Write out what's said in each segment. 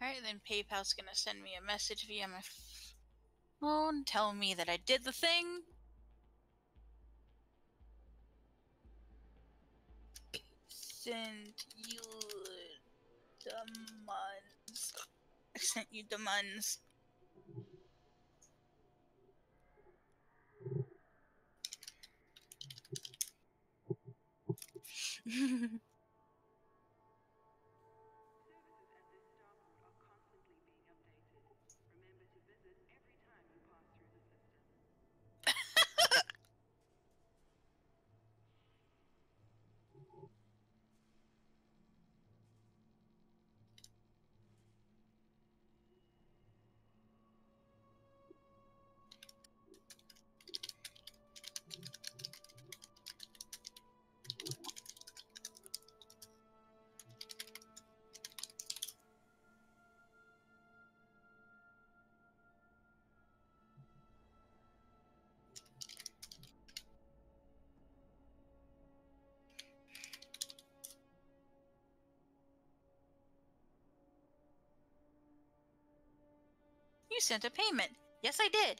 Alright, then PayPal's gonna send me a message via my phone telling me that I did the thing. Send you demands. I sent you demands. You sent a payment. Yes, I did.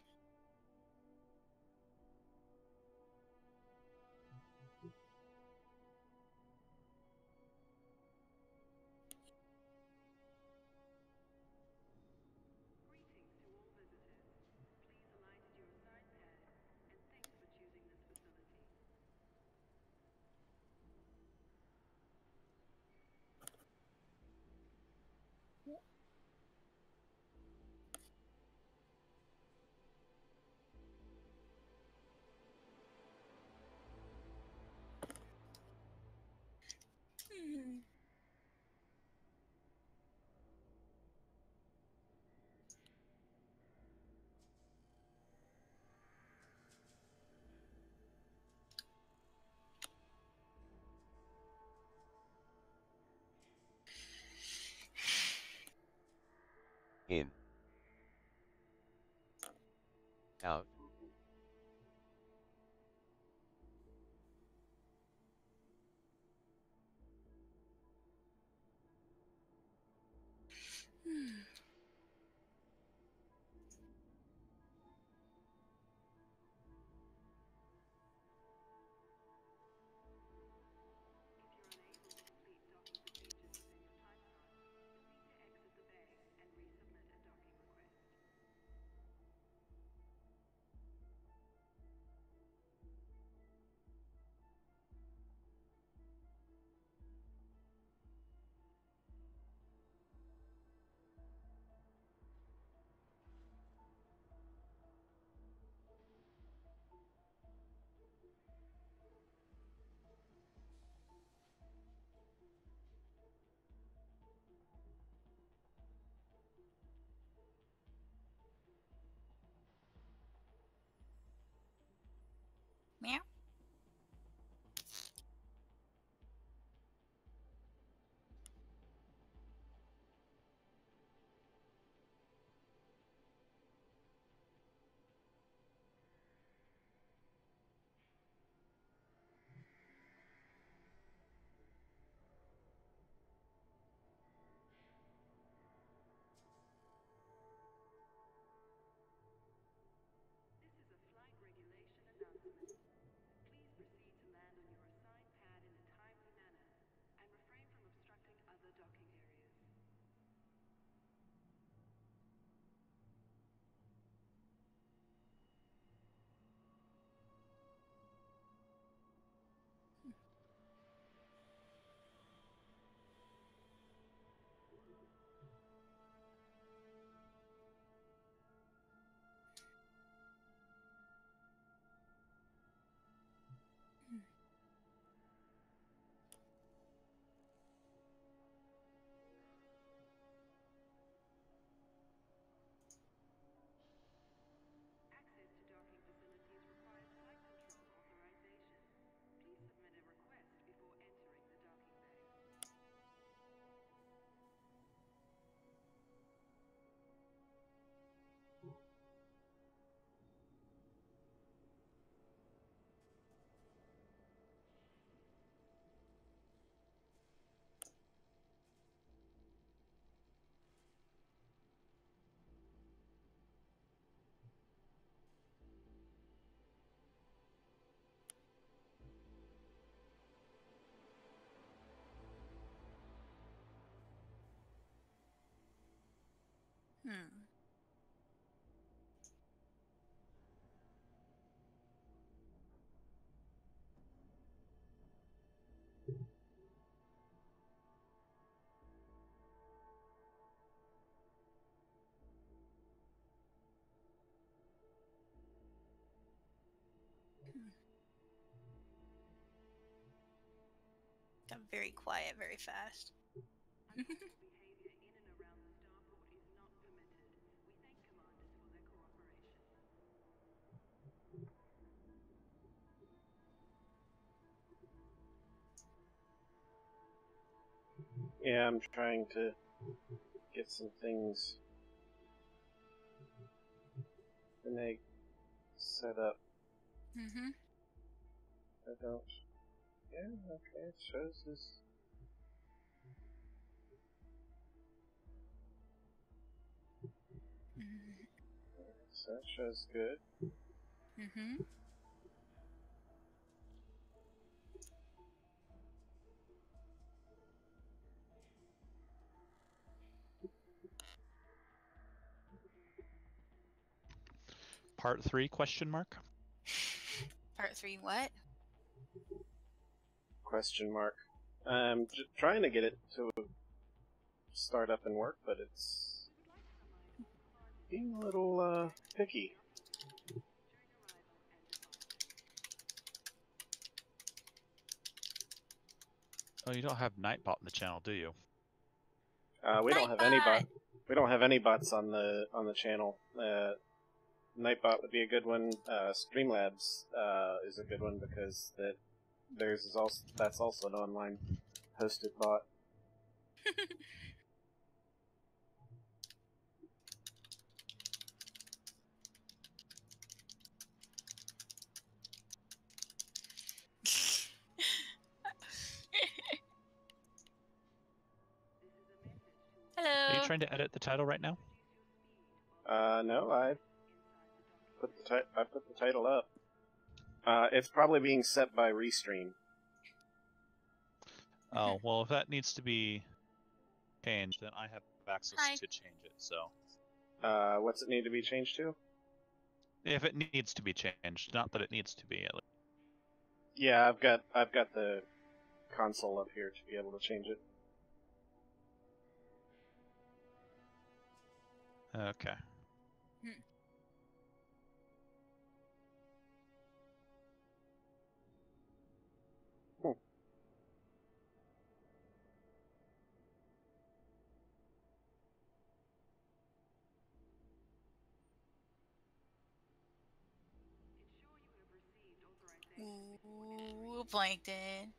In. Out. Hmm. Got very quiet very fast. Yeah, I'm trying to get some things set up. Mm-hmm. I don't. Yeah, okay, it shows this. So that shows good. Mm-hmm. Part 3, question mark? Part 3, what? Question mark. I'm trying to get it to start up and work, but it's being a little picky. Oh, you don't have Nightbot in the channel, do you? We don't have any bot. We don't have any bots on the channel. Nightbot would be a good one. Streamlabs is a good one because theirs is also an online hosted bot. Hello. Are you trying to edit the title right now? No, I put the title up. It's probably being set by Restream. Oh, well, if that needs to be changed, then I have access to change it, so... What's it need to be changed to? If it needs to be changed, not that it needs to be, at least. Yeah, I've got the console up here to be able to change it. Okay. Ooh, Plankton.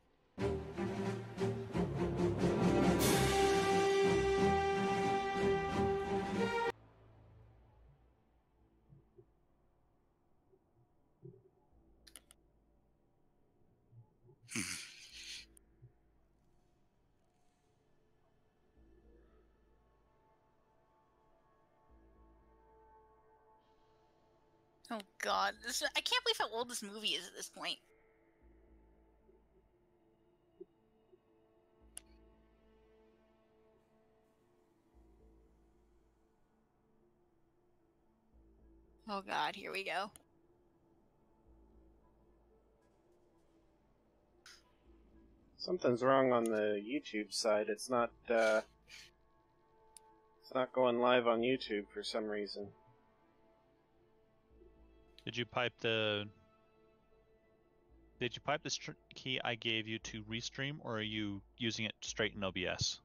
Oh god, I can't believe how old this movie is at this point. Oh god, here we go. Something's wrong on the YouTube side. It's not going live on YouTube for some reason. Did you pipe the key I gave you to Restream, or are you using it straight in OBS?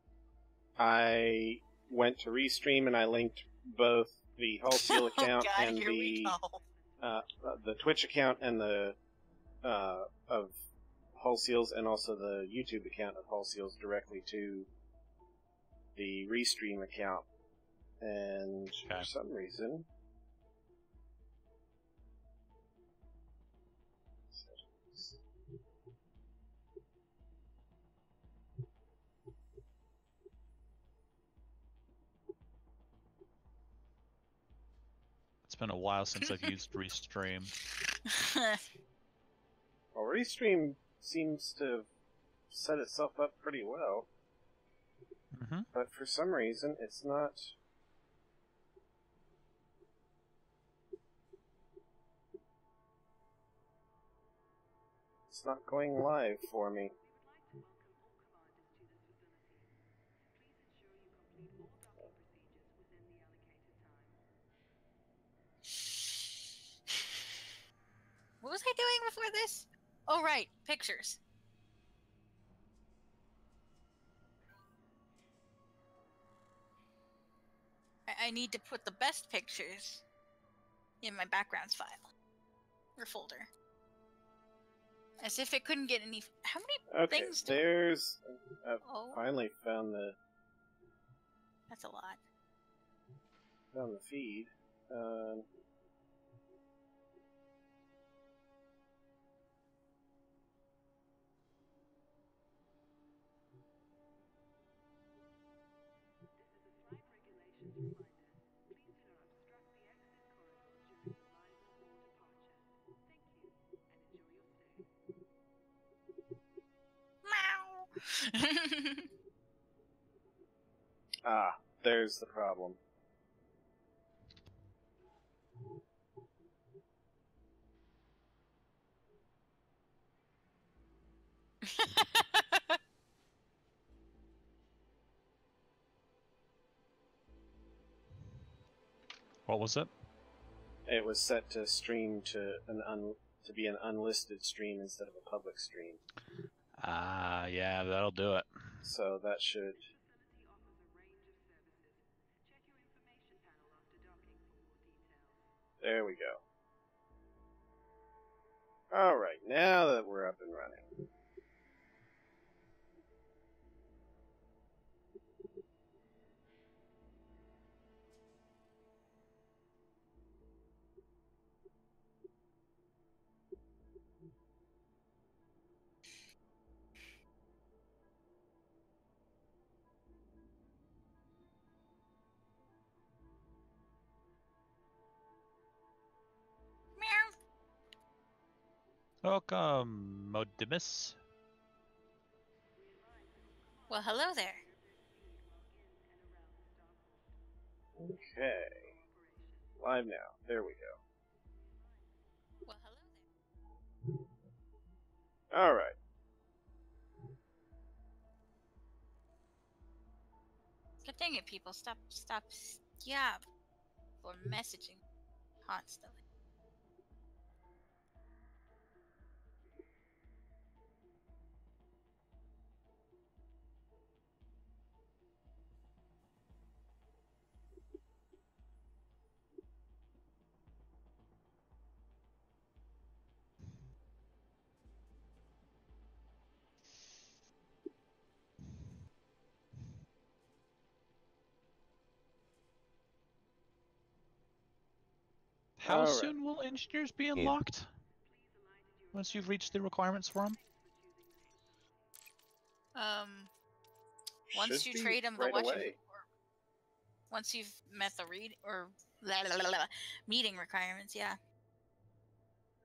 I went to Restream and I linked both the Hull Seal account and the Twitch account and the of Hull Seals, and also the YouTube account of Hull Seals directly to the Restream account. And for some reason, It's been a while since I've used Restream. well, Restream seems to have set itself up pretty well. Mm-hmm. But for some reason, it's not It's not going live for me. What was I doing before this? Oh, right. Pictures. I need to put the best pictures in my backgrounds file. Or folder. As if it couldn't get any... How many things do... There's... I've finally found the... That's a lot. Found the feed. There's the problem. What was it? It was set to stream to to be an unlisted stream instead of a public stream. Yeah, that'll do it. So that should... There we go. Alright, now that we're up and running. Welcome, Modimus. Well, hello there. Okay. Live now. There we go. Well, hello there. Alright. God dang it, people. Stop, yeah. For messaging constantly. How soon will engineers be unlocked? Once you've reached the requirements for them? Once you trade them the once you've met the meeting requirements, yeah.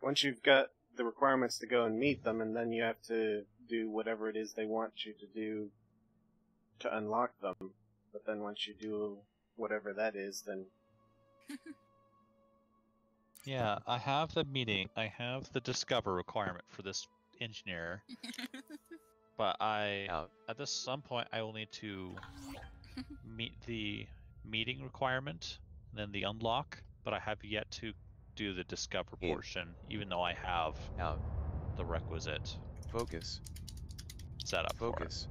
Once you've got the requirements to go and meet them, and then you have to do whatever it is they want you to do to unlock them. But then once you do whatever that is, then... Yeah, I have the meeting. I have the discover requirement for this engineer. But at some point, I will need to meet the meeting requirement, and then the unlock, but I have yet to do the discover portion, even though I have the requisite setup for it.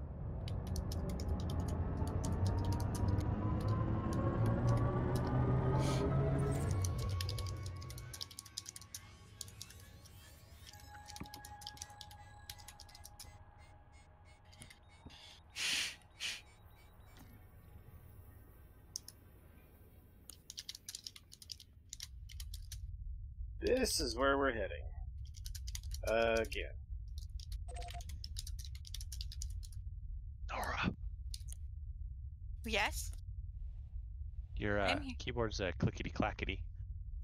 This is where we're heading. Again. Nora. Yes? Your keyboard's clickety-clackety.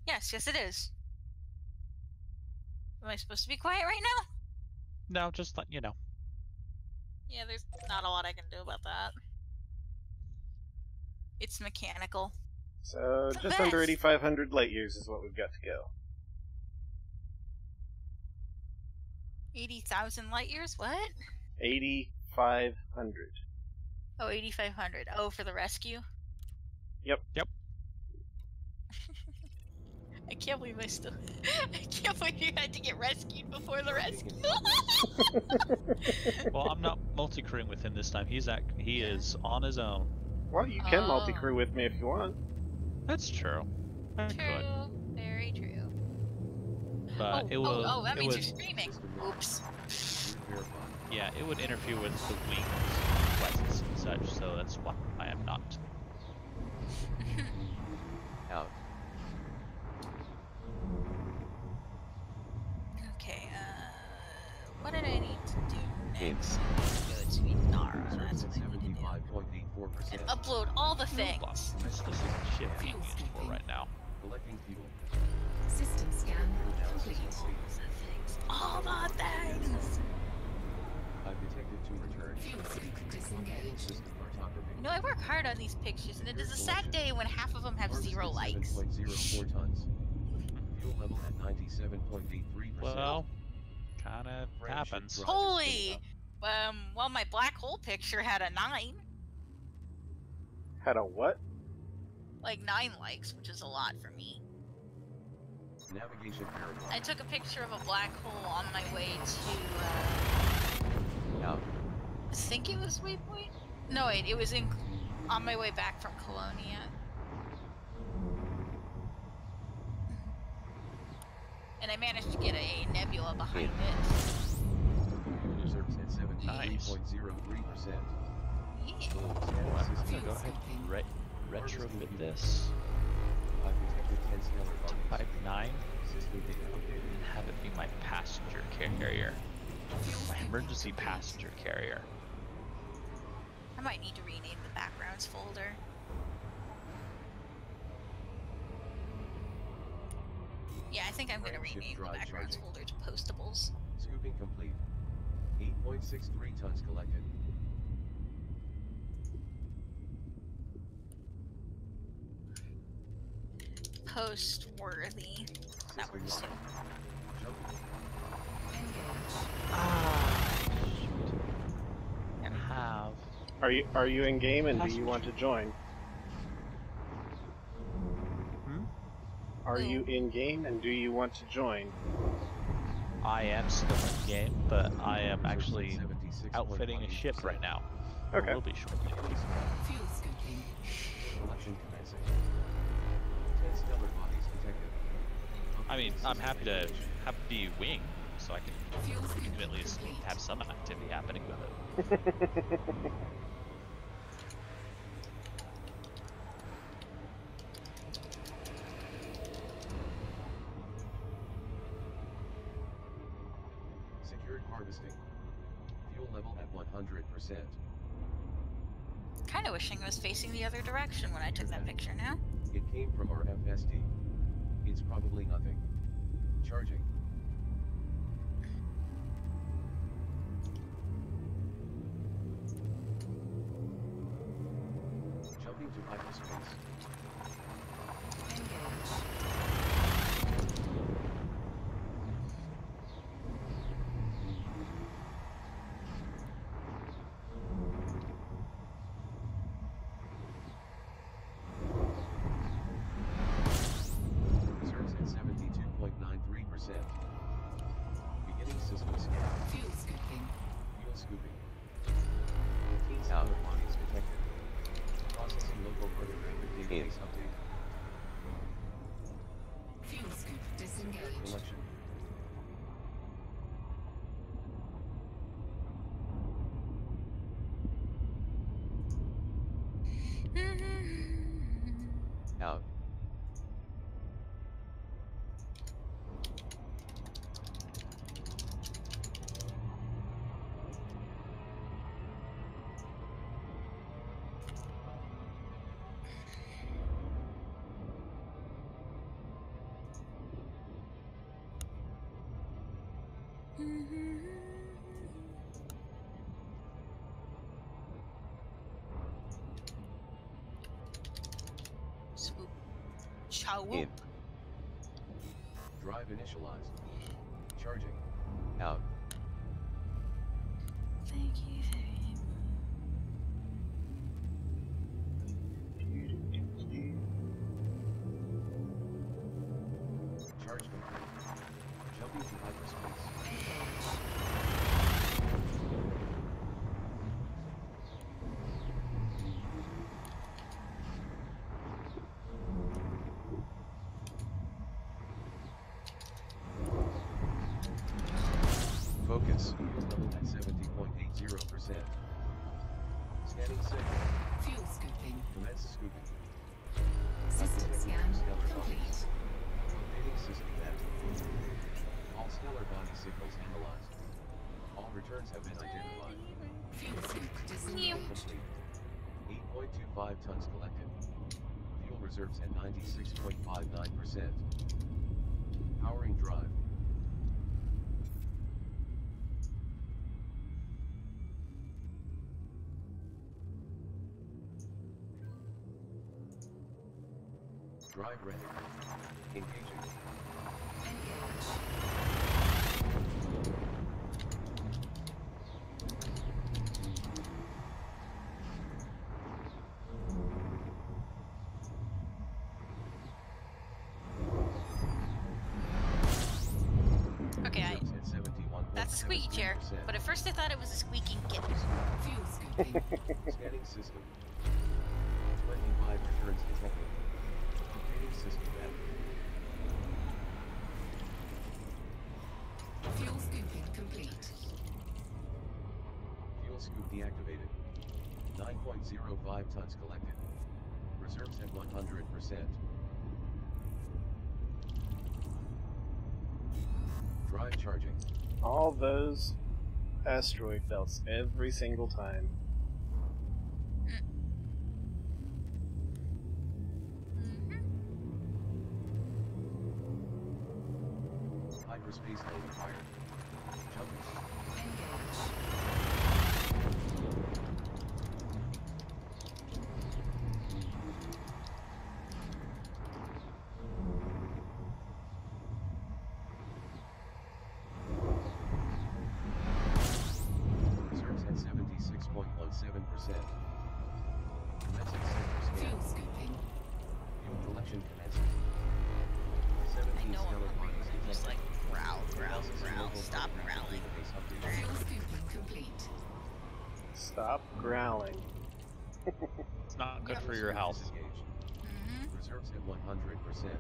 Yes, it is. Am I supposed to be quiet right now? No, just let you know. Yeah, there's not a lot I can do about that. It's mechanical. So, just under 8,500 light years is what we've got to go. 80,000 light years? What? 8,500. Oh, 8,500. Oh, for the rescue? Yep. Yep. I can't believe I can't believe you had to get rescued before the rescue. Well, I'm not multi-crewing with him this time. He is on his own. Well, you can multi-crew with me if you want. That's true. I could. Very true. But it will. Oh, that means you're streaming. Oops. Yeah, it would interfere with the wing quests and such, so that's why I am not. Out. Okay, what did I need to do next? Go to Nara, that's what I need to do. And upload all the things. This is shit being used for right now. Collecting fuel. System scan complete. All the things! I've detected to return. Fuel sync disengaged. System cartography. You know, I work hard on these pictures, and it is a sad day when half of them have 0 likes. 7.04 tons. Fuel level at 97.83%. Well, kind of happens. Holy! Well, my black hole picture had a 9. Had a what? Like 9 likes, which is a lot for me. Navigation paragraph. I took a picture of a black hole on my way to, Out. I think it was Waypoint? No, wait, it was on my way back from Colonia. And I managed to get a nebula behind it. Reserves at 73.03%. Yeah. I'm gonna go ahead and retrofit this I've detected 10 stellar bodies. Type 9 System data updated. and have it be my passenger carrier. My emergency passenger carrier. I might need to rename the backgrounds folder. Yeah, I think I'm gonna rename the backgrounds folder to postables. Scooping complete. 8.63 tons collected. Post worthy. That works too. Jumping. Are you in game and do you want to join? Are you in game and do you want to join? I am still in game, but I am actually outfitting a ship right now. Okay. Will be shortly. Fuel scoping. Collection commencing. 10 stellar bodies detected. I mean, I'm happy to be wing, so I can Fuel sync at least complete. have some activity happening with it. Secured harvesting. Fuel level at 100%. Kinda wishing I was facing the other direction when I took that picture now. It came from our FSD. It's probably nothing. Charging. Jumping to hyperspace. Engage. Reserves at 72.93%. Beginning system scan. Fuel scoping. Fuel scooping. 15 stellar bodies detected. Processing local photographic database update. Fuel scoop disengaged. Collection. Out. Swoop. Chow. In. Drive initialized. Charging. Out. Charge complete. Jumping to hyperspace. Focus. Level at 70.80%. Scanning signal. Fuel scooping. Commence scooping. System scan Stellar complete. bodies. Rotating system map. All stellar body signals analyzed. All returns have been identified. Fuel scoop disengaged. Complete. 8.25 tons collected. Fuel reserves at 96.59%. Powering drive. Drive ready. Engaging. Engage. Okay, Reserves at 71.77%. that's a squeaky chair, but at first I thought it was a squeaking kitten. Fuel scooping. Scanning system. 25 returns detected. Rotating system map. Fuel scooping complete. Fuel scoop deactivated. 9.05 tons collected. Reserves at 100%. Drive charging. All those asteroid belts every single time. Hyperspace lane acquired. Jumping. Engage. Reserves at 76.17%. Commencing sector scan. Fuel scooping. Fuel collection commencing. I 17 know I'm stellar hungry bodies when I'm just like, detected. growl, growl, Analysis and growl, local stop photographic growling. database updated. Fuel scooping complete. Stop growling. It's not good Yep. for your health. Disengaged. Mm-hmm. Reserves at 100%.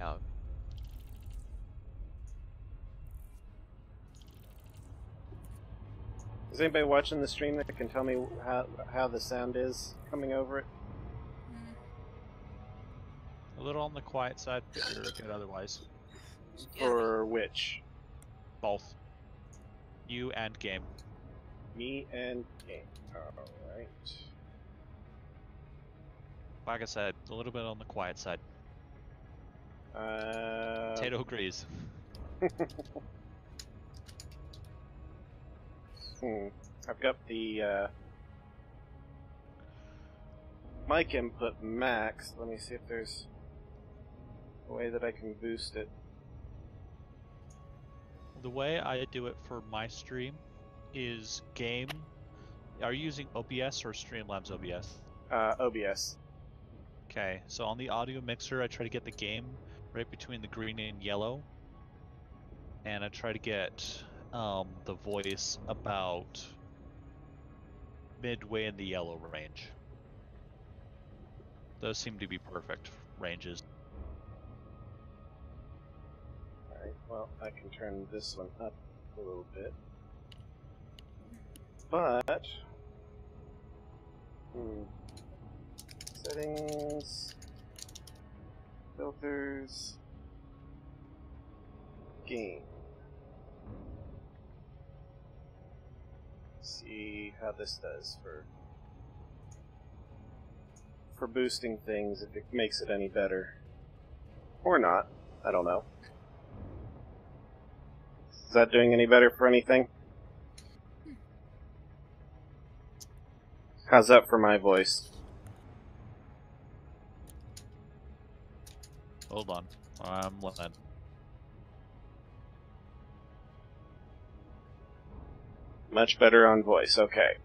Out. Is anybody watching the stream that can tell me how the sound is coming over it? A little on the quiet side, but you're good otherwise. For which? Both. You and game. Me and game. Alright. Like I said, a little bit on the quiet side. Potato agrees. I've got the mic input max. Let me see if there's a way that I can boost it. The way I do it for my stream is game. Are you using OBS or Streamlabs OBS? OBS. Okay, so on the audio mixer, I try to get the game right between the green and yellow, and I try to get the voice about midway in the yellow range. Those seem to be perfect ranges. Alright, well, I can turn this one up a little bit. But... Settings... Filters... Game. See how this does for boosting things, if it makes it any better. Or not. I don't know. Is that doing any better for anything? How's that for my voice? Hold on. I'm looking. much better on voice. Okay.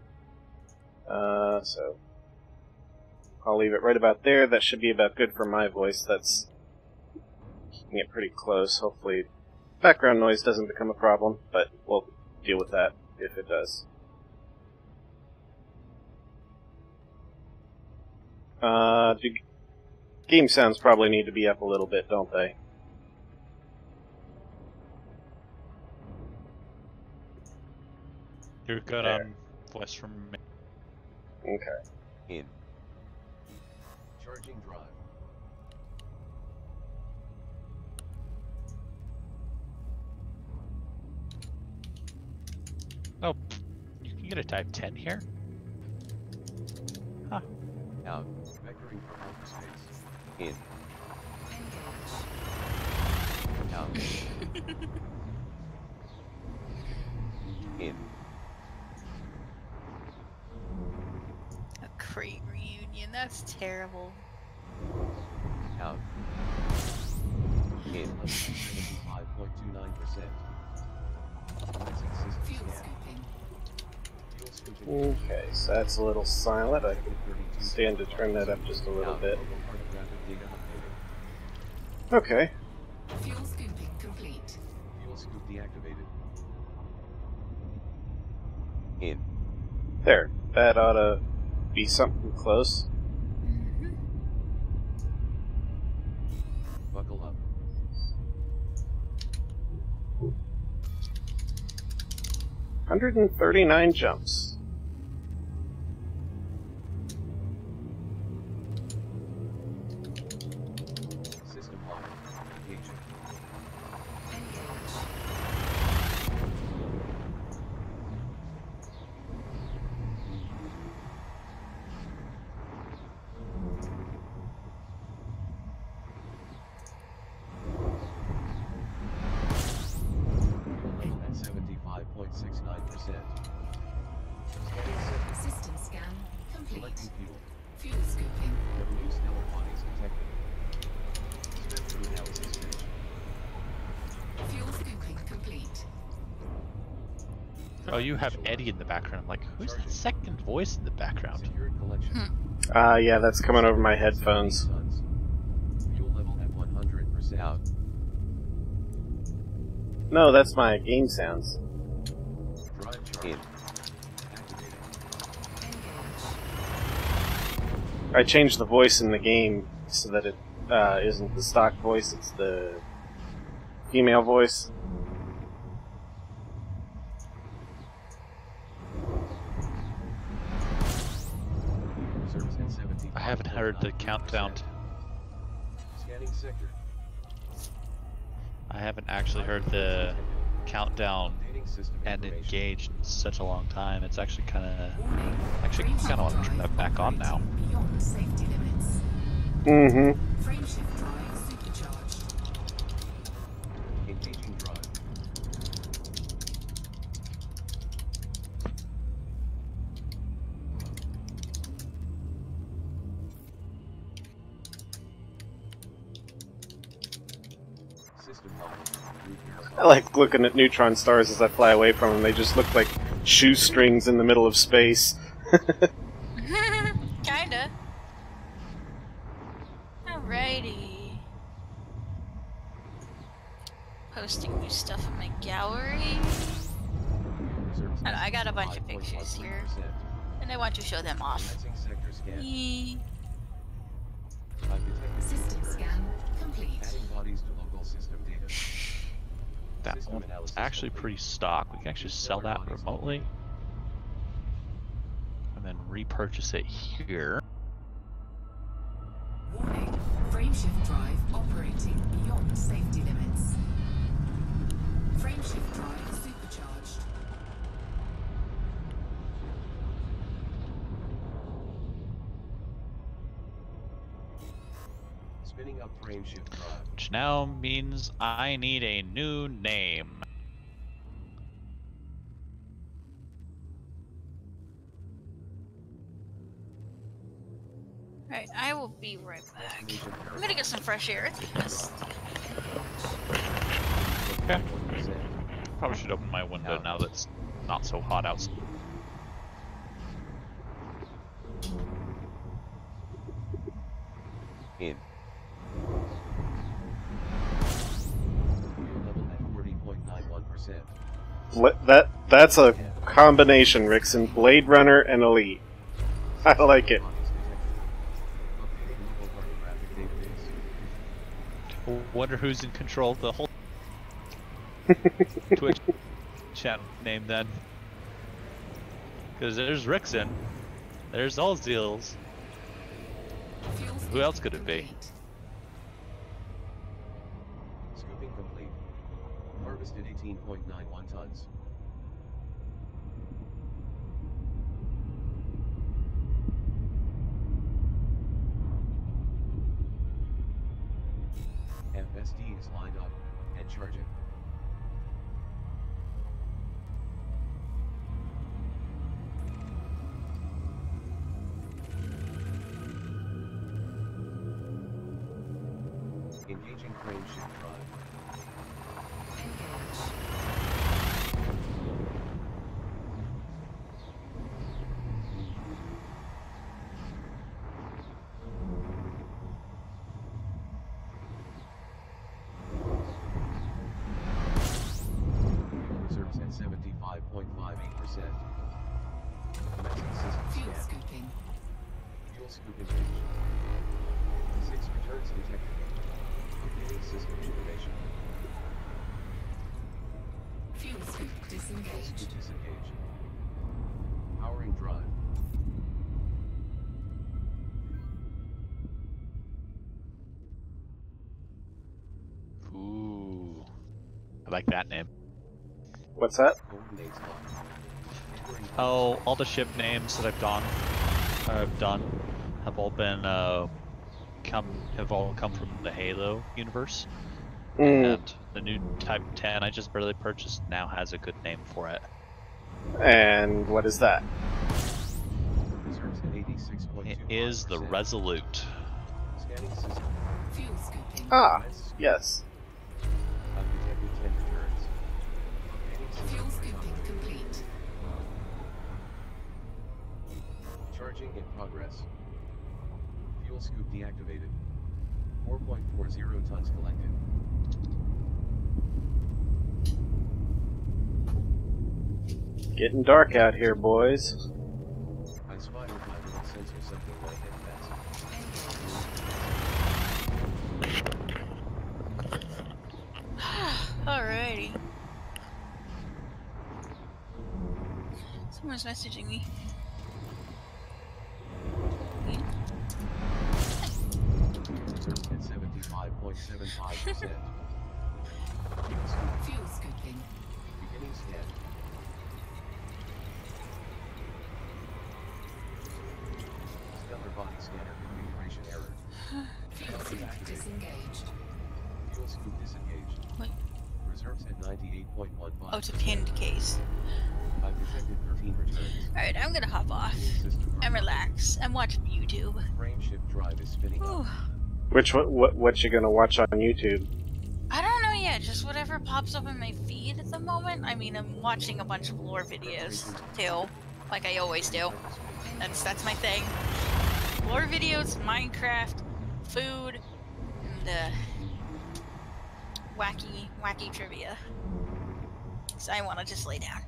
So I'll leave it right about there. That should be about good for my voice. That's keeping it pretty close. Hopefully background noise doesn't become a problem, but we'll deal with that if it does. Game sounds probably need to be up a little bit, don't they? You're good There. on voice from me. Okay. In. Charging drive. Oh, you can get a type 10 here? Huh. Out. Vectoring for hyperspace. In. Engage. Out. In. A crate reunion. That's terrible. Out. In. 75.29%. Fuel scooping. Okay, so that's a little silent. I can stand to turn that up just a little bit. Okay. Fuel scooping complete. Fuel scoop deactivated. In. There. That ought to be something close. Mm-hmm. Buckle up. 139 jumps. System lock. Engaging. Engage. Level at 75.69%. System scan complete. Selecting fuel. Fuel scooping. No new stellar bodies detected. Spectrum analysis finished. Fuel scooping complete. Oh, you have Eddie in the background. I'm like, who's that second voice in the background? Secured collection. Yeah, that's coming over my headphones. Fuel level at 100%. Out. No, that's my game sounds. Drive charge. In. Activated. Engage. I changed the voice in the game so that it isn't the stock voice, it's the female voice. Service at 75. I haven't heard the countdown. Scanning sector. I haven't actually heard the countdown Updating system and information. engaged in such a long time. It's actually kind of... Warning. Actually, Frame kind of want to shift turn that back on now. operating Beyond safety limits. Mm-hmm. Frame shift drive supercharged. Engaging drive. System lock. I like looking at neutron stars as I fly away from them. They just look like shoestrings in the middle of space. Kinda. Alrighty. Posting new stuff in my gallery. I got a bunch of pictures here, and I want to show them off. Commencing sector scan. Eee. I've detected System fuel scan complete. Adding bodies to local system data. That System one's analysis actually complete. pretty stock. We can actually sell that remotely. And then repurchase it here. Warning. Frame shift drive operating beyond safety limits. Frame shift drive supercharged. Spinning up frame shift drive. Which now means I need a new name. Alright, I will be right back. I'm gonna get some fresh air. It's Okay. Probably should open my window now that's not so hot outside. In. Level at 40.91%. That's a combination, Rickson. Blade Runner and Elite. I like it. Wonder who's in control of the whole Twitch channel name then. Because there's Rickson, there's Allzeals. Who else could it be? Scooping complete. Harvested 18.91 tons. FSD is lined up and charging. Engaging crane shift drive. Engage. Reserves at 75.58%. Commencing system Fuel scan. scooping. Fuel scoop engaged. 6 returns detected. Updating system information. Fuel scoop Fuel disengaged. scoop disengaged. Powering drive. Ooh, I like that name. What's that? Coordinates locked. Entering Oh, all the ship names that I've done have all been come from the Halo universe. Mm, And the new Type 10 I just barely purchased now has a good name for it. and what is that? reserves at 86.25%. It is the Resolute. Scanning system. Fuel scooping. Ah, yes. Undetected 10 returns. Updating system Fuel recovery. scooping complete. Charging in progress. Fuel scoop deactivated. 4.40 tons collected. Getting dark out here, boys. I spy with my little sensor something like that. Alrighty. Someone's messaging me. Reserves at 75.75%. Fuel scooping. Beginning scan. Stellar body scanner configuration error. Fuel scoop disengaged. Fuel scoop disengaged. Wait. Reserves at 98.15%. Oh, it's a pinned case. I've detected 13 returns. Alright, I'm gonna hop off and relax and watch YouTube. Frame shift drive is spinning Whew. up. What you gonna watch on YouTube? I don't know yet, just whatever pops up in my feed at the moment. I mean, I'm watching a bunch of lore videos too, like I always do. That's my thing. Lore videos, Minecraft, food, and wacky trivia. So I want to just lay down.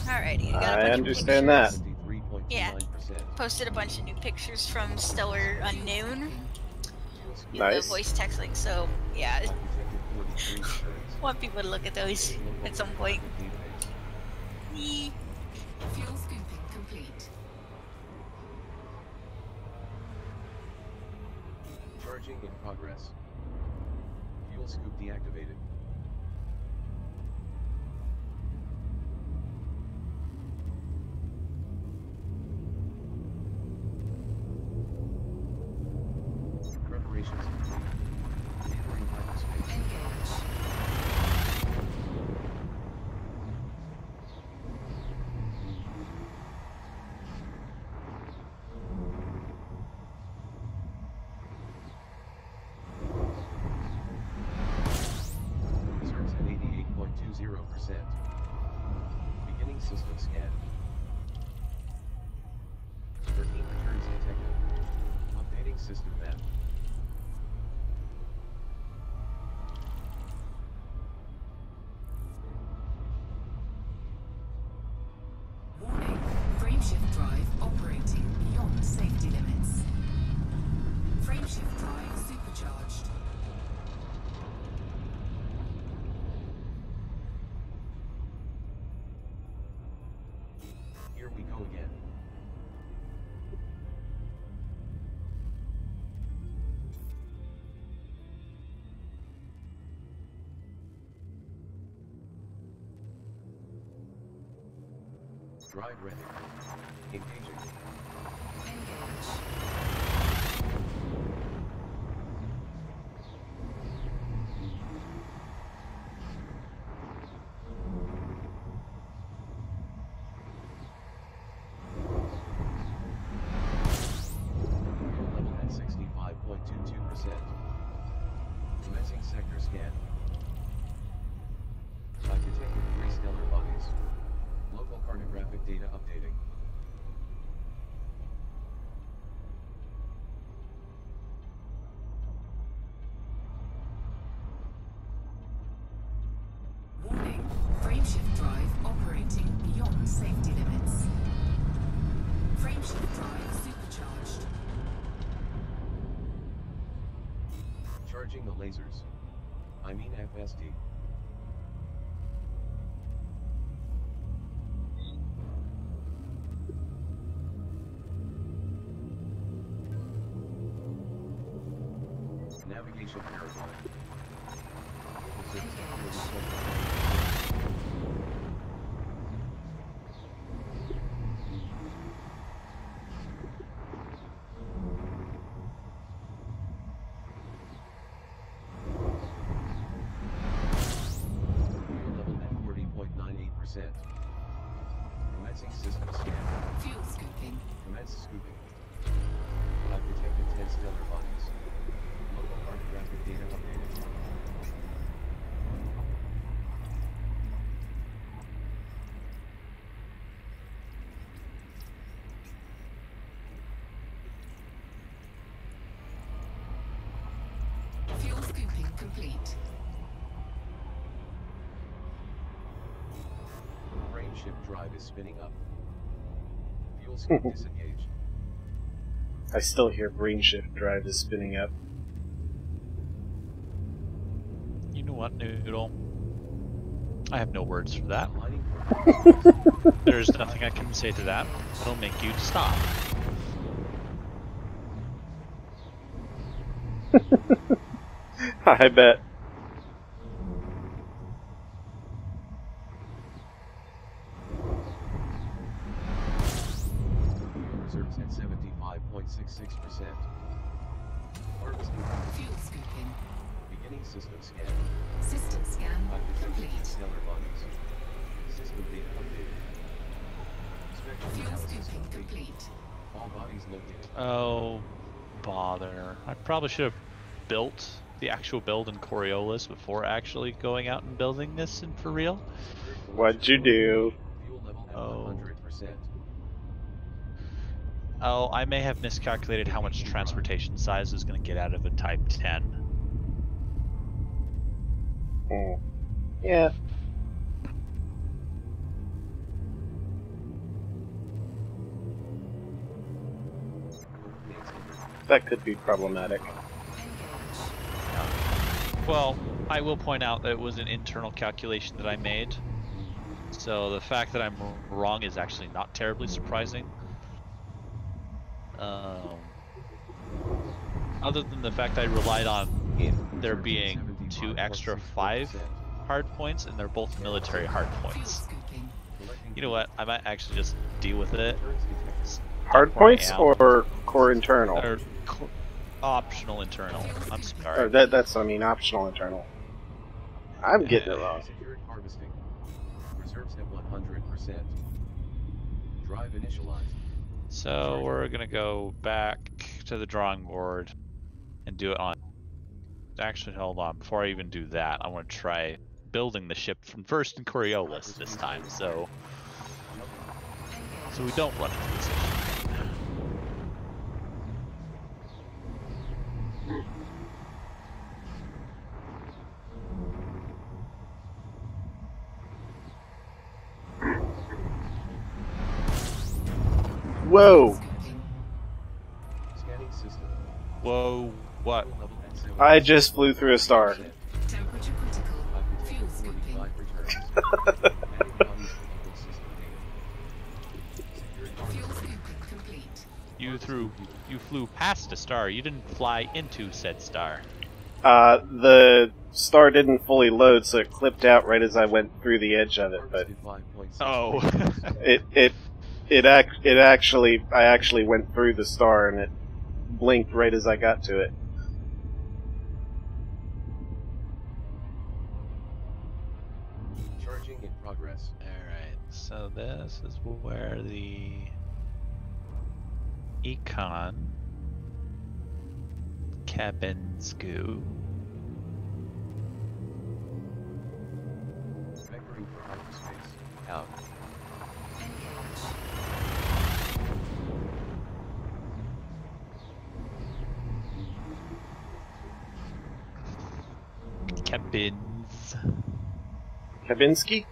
Alrighty, I got a bunch I of understand that. pictures. Yeah. Posted a bunch of new pictures from Stellar Unknown. In Nice. the voice text link, so yeah, want people to look at those at some point. Yee. Fuel scooping complete. Charging in progress. Fuel scoop deactivated. Preparations complete. Entering hyperspace. Engage. scan. 13 returns detected. Updating system map. Warning, frameshift drive operating beyond safety limits. Frameshift drive supercharged. Here we go again. Drive ready. Engaging. Engage. Level at 65.22%. Commencing sector scan. I've detected 3 stellar bodies. Local cartographic data updating. Warning, frameshift drive operating beyond safety limits. Frameshift drive supercharged. Charging the lasers. I mean FSD. Navigation paradigm. Level at 40.98%. Commencing system scan. Fuel scooping. Commence scooping. I've detected 10 stellar bodies. Local cartographic data updated. Fuel scooping complete. Frame shift drive is spinning up. Fuel scoop disengaged. I still hear brain shift drive is spinning up. You know what, Noodle? I have no words for that. Aligning There's nothing I can say to that. It'll make you stop. I bet. reserves at 75.66%. Harvesting. Fuel scooping. Beginning system scan. System scan I've detected complete. stellar bodies. System data updated. Spectral Fuel analysis scooping complete. complete. All bodies located. Oh, bother. I probably should have built the actual build in Coriolis before actually going out and building this and for real. What'd you do? Fuel level at Oh. 100%. Oh, I may have miscalculated how much transportation size is going to get out of a Type 10. Yeah. That could be problematic. Well, I will point out that it was an internal calculation that I made. So the fact that I'm wrong is actually not terribly surprising. Other than the fact I relied on there being 2 extra 5 hard points, and they're both military hard Fuel points. scooping. You know what? I might actually just deal with it. Hard Stop where I points am. or core internal? Or optional internal. I'm Or sorry. that's, I mean, optional internal. I'm getting it wrong. Securing harvesting. Reserves at 100%. Drive initialized. So we're gonna go back to the drawing board and do it on. Actually, hold on. Before I even do that, I want to try building the ship from first in Coriolis this time. So So we don't run into this issue again. Whoa! Scanning system. Whoa, what? Level at 70. I just flew through a star. Temperature critical. I've Fuel detected scooping. 45 returns. Adding values to local system data. Secured Fuel target. scooping complete. You flew past a star. You didn't fly into said star. The star didn't fully load, so it clipped out right as I went through the edge of it. But Oh. I actually went through the star, and it blinked right as I got to it. Charging in progress. Alright, so this is where the econ cabins go. Vectoring for hyperspace. Out. Cabins. Kabinski?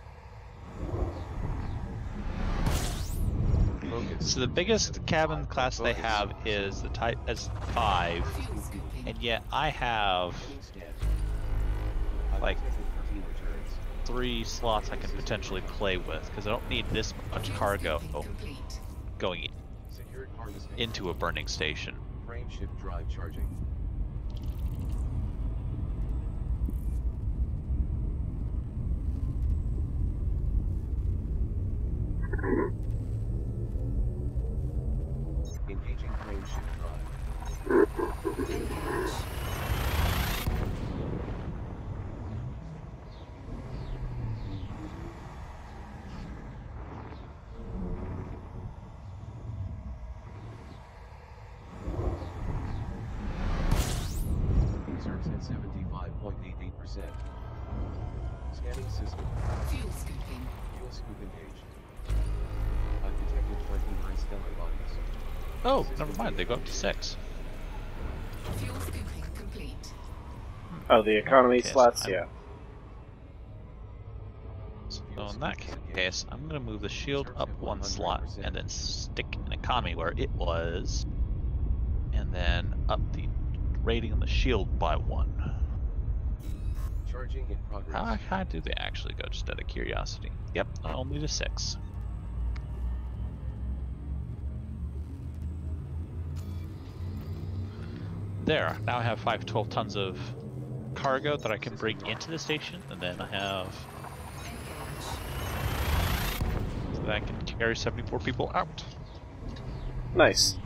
Focus. So the biggest cabin class they have is the Type S5, Fuel scooping. and yet I have Beginning scan. like 13 returns. 3 slots I can potentially play with, because I don't need this much Fuel cargo scooping complete. going Secured harvesting. into a burning station. Frame shift drive charging. Engaging frame shift drive. Engage. Exerts at 75.88%. Scanning system. Fuel scooping. Fuel scoop engaged. I've detected 29 stellar bodies. Oh, never mind, they go up to 6. Fuel scooping complete. Oh, the economy Okay, so slots? I'm- Yeah. So in that case, I'm going to move the shield up 1 slot, and then stick an economy where it was, and then up the rating on the shield by 1. Charging in progress. How high do they actually go, just out of curiosity? Yep, only to 6. There, now I have 512 tons of cargo that I can bring into the station, and then I have so that I can carry 74 people out. Nice.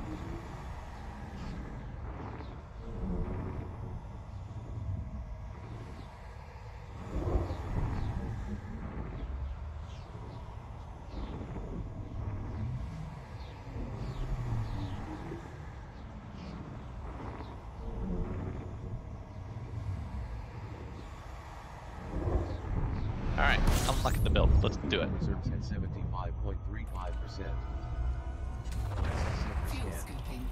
Alright, unlocking the build. Let's do it. Reserves at 75.35%. Fuel scooping.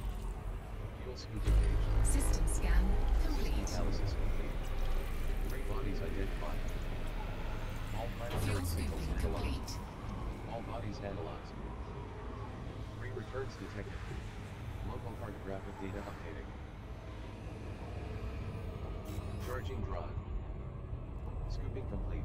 Fuel scoop engaged. System scan complete. Analysis complete. 3 bodies identified. All Fuel planetary signals scooping analyzed. complete. All bodies analyzed. 3 returns detected. Local cartographic data updating. Charging drive. Scooping complete.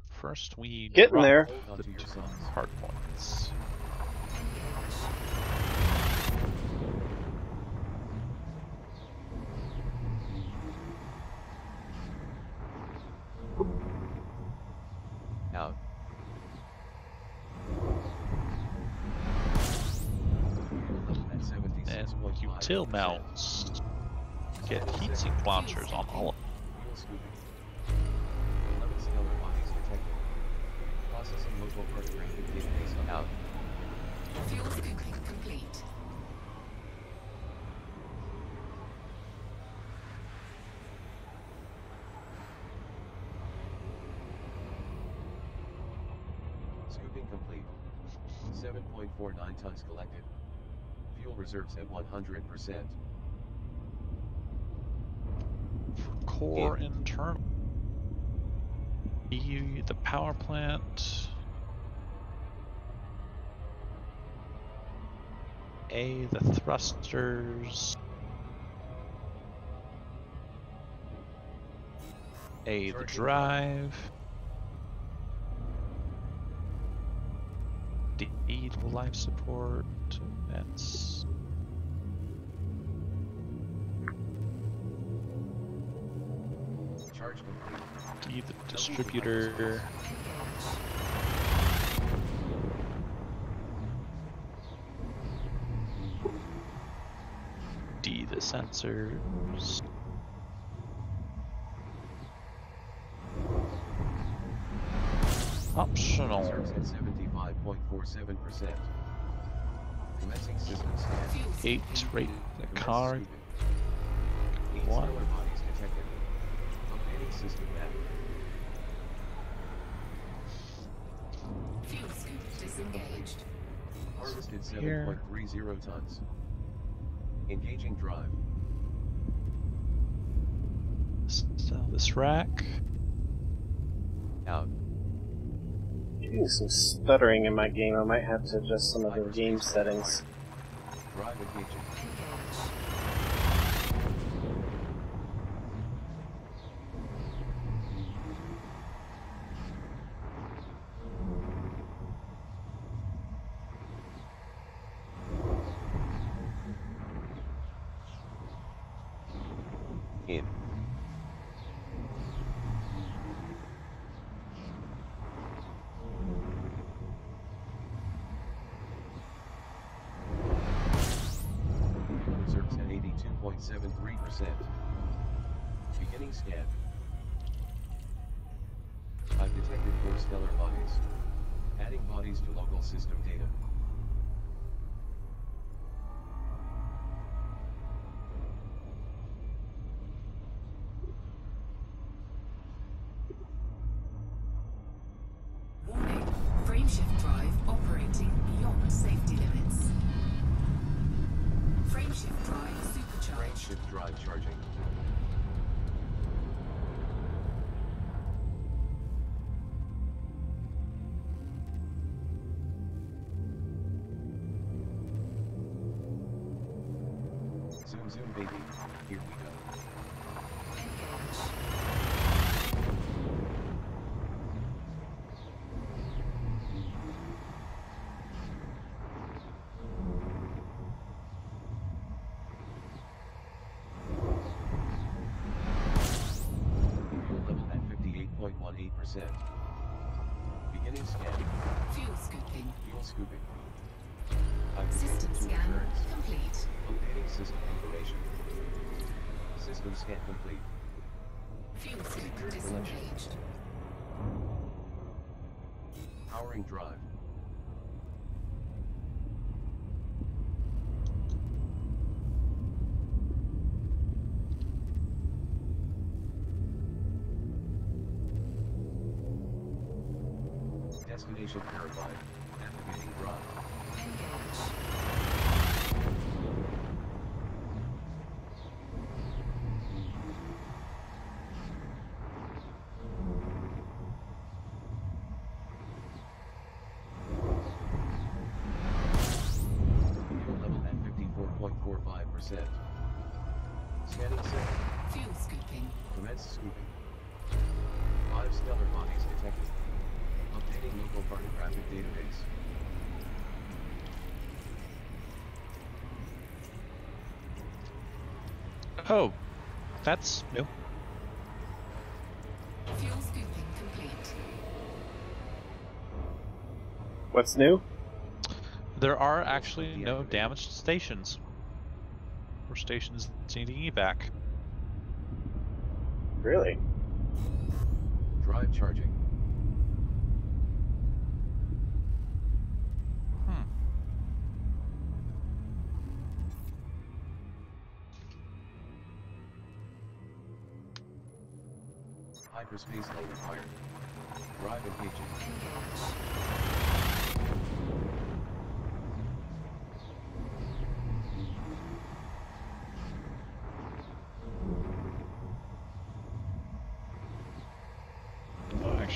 First, we Getting drop there. Hold the onto your 2 sides. hard points. Out. At 76.5%. And util mounts get heatsink launchers on all of them. Fuel scooping. 11 stellar bodies detected. Processing local cartographic database out. Fuel scooping complete. Scooping complete. 7.49 tons collected. Fuel reserves at 100%. Core internal. B, the power plant. A, the thrusters. A, the drive. D, the life support. Vents. Charge complete. D, the distributor. D, the sensors. Optional. Reserves at 75.47%. Commencing system scan. 8, rate the car. 8 1. stellar bodies detected. Updating system map. Fuel scoop disengaged. Harvested Here. 7.30 tons. Engaging drive. Sell this rack. Out. Getting some stuttering in my game. I might have to adjust some of the game settings. Drive engaging. In. Reserves at 82.73%. Beginning scan. I've detected 4 stellar bodies. Adding bodies to local system data. Warning. Frameshift drive operating beyond safety limits. Frameshift drive supercharged. Frameshift drive charging. Zoom zoom baby, here we go. Fuel level at 58.18%. Beginning scan. Fuel scooping. Fuel scooping. I've System detected 2 scan returns. complete. Updating system information. System scan complete. Fuel scoop disengaged. Powering drive. Destination verified. Activating drive. Fuel level at 54.45%. Scanning set. Fuel scooping. Commence scooping. 5 stellar bodies detected. Updating local cartographic database. Oh, that's new. Fuel scooping complete. What's new? There are actually no damaged stations. Or stations needing evac. Really? Drive charging. Hyperspace lane required. Drive engaging.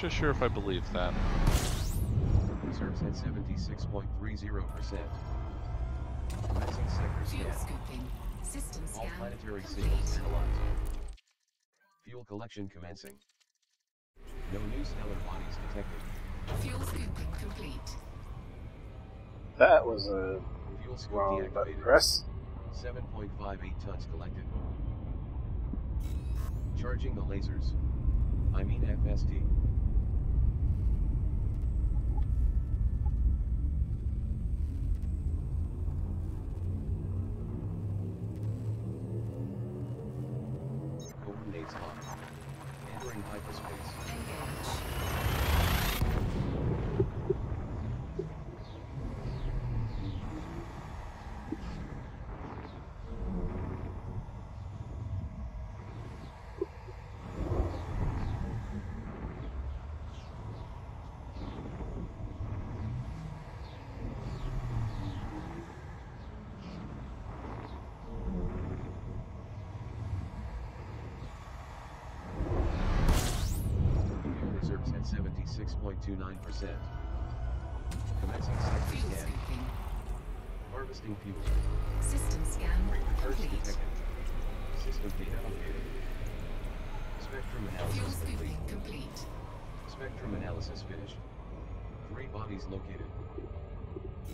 so sure if I believe that. Reserves at 76.30%. Commencing sector Fuel scan. scooping. System All scan planetary complete. signals analyzed. Fuel collection commencing. No new stellar bodies detected. Fuel scooping complete. That was a Fuel scoop wrong button deactivated. press. 7.58 tons collected. Charging the lasers. I mean FST. Coordinates locked. Entering hyperspace. Engage. Fuel reserves at 76.29%. Commencing sector Fuel scan. scooping. Harvesting fuel. System scan Returns complete. detected. System data updated. Spectrum Fuel analysis complete. scooping complete. Spectrum analysis finished. 3 bodies located.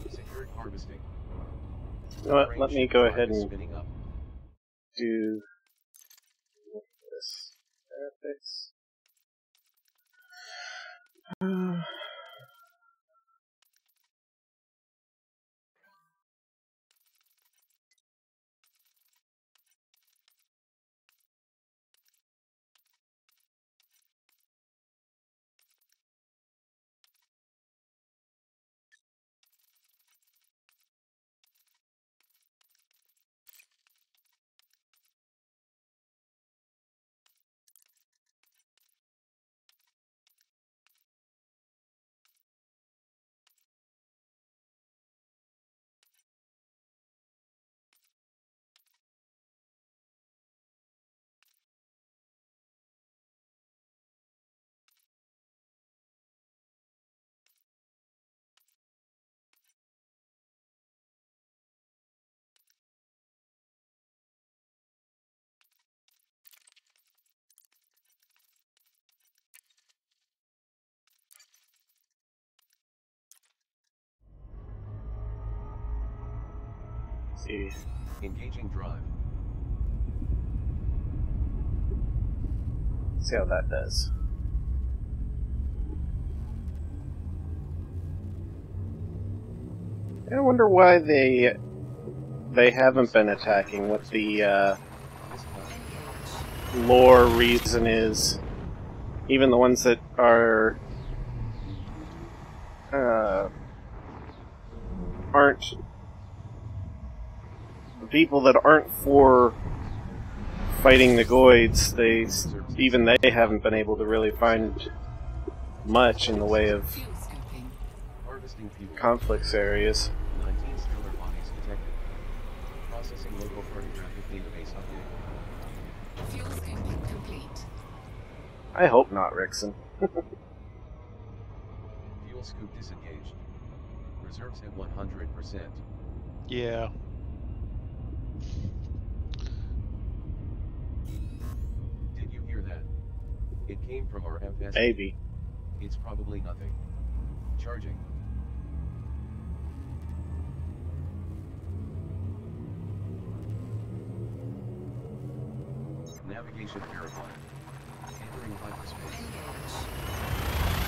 Secured harvesting. You know what? Let me go ahead Drive is and spinning up. do this. Graphics. See. Engaging drive. See how that does. I wonder why they haven't been attacking. What the lore reason is. Even the ones that are aren't the people that aren't for fighting the Goids. Even they haven't been able to really find much in the way of Fuel scooping. Harvesting fuel. conflicts areas. 19 stellar bodies detected. Processing local cartographic database update. Fuel scooping complete. I hope not, Rickson. Fuel scoop disengaged. Reserves at 100%. Yeah. Did you hear that? It came from our FS. Maybe. It's probably nothing. Charging. Navigation verified. Entering hyperspace. Engage.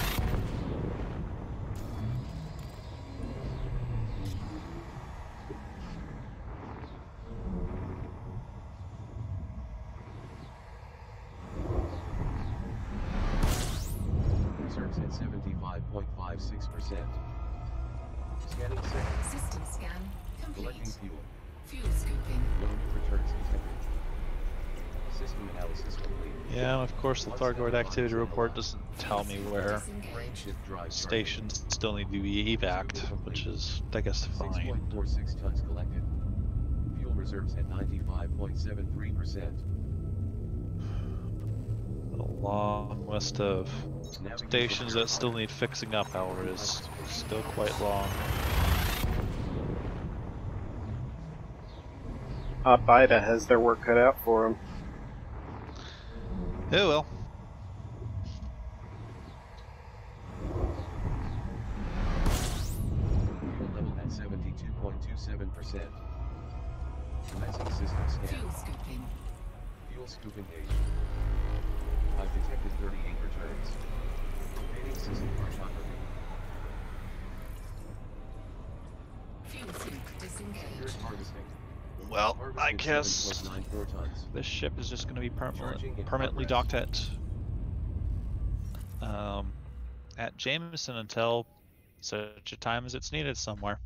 Reserves at 75.56%. Scanning sector. System scan Collecting complete. fuel. Fuel scooping. No new returns detected. System analysis complete. Yeah, of course the Thargoid activity report doesn't tell me where Disengage. Frame shift drive stations still need to be evac'd, which is, I guess, fine. 6.46 tons collected. Fuel reserves at 95.73%. Well, long list of stations that still need fixing up, however, is still quite long. Bida has their work cut out for them. Oh well. Level at 72.27%. Commencing system scan. Fuel scooping. Fuel scoop engaged. I've detected 38 returns. Updating system cartography. Fuel scoop disengaged. Secured harvesting. Well, I Harvested guess 7.94 tons. this ship is just going to be Charging in permanently progress. docked at Jameson until such a time as it's needed somewhere.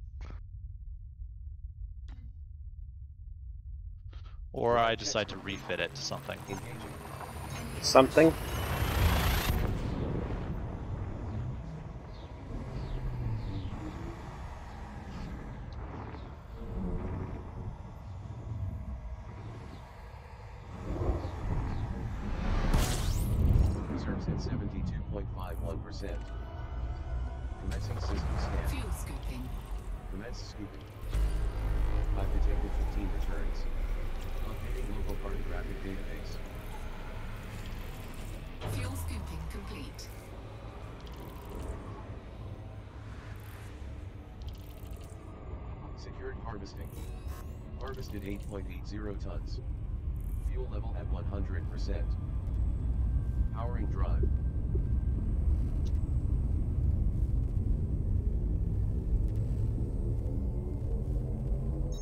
Or I decide to refit it to something. Engaging. Something? Reserves at 72.51%. Commencing system scan. Fuel scooping. Commence scooping. I've detected 15 returns. Updating local cartographic database. Fuel scooping complete. Secured harvesting. Harvested 8.80 tons. Fuel level at 100%. Powering drive.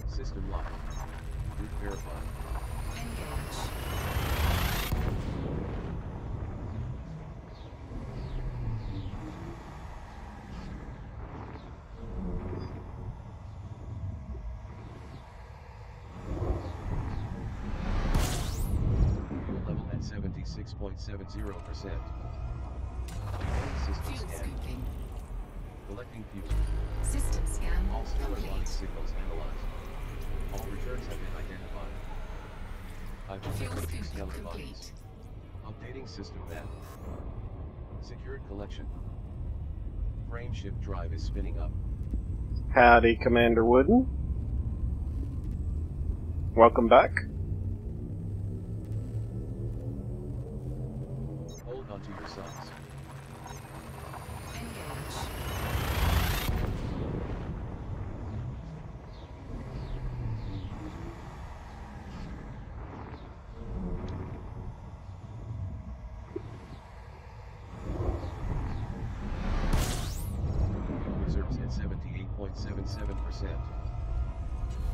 System locked. Route verified. Engage. Fuel level at 76.70%. System Fuel scan. scooping. Collecting fuel. System scan All stellar body complete. signals analyzed. All returns have been identified. I've Fuel detected 2 scooping stellar complete. bodies. Updating system map. Secured collection. Frame shift drive is spinning up. Howdy, Commander Wooden. Welcome back. Hold on to your socks. Engage. Reserves at 78.77%.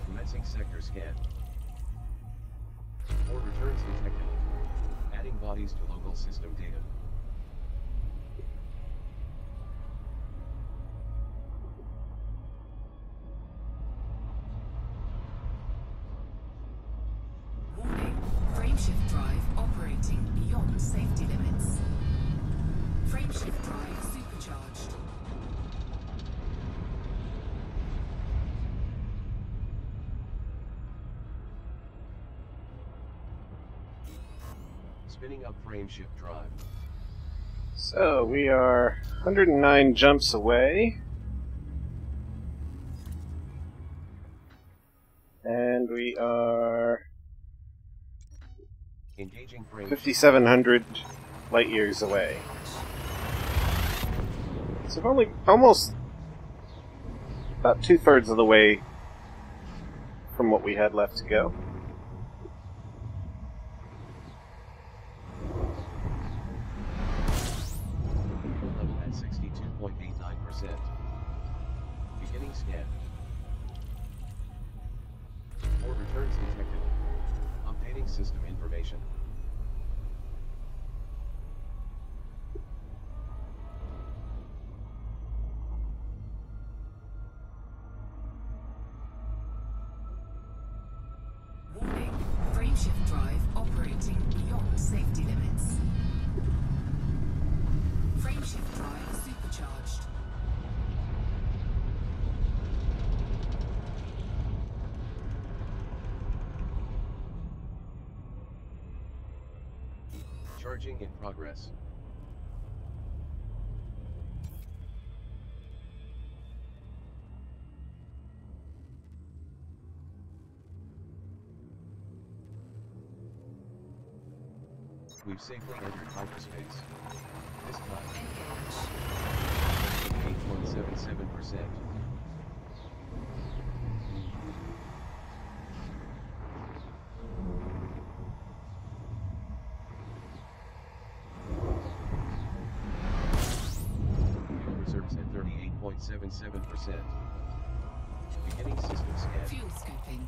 Commencing sector scan. 4 returns detected. Adding bodies to local system data. Warning. Frameshift drive operating beyond safety limits. Frameshift drive supercharged. Spinning up frame shift drive. So, we are 109 jumps away. And we are Engaging frame 5,700 light years away. So we're only almost about 2/3 of the way from what we had left to go. level at 62.89%. Beginning scan. 4 returns detected. Updating system information. Warning. Frameshift drive operating beyond safety limits. Frameshift drive supercharged. Charging in progress. We've safely entered hyperspace. This time, 8.77%. Fuel reserves at 38.77%. Beginning system scan. Fuel scooping.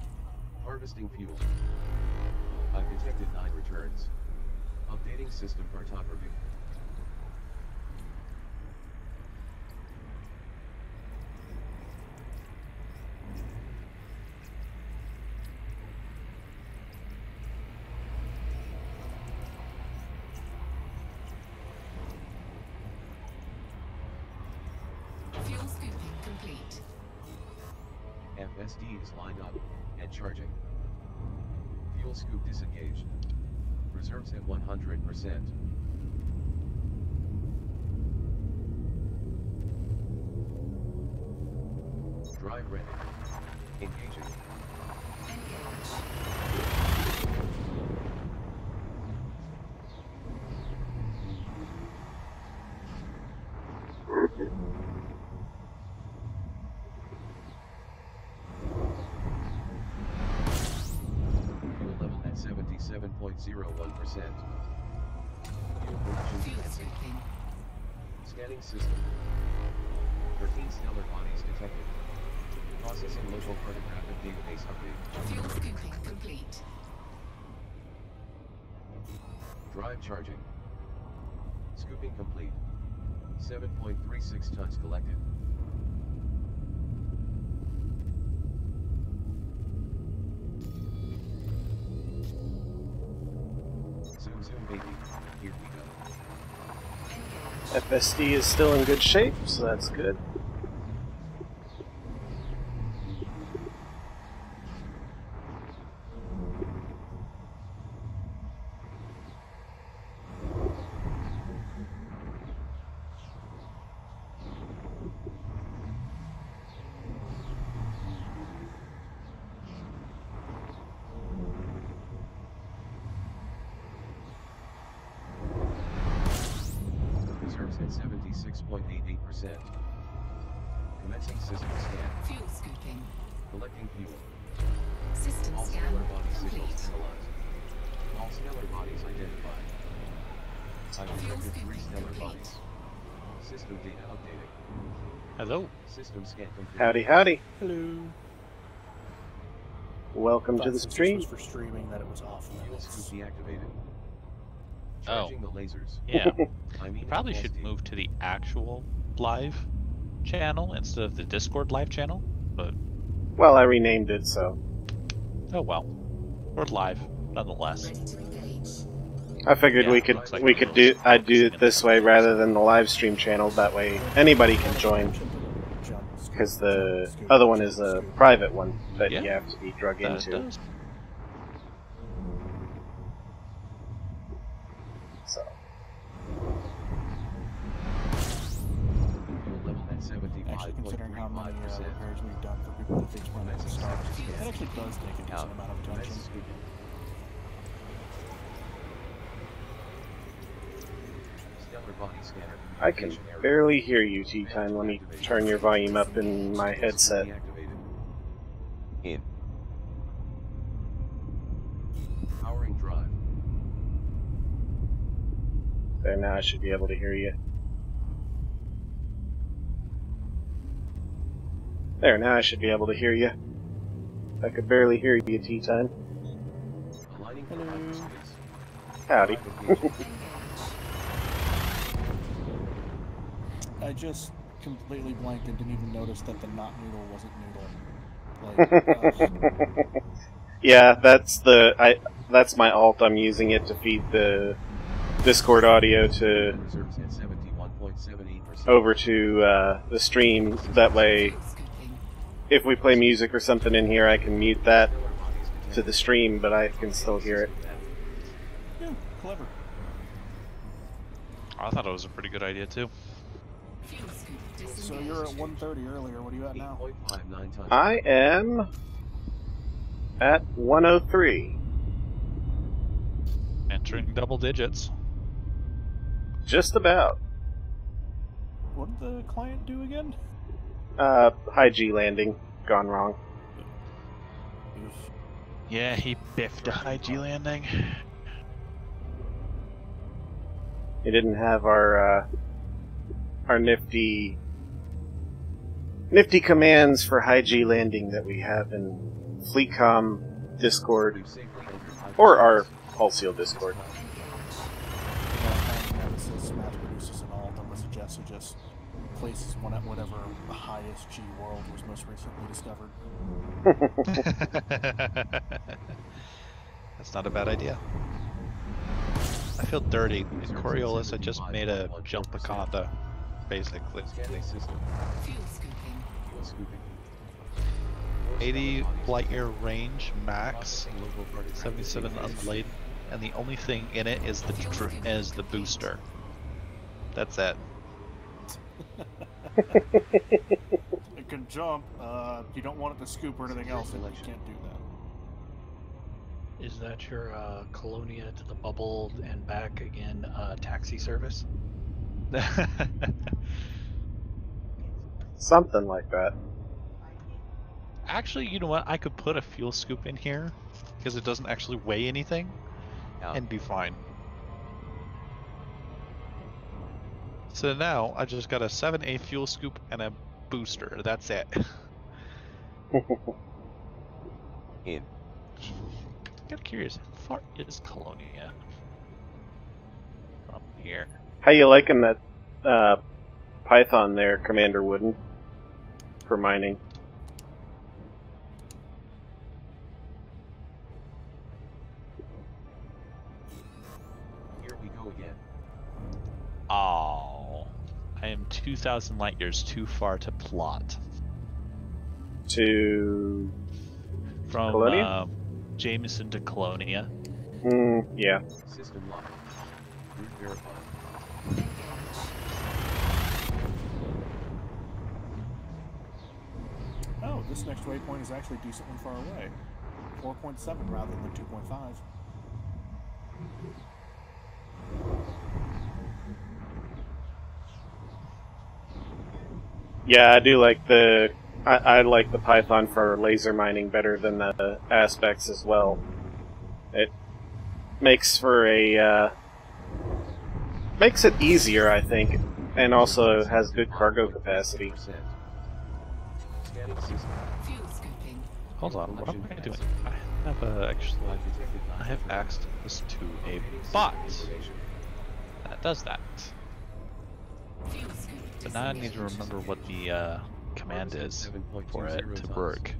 Harvesting fuel. I've detected 9 returns. Updating system cartography. Fuel scooping complete. FSD is lined up and charging. Fuel scoop disengaged. Reserves at 100%. Drive ready. Engaging. Fuel level at 77.01%. Fuel scooping. Scanning system. 13 stellar bodies detected. Processing local cartographic database update. Fuel scooping complete. Drive charging. Scooping complete. 7.36 tons collected. Zoom zoom baby. Here we go. FSD is still in good shape, so that's good. Reserves at 76.88%. Commencing system scan. Fuel scooping. Collecting fuel. System All scan stellar body complete. signals analyzed. All stellar bodies identified. I've Fuel detected 3 scooping stellar complete. bodies. System data updated. Hello. System scan complete. Howdy, howdy. Hello. Welcome to Thought the since stream. this was for streaming that it was off Fuel limits. scoop deactivated. Oh. Charging the lasers. Yeah. I mean You probably should FSD. move to the actual live channel instead of the Discord live channel. But Well, I renamed it, so oh well. We're live, nonetheless. Ready to engage. I figured Yeah, we it could looks like we the could do wheels I'd do focusing it this way rather than the live stream channel. That way anybody can join, because the other one is a private one that Yeah. you have to be drug That into. does. So Fuel level at Actually, considering how many 75.35%. repairs we've done for people with experimental stars, that actually does take a decent amount of attention. Commencing scooping. Stellar body scanner. I can communication area. barely hear you, T-Time. Let me turn your volume up in my headset. Deactivated. In. Powering drive. There, now I should be able to hear you. There, now I should be able to hear you. I could barely hear you, T-Time. Aligning for Hello. hyperspace. Howdy. Drive engaged. I just completely blanked and didn't even notice that the not noodle wasn't noodle. Like, Yeah, that's my alt. I'm using it to feed the Discord audio to Reserves at 71.78%. over to the stream. That way, Fuel scooping. if we play music or something in here, I can mute that Stellar bodies detected. to the stream, but I can still hear it. yeah, clever. I thought it was a pretty good idea too. Fuel scoop So disengaged. you're at 130 earlier. What are you at now? 8.59 tons. I am at 103. Entering double digits. Just about. What did the client do again? High G landing. Gone wrong. Oof. Yeah, he biffed a high G landing. He didn't have our nifty commands for high G landing that we have in FleetCom Discord or our Wholesale Discord. Nemesis mass produces an alt that was suggested just places one at whatever the highest G world was most recently discovered. That's not a bad idea. I feel dirty. In Coriolis, I just made a jump Wakanda, basically. Scanning system. Fuel scooping. Fuel scooping. 80 light year range max, Processing local target 77 unladen, and the only thing in it is the booster. That's it. It can jump. You don't want it to scoop or anything else, and you can't do that. Is that your Colonia to the bubble and back again taxi service? Something like that. Actually, you know what? I could put a fuel scoop in here because it doesn't actually weigh anything and be fine. So now I just got a 7A fuel scoop and a booster. That's it. In. I'm curious, how far is Colonia from here? How you liking that Python there, Commander Wooden, for mining? Here we go again. Oh, I am 2,000 light years too far to plot. To From Colonia? Jameson to Colonia. Yeah. System locked. Route verified. Oh, this next waypoint is actually decently far away. 4.7 rather than 2.5. Yeah, I do like the... I like the Python for laser mining better than the Aspects as well. It makes for a... makes it easier, I think, and also has good cargo capacity. Scanning system. Fuel scooping. Hold on, what am I doing? I have I have asked this to a bot that does that. Fuel scoop But now I need to remember what the command is for it to work.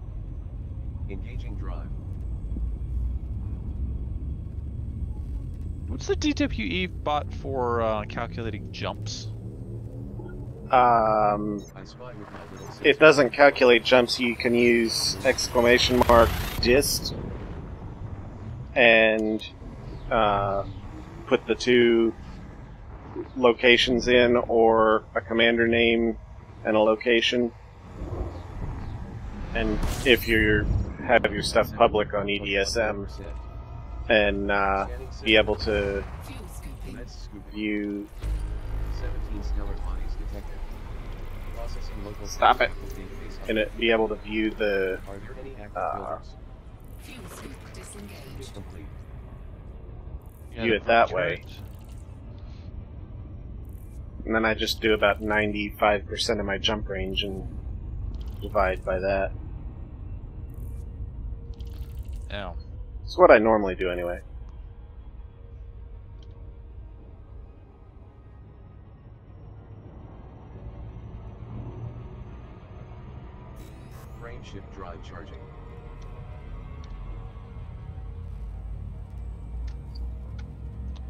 Engaging drive. What's the DWE bot for calculating jumps? I spy with my little system. It doesn't calculate jumps. You can use !dist and put the two locations in, or a commander name and a location. And if you have your stuff public on EDSM, and be able to fuel scooping. view. 17 stellar bodies detected. Processing local Stop it. database. And it be able to view the Are there any active buildings? Fuel scoop disengaged. Complete. view it that way. And then I just do about 95% of my jump range and divide by that. Yeah. It's what I normally do anyway. Frame shift drive charging.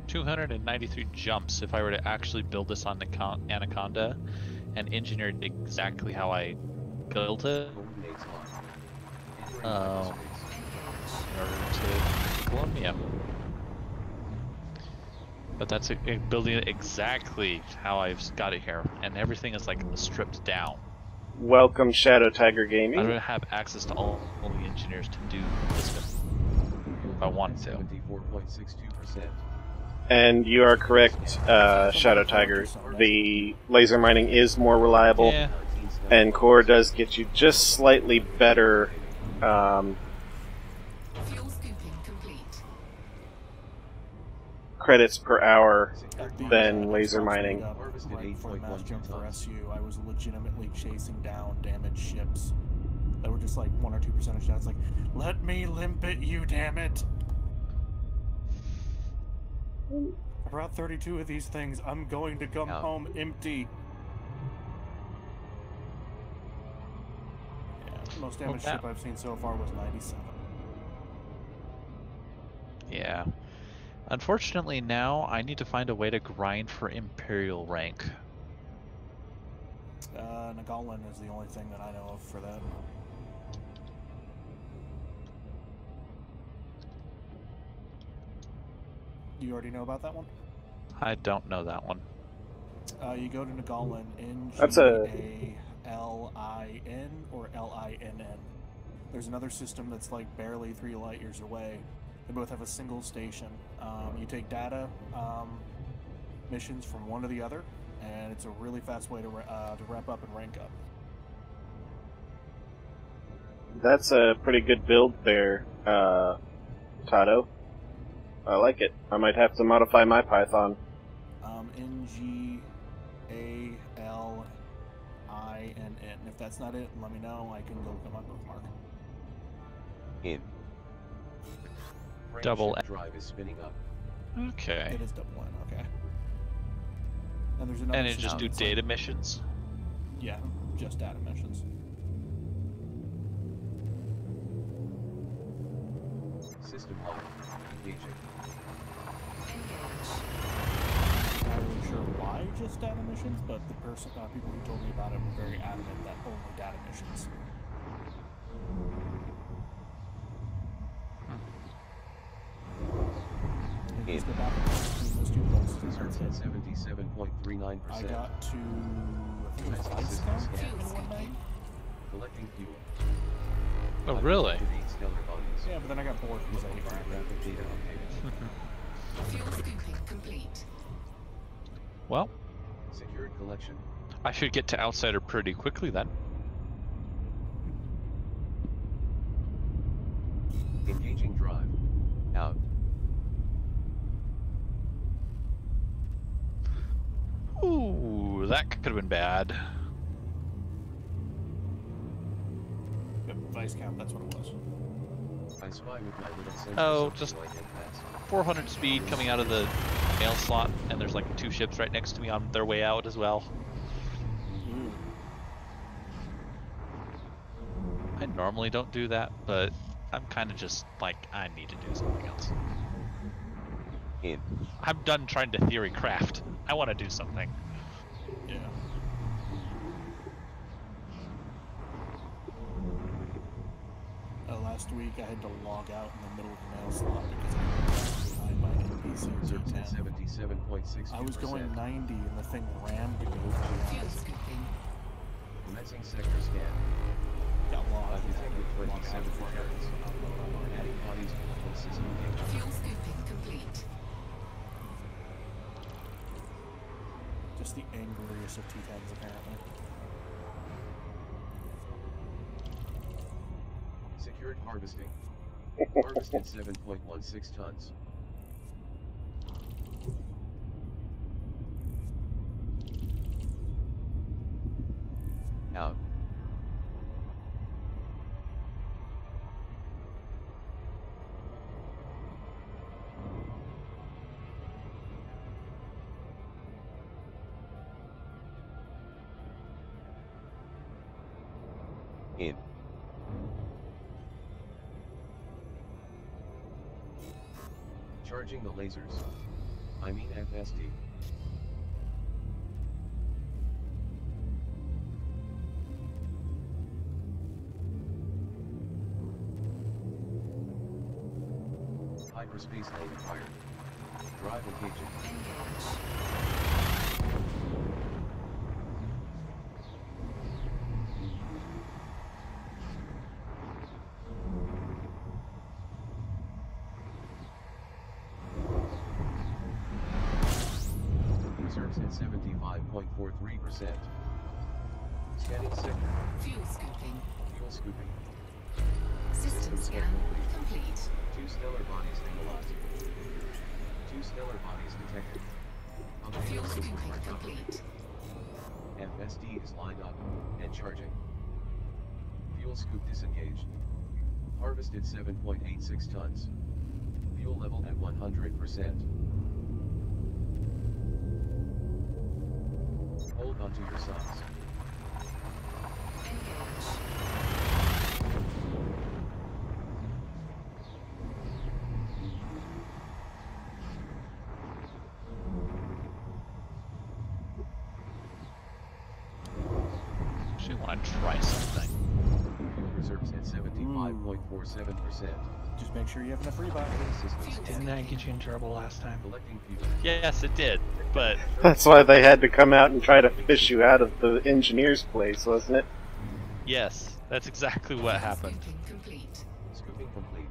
$293 jumps if I were to actually build this on Anaconda and engineer it exactly how I built it Coordinates locked. Entering Um, hyperspace. in order to Colombia. But that's building it exactly how I've got it here, and everything is like stripped down. Welcome, Shadow Tiger I Gaming. don't have access to all the engineers to do this if I want to. 74.62%. And you are correct, Shadow Tiger. The laser mining is more reliable, Yeah. and core does get you just slightly better Fuel scooping complete. credits per hour At the, than laser Xbox mining. meetup, Harvested right before the mass 8.12 jump for tons. SU, I was legitimately chasing down damaged ships that were just like 1 or 2% of shots. Like, let me limp it, you damn it! I brought 32 of these things. I'm going to come home empty. Yeah, the most damaged ship I've seen so far was 97. Yeah. Unfortunately, now I need to find a way to grind for Imperial rank. Nagolin is the only thing that I know of for that. You already know about that one? I don't know that one. You go to Nagolin, That's a- N-G-A-L-I-N or L-I-N-N. There's another system that's like barely 3 light years away. They both have a single station. You take data missions from one to the other, and it's a really fast way to wrap up and rank up. That's a pretty good build there, Tato. I like it. I might have to modify my Python. N-G-A-L-I-N-N. If that's not it, let me know. I can go look at my bookmark. In. Double Frameshift drive is spinning up. Okay. It is double N, okay. And there's another And it just system do that's data like, missions? yeah, just data missions. System lock. Engaging. Engage. I'm not really sure why just data missions, but the people who told me about it were very adamant that only data missions. And just go back between those two places, and Reserve that's at it. 77.39%. I got to, I think it was Commencing system Icecon scan. in one night. Collecting fuel. Oh, really? Stellar bodies. Yeah, but then I got bored because I hate rapid. Rapid data update. Fuel scooping complete. Well, Secured collection. I should get to Outsider pretty quickly then. Engaging drive. Out. Ooh, that could have been bad. Yep, Vice Count, that's what it was. I spy with my little sensor Oh, something just like impasse. 400 speed coming out of the mail slot, and there's like 2 ships right next to me on their way out as well. Ooh. I normally don't do that, but I'm kind of just like, I need to do something else. In. I'm done trying to theory craft. I want to do something. Yeah. Last week I had to log out in the middle of the mail slot because I was behind my NPC Reserves at G10. 77.62%. I was going 90 and the thing rammed me over the Fuel eyes. scooping. Commencing sector scan. Got logged. I've detected Log out 27 before I got returns. to upload on my Adding bodies to the full system data. Fuel scooping complete. Just the angriest of T10s, apparently. Secured harvesting. Harvested 7.16 tons. Out. In. Charging the lasers. I mean FSD. Hyperspace lane acquired. Drive engaging. Reserves at 75.43%. Scanning sector. Fuel scooping. Fuel scooping. System scan complete. 2 stellar bodies analyzed. 2 stellar bodies detected. Fuel scooping complete. FSD is lined up and charging. Fuel scoop disengaged. Harvested 7.86 tons. Fuel level at 100%. Hold on to your socks. Actually want to try something. Fuel reserves at 75.47%. Just make sure you have enough rebuy. Didn't that get you in trouble last time? Collecting fuel. Yes, it did, but That's why they had to come out and try to fish you out of the engineer's place, wasn't it? yes, that's exactly what happened. Scooping complete. Scooping complete.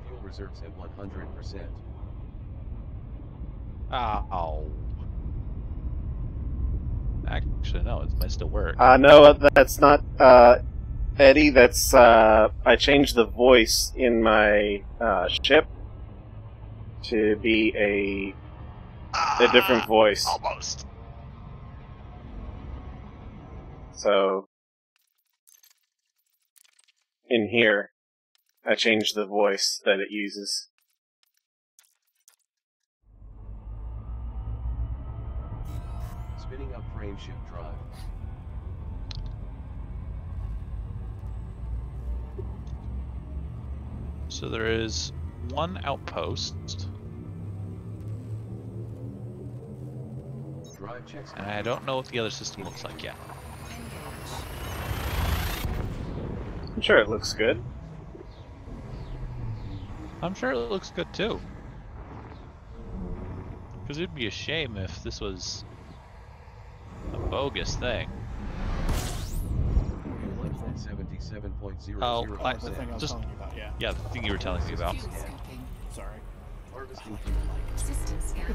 Fuel reserves at 100%. Ow. Actually, no, it might still work. No, that's not, Eddie, that's, I changed the voice in my, ship to be a different voice. Almost. So, in here, I changed the voice that it uses. Spinning up frame shift drive. So there is one outpost, Drive checks. and I don't know what the other system looks like yet. I'm sure it looks good. I'm sure it looks good too. Because it'd be a shame if this was a bogus thing. 77.00%. Oh, The thing I was just- telling you about, yeah. Yeah, the thing you were telling me about. Fuel scooping. Sorry. Harvesting fuel. System scan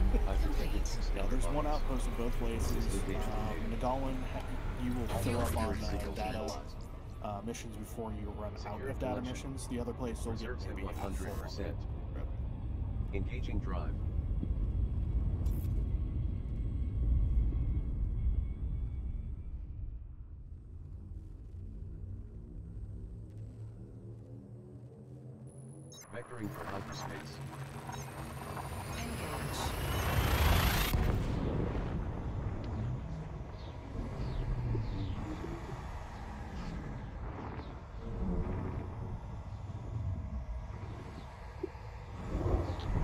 complete. Yeah, there's one outpost in both places. Nagolin, you will fill up on data missions before you run out of data missions. The other place will get Reserves at maybe half full. 100%. Engaging drive. Vectoring for hyperspace.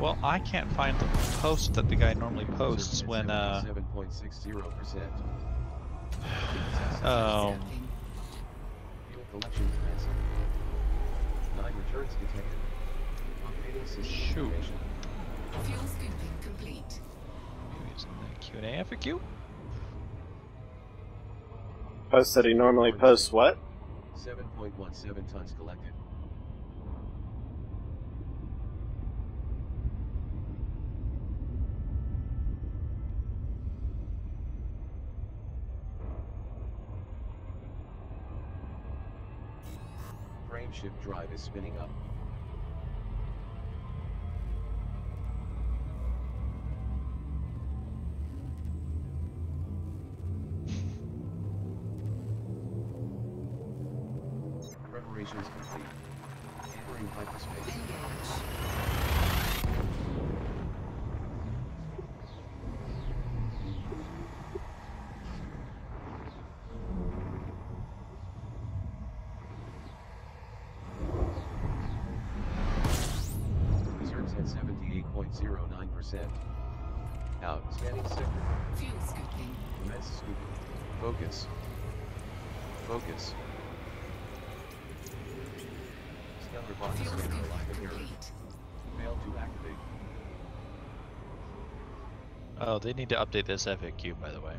Well, I can't find the post that the guy normally posts when, 7.60%. oh, Fuel collection commencing. 9 returns detected. Updating system Shoot. information. Fuel scooping complete. maybe it's in the Q&A FAQ? Post that he normally posts what? 7.17 tons collected. Frame shift drive is spinning up. Preparations complete. Entering hyperspace. Reserves at 78.09%. Out. Scanning sector. Fuel scooping. Commence scooping. Focus. Focus. Stellar body Fuel scanner scooping alive error. complete. Failed to activate. Oh, they need to update this FAQ, by the way.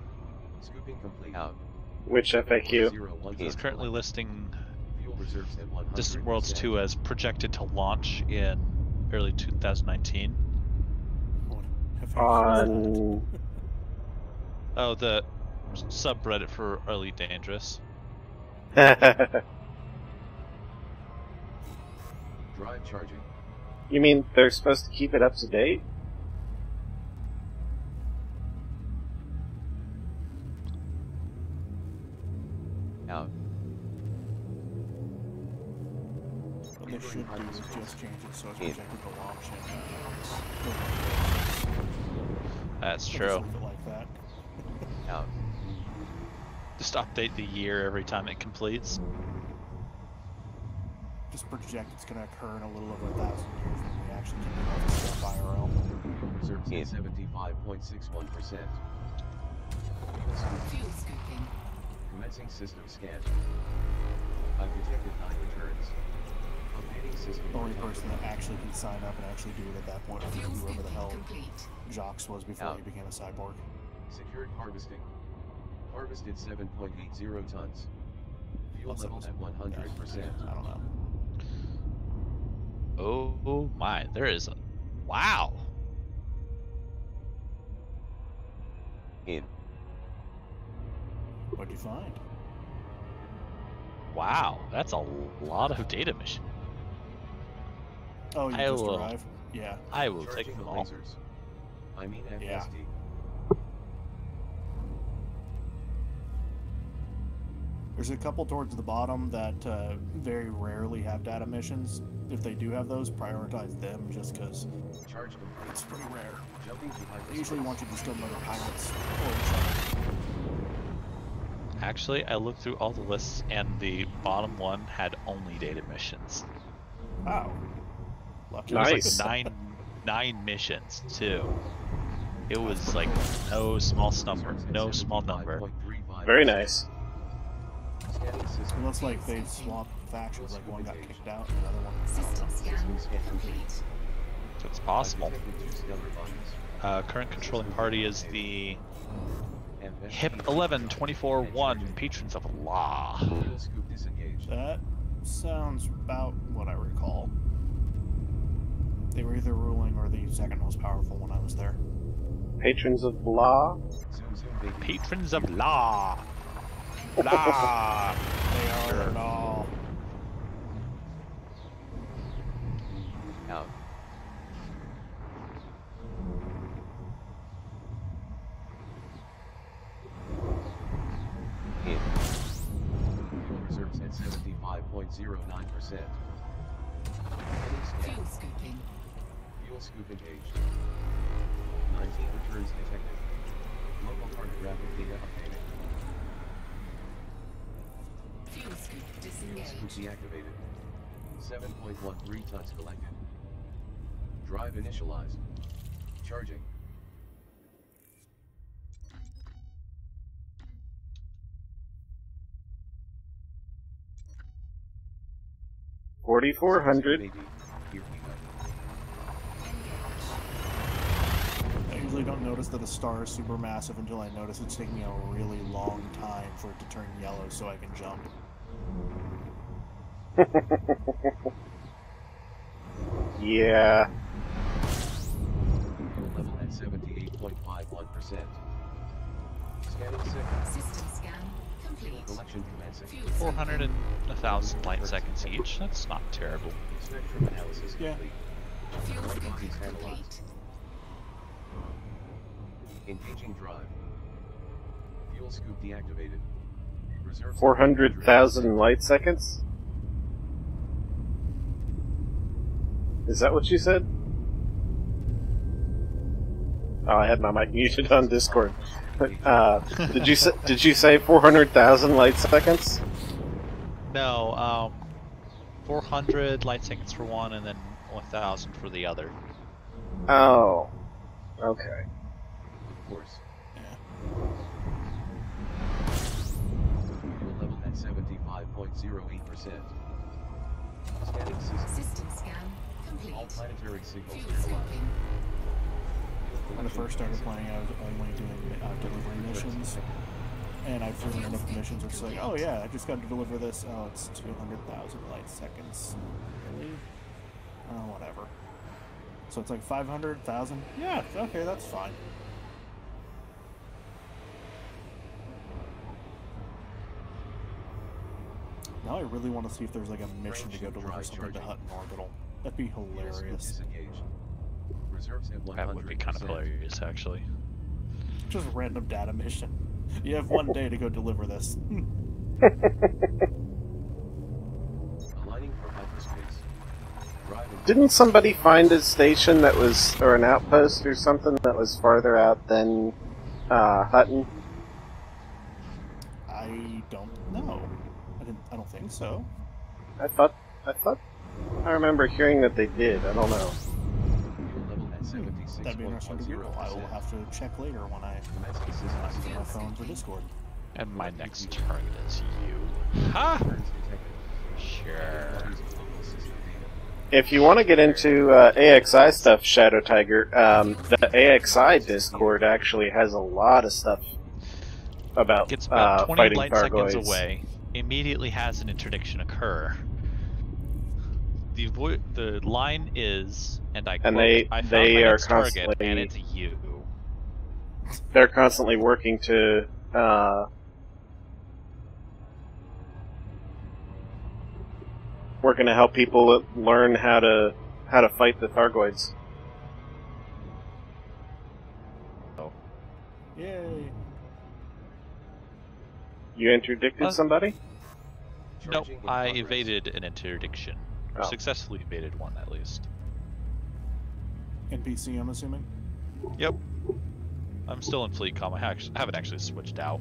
Scooping complete. Out. Which FAQ? It's currently listing Fuel reserves at 100%. Distant Worlds 2 as projected to launch in early 2019. What FAQ is On Oh, the subreddit for Elite Dangerous. Drive charging. You mean they're supposed to keep it up to date? Out. What they should do is just change it so it's projected to launch in That's Just true. leave it like that. Out. Just update the year every time it completes. Just project it's going to occur in a little over 1,000 years when we actually can do all this stuff IRL. Reserves at 75.61%. Fuel scooping. Commencing system scan. I've detected 9 returns. Updating system. The only person that actually can sign up and actually do it at that point is Fuel whoever the scooping hell complete. Jocks was before he became a cyborg. Secured harvesting. Harvested 7.80 tons. Fuel Plus levels it was- at 100%. I don't know. Oh my, there is a... Wow! In. What'd you find? Wow, that's a lot of data mission. Oh, you I just will- arrived? Yeah. I will take Charging them the all. lasers. I mean FSD. Yeah. There's a couple towards the bottom that very rarely have data missions. If they do have those, prioritize them just because Charge complete. it's pretty rare. Jumping to They usually hyperspace. want you to kill murder pirates or each other. Actually, I looked through all the lists, and the bottom one had only data missions. Wow. Lucky. It was Nice. like nine missions too. It was like no small number, no small number. Very nice. Scanning system. It looks like they've swapped factions, like one got kicked out and another one. System scan System complete. So it's I've possible. detected 2 stellar bodies. Current controlling party is the And HIP 11-24-1 Patrons of Law. Fuel scoop disengaged. That sounds about what I recall. They were either ruling or the second most powerful when I was there. Patrons of Blah. Zoom zoom baby. Patrons of Law. Law. They are all. Out. In. Fuel reserves at 75.09%. Fuel scooping. Fuel scoop engaged. 19 returns detected. Local cartographic data updated. Fuel scoop Fuel scoop disengaged. deactivated. 7.13 tons collected. Drive initialized. Charging. $4,400. Baby. Here we go. I usually don't notice that a star is super massive until I notice it's taking me a really long time for it to turn yellow so I can jump. Yeah. Fuel level at 78.51%. Scanning signal. System scan complete. Collection commencing. Fuel 400 and 1,000 light seconds each. That's not terrible. Spectrum analysis Yeah. complete. Fuel scooping Bodies analyzed. complete. Engaging drive. Fuel scoop deactivated. Reserves 400,000 light seconds? Is that what you said? Oh, I had my mic muted on Discord. Did you say 400,000 light seconds? No, 400 light seconds for one, and then 1,000 for the other. Oh. Okay. Of course. Yeah. Fuel level at 75.08%. Scanning system. System scan complete. All planetary signals Fuel analyzed. scooping. When I first started playing, I was only doing delivery missions, and I flew enough missions. It's like, oh yeah, I just got to deliver this. Oh, it's 200,000 light seconds. Really? Oh, whatever. So it's like 500,000. Yeah, okay, that's fine. Now I really want to see if there's like a mission to go deliver something to Hutton Orbital. That'd be hilarious. That would be kind of hilarious, actually. Just a random data mission. You have one day to go deliver this. Aligning for hyperspace. Didn't somebody find a station that was, or an outpost or something that was farther out than Hutton? I don't know. I don't think so. I thought I remember hearing that they did. I don't know. That'd be interesting to Google. I will have to check later when I get my phone for Discord. And my next target is you. Ha! Sure. If you want to get into AXI stuff, Shadow Tiger, the AXI Discord actually has a lot of stuff about Gets about 20 fighting light Thargoids. seconds away. Immediately has an interdiction occur. The line is, and I quote, I found my next target, and it's you. They're constantly working to help people learn how to fight the Thargoids. Oh. Yay! You interdicted somebody? Nope, I evaded an interdiction. Oh. Successfully evaded one, at least. NPC, I'm assuming? Yep. I'm still in fleet comm. I haven't actually switched out.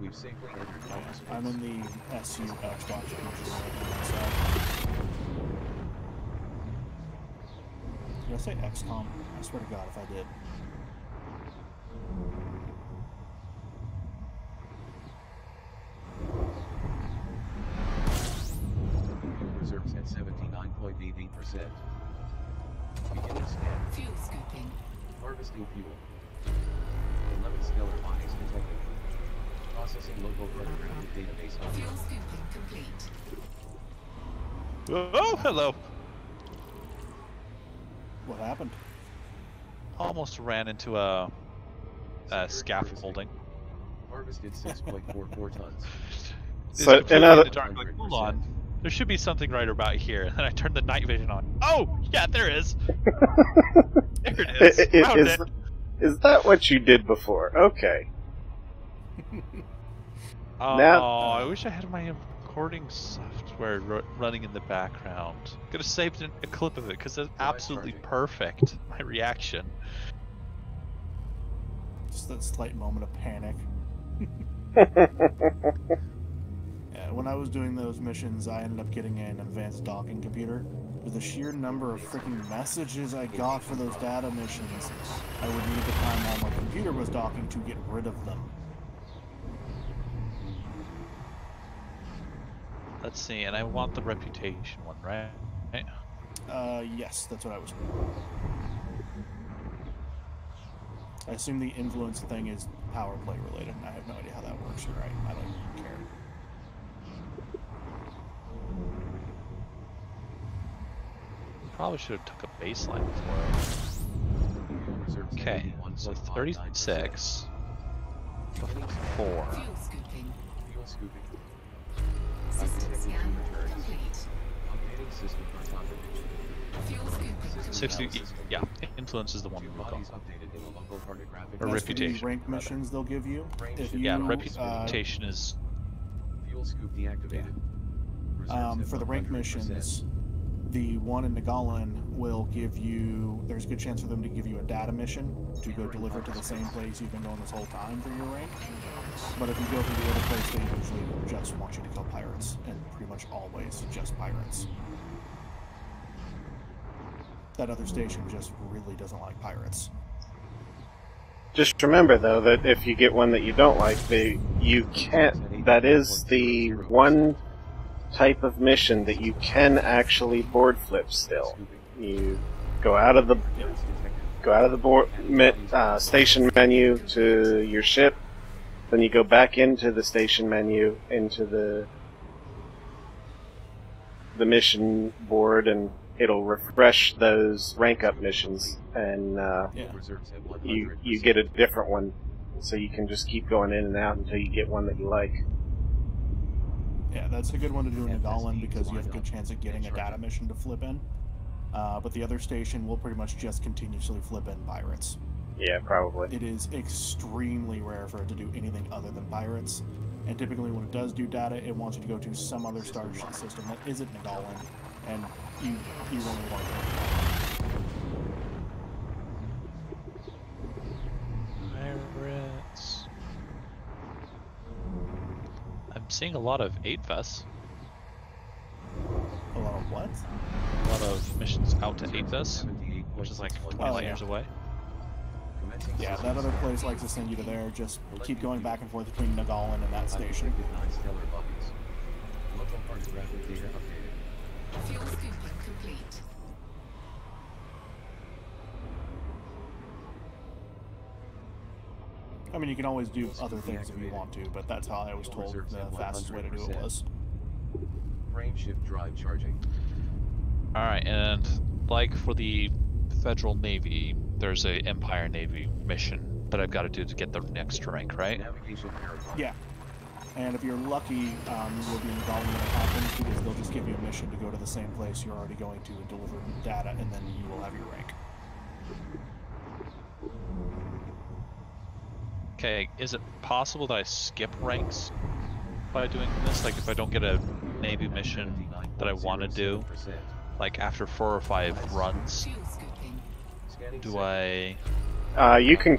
We've safely entered hyperspace. I'm in the SU Xbox so. Did I say XCOM? I swear to God if I did. Reserves at 79.88%. Beginning scan. Fuel scooping. Harvesting fuel. 11 stellar bodies detected. Processing local photographic database. Fuel scooping complete. Oh, hello! What happened? Almost ran into a scaffolding. Harvested 6.44 tons. So, in other, Like, hold on. There should be something right about here. And then I turned the night vision on. Oh, yeah, there is. There it is. Found it. Is that what you did before? Okay. Oh, Now- I wish I had my recording software running in the background. Could have saved a clip of it because it's absolutely perfect. My reaction. Just that slight moment of panic. Yeah, when I was doing those missions, I ended up getting an advanced docking computer. With the sheer number of freaking messages I got for those data missions, I would need the time while my computer was docking to get rid of them. Let's see, and I want the reputation one, right? Yes, that's what I was. I assume the influence thing is power play related, and I have no idea how that works. You're right. I don't even care. Probably should have took a baseline for it. Okay, so 36 before. Fuel scooping. Fuel scooping. System scan complete. Updating system for confirmation. Fuel scooping. 60, yeah, influence is the one we look on. Bodies updated in a local cartographic. Or That's for the reputation, rank rather. missions they'll give you. If you Yeah, reputation is. Fuel scoop deactivated. For the rank missions, the one in Nagalan will give you. There's a good chance for them to give you a data mission to go deliver to the same place you've been going this whole time for your rank. But if you go to the other place, they usually just want you to kill pirates, and pretty much always just pirates. That other station just really doesn't like pirates. Just remember, though, that if you get one that you don't like, you can't. That is the one type of mission that you can actually board flip still. Go out of the station menu to your ship. Then you go back into the station menu, into the mission board, and it'll refresh those rank up missions, and you get a different one, so you can just keep going in and out until you get one that you like. Yeah, that's a good one to do in Nagalan because you have a good chance of getting a data mission to flip in. But the other station will pretty much just continuously flip in pirates. Yeah, probably. It is extremely rare for it to do anything other than pirates. And typically when it does do data, it wants you to go to some other starship system that isn't Nagalan, and you really want to go Pirates. I'm seeing a lot of 8VES. a lot of what? A lot of missions out to 8VES, which is like 20 light years away. Yeah, that other place likes to send you to there. Just keep going back and forth between Nagalan and that station. Fuel scooping complete. I mean, you can always do other things if you want to, but that's how I was told the fastest way to do it was. Frameshift drive charging. Alright, and like for the Federal Navy, there's a Empire Navy mission that I've got to do to get the next rank, right? Yeah. And if you're lucky, you'll be involved when it happens because they'll just give you a mission to go to the same place you're already going to and deliver data, and then you will have your rank. Okay, is it possible that I skip ranks by doing this? Like if I don't get a Navy mission that I want to do, like after 4 or 5 runs, Fuel scooping. do I... You can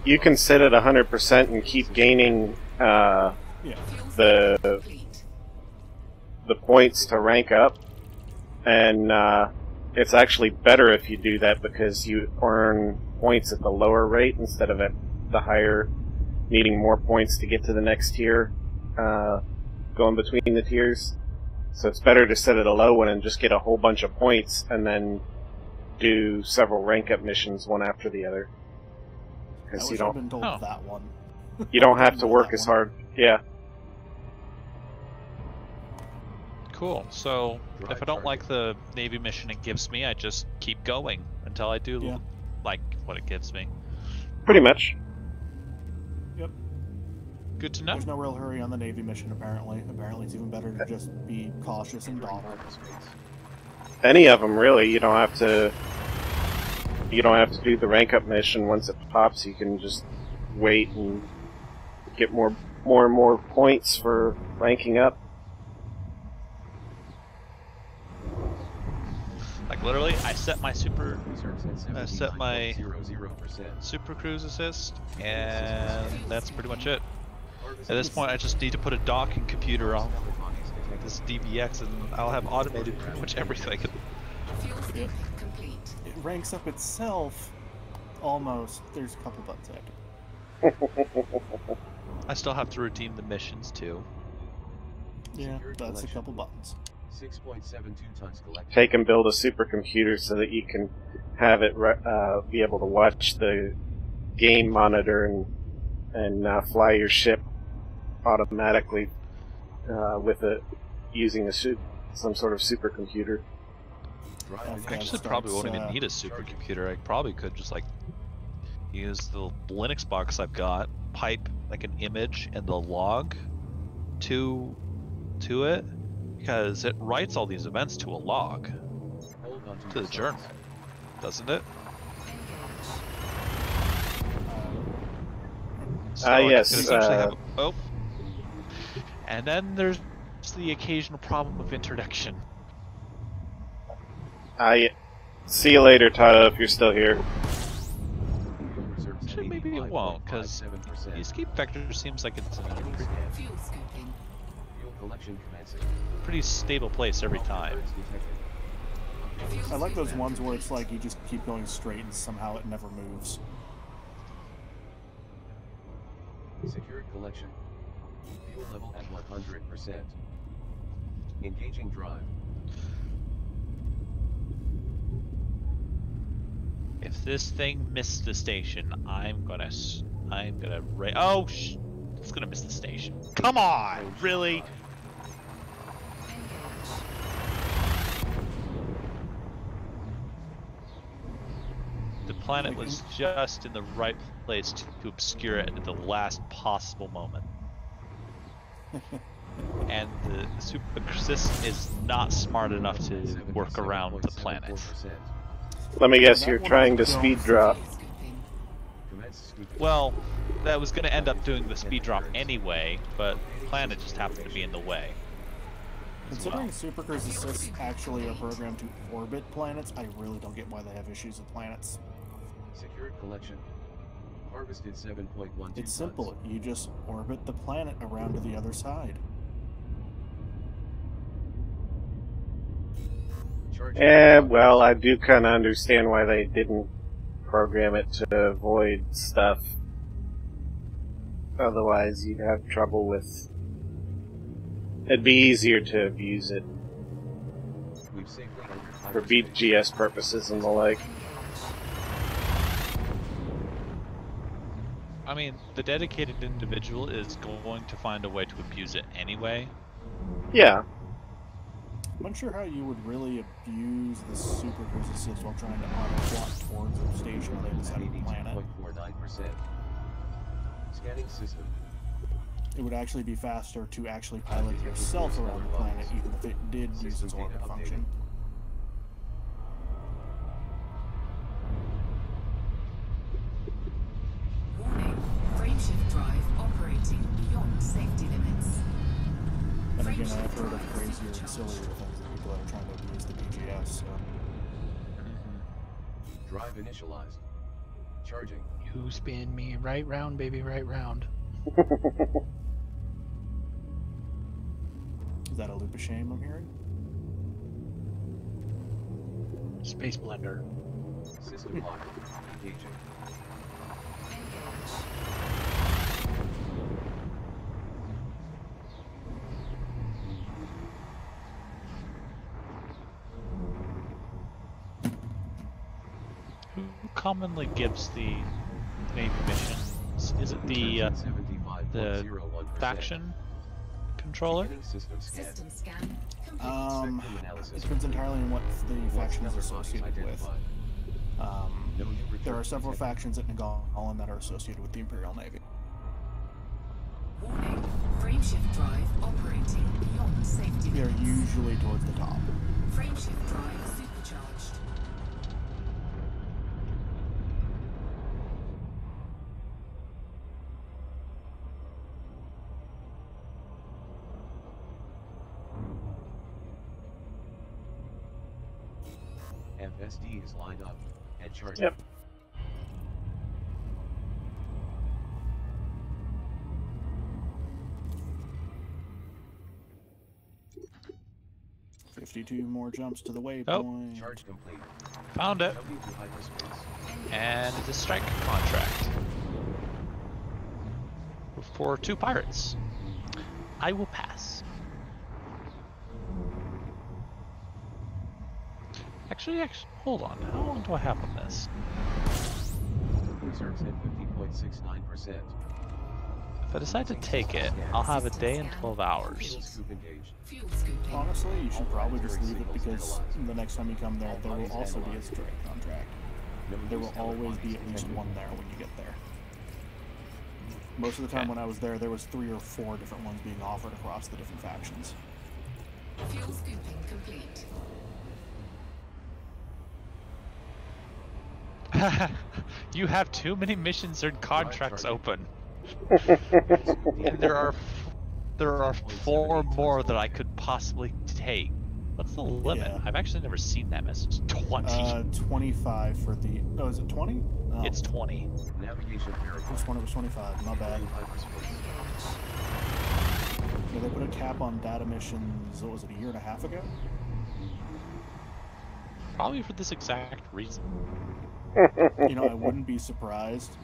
you can sit at 100% and keep gaining Yeah. Fuel the complete. points to rank up, and it's actually better if you do that because you earn points at the lower rate instead of at the higher, needing more points to get to the next tier, going between the tiers. So it's better to set at a low one and just get a whole bunch of points and then do several rank up missions one after the other. I Because wish I'd been told Oh. that one. you don't have to Know work that as one. hard. Yeah. Cool, so if I don't like the Navy mission it gives me, I just keep going until I do Yeah. like what it gives me. Pretty much. Yep. Good to know. There's no real hurry on the Navy mission, apparently. Apparently it's even better to just be cautious and dawdle. Any of them, really. You don't have to do the rank up mission once it pops. You can just wait and get more and more points for ranking up. Like literally, I set my super cruise assist, and that's pretty much it. At this point, I just need to put a docking computer on this DBX, and I'll have automated pretty much everything. Fuel scooping complete. It ranks up itself, almost. There's a couple buttons I have to... I still have to redeem the missions too. Yeah, that's a couple buttons. 6.72 tons collected. Take and build a supercomputer so that you can have it be able to watch the game monitor and fly your ship automatically with using some sort of supercomputer. I actually probably won't even need a supercomputer. I probably could just like use the Linux box I've got, pipe like an image and the log to it, because it writes all these events to a log, to the journal, doesn't it? So I yes, could essentially have and then there's the occasional problem of interdiction. See you later, Tata, if you're still here. Actually, maybe it won't, because the escape vector seems like it's in a Fuel scooping. Fuel collection commencing. pretty stable place every time. I like those ones where it's like you just keep going straight and somehow it never moves. Secured collection. Fuel level at 100%. Engaging drive. If this thing missed the station, I'm gonna oh, it's gonna miss the station. Come on, really? The planet was just in the right place to obscure it at the last possible moment. And the super system is not smart enough to work around the planet. Let me guess, you're trying to speed drop. Well, that was going to end up doing the speed drop anyway, but the planet just happened to be in the way. Considering Supercruise Assist actually are programmed to orbit planets, I really don't get why they have issues with planets. Secured collection. Harvested 7.12 It's simple. You just orbit the planet around to the other side. Well, I do kind of understand why they didn't program it to avoid stuff. Otherwise, you'd have trouble with... It'd be easier to abuse it for BGS purposes and the like. I mean, the dedicated individual is going to find a way to abuse it anyway. Yeah. I'm unsure how you would really abuse the Supercruise Assist while trying to auto-plot towards a station on the other side of the planet. Scanning system. It would actually be faster to actually pilot yourself around the planet, even if it did use its orbit function. Warning, frameshift drive operating beyond safety limits. And again, I've heard of crazier and sillier things that people are trying to abuse the BGS, so... Drive initialized. Charging. You spin me right round, baby, right round. Is that a loop of shame I'm hearing? Space Blender. System lock. Engaging. Who commonly gives the Navy missions? Is it the faction controller? System scan complete. It depends entirely on what the faction is associated with. There are several factions at Nagalan that are associated with the Imperial Navy. Warning, frameshift drive operating beyond safety They're limits. usually towards the top. Frameshift drive supercharged. FSD is lined up and charging. Yep. $52 more jumps to the waypoint. Charge complete. Found it. W to hyperspace. And it's a strike contract. For 2 pirates. I will pass. Actually, hold on. How long do I have on this? Reserves at 50.69%. If I decide to take it, I'll have a day and 12 hours. Scoop engaged. Fuel scooping. Honestly, you should probably just leave it because the next time you come there, there will also be a strike contract. There will always be at least one there when you get there. Most of the time when I was there, there was 3 or 4 different ones being offered across the different factions. Fuel scooping complete. You have too many missions and contracts open. And there are 4 more that I could possibly take. What's the limit? Yeah. I've actually never seen that message. 20. 25 for the... Oh, is it 20? Oh. It's 20. Navigation verified. This one it was 25, not bad. Hyperspace. Yeah, they put a cap on data missions, what was it, a year and a half ago? Probably for this exact reason. You know, I wouldn't be surprised.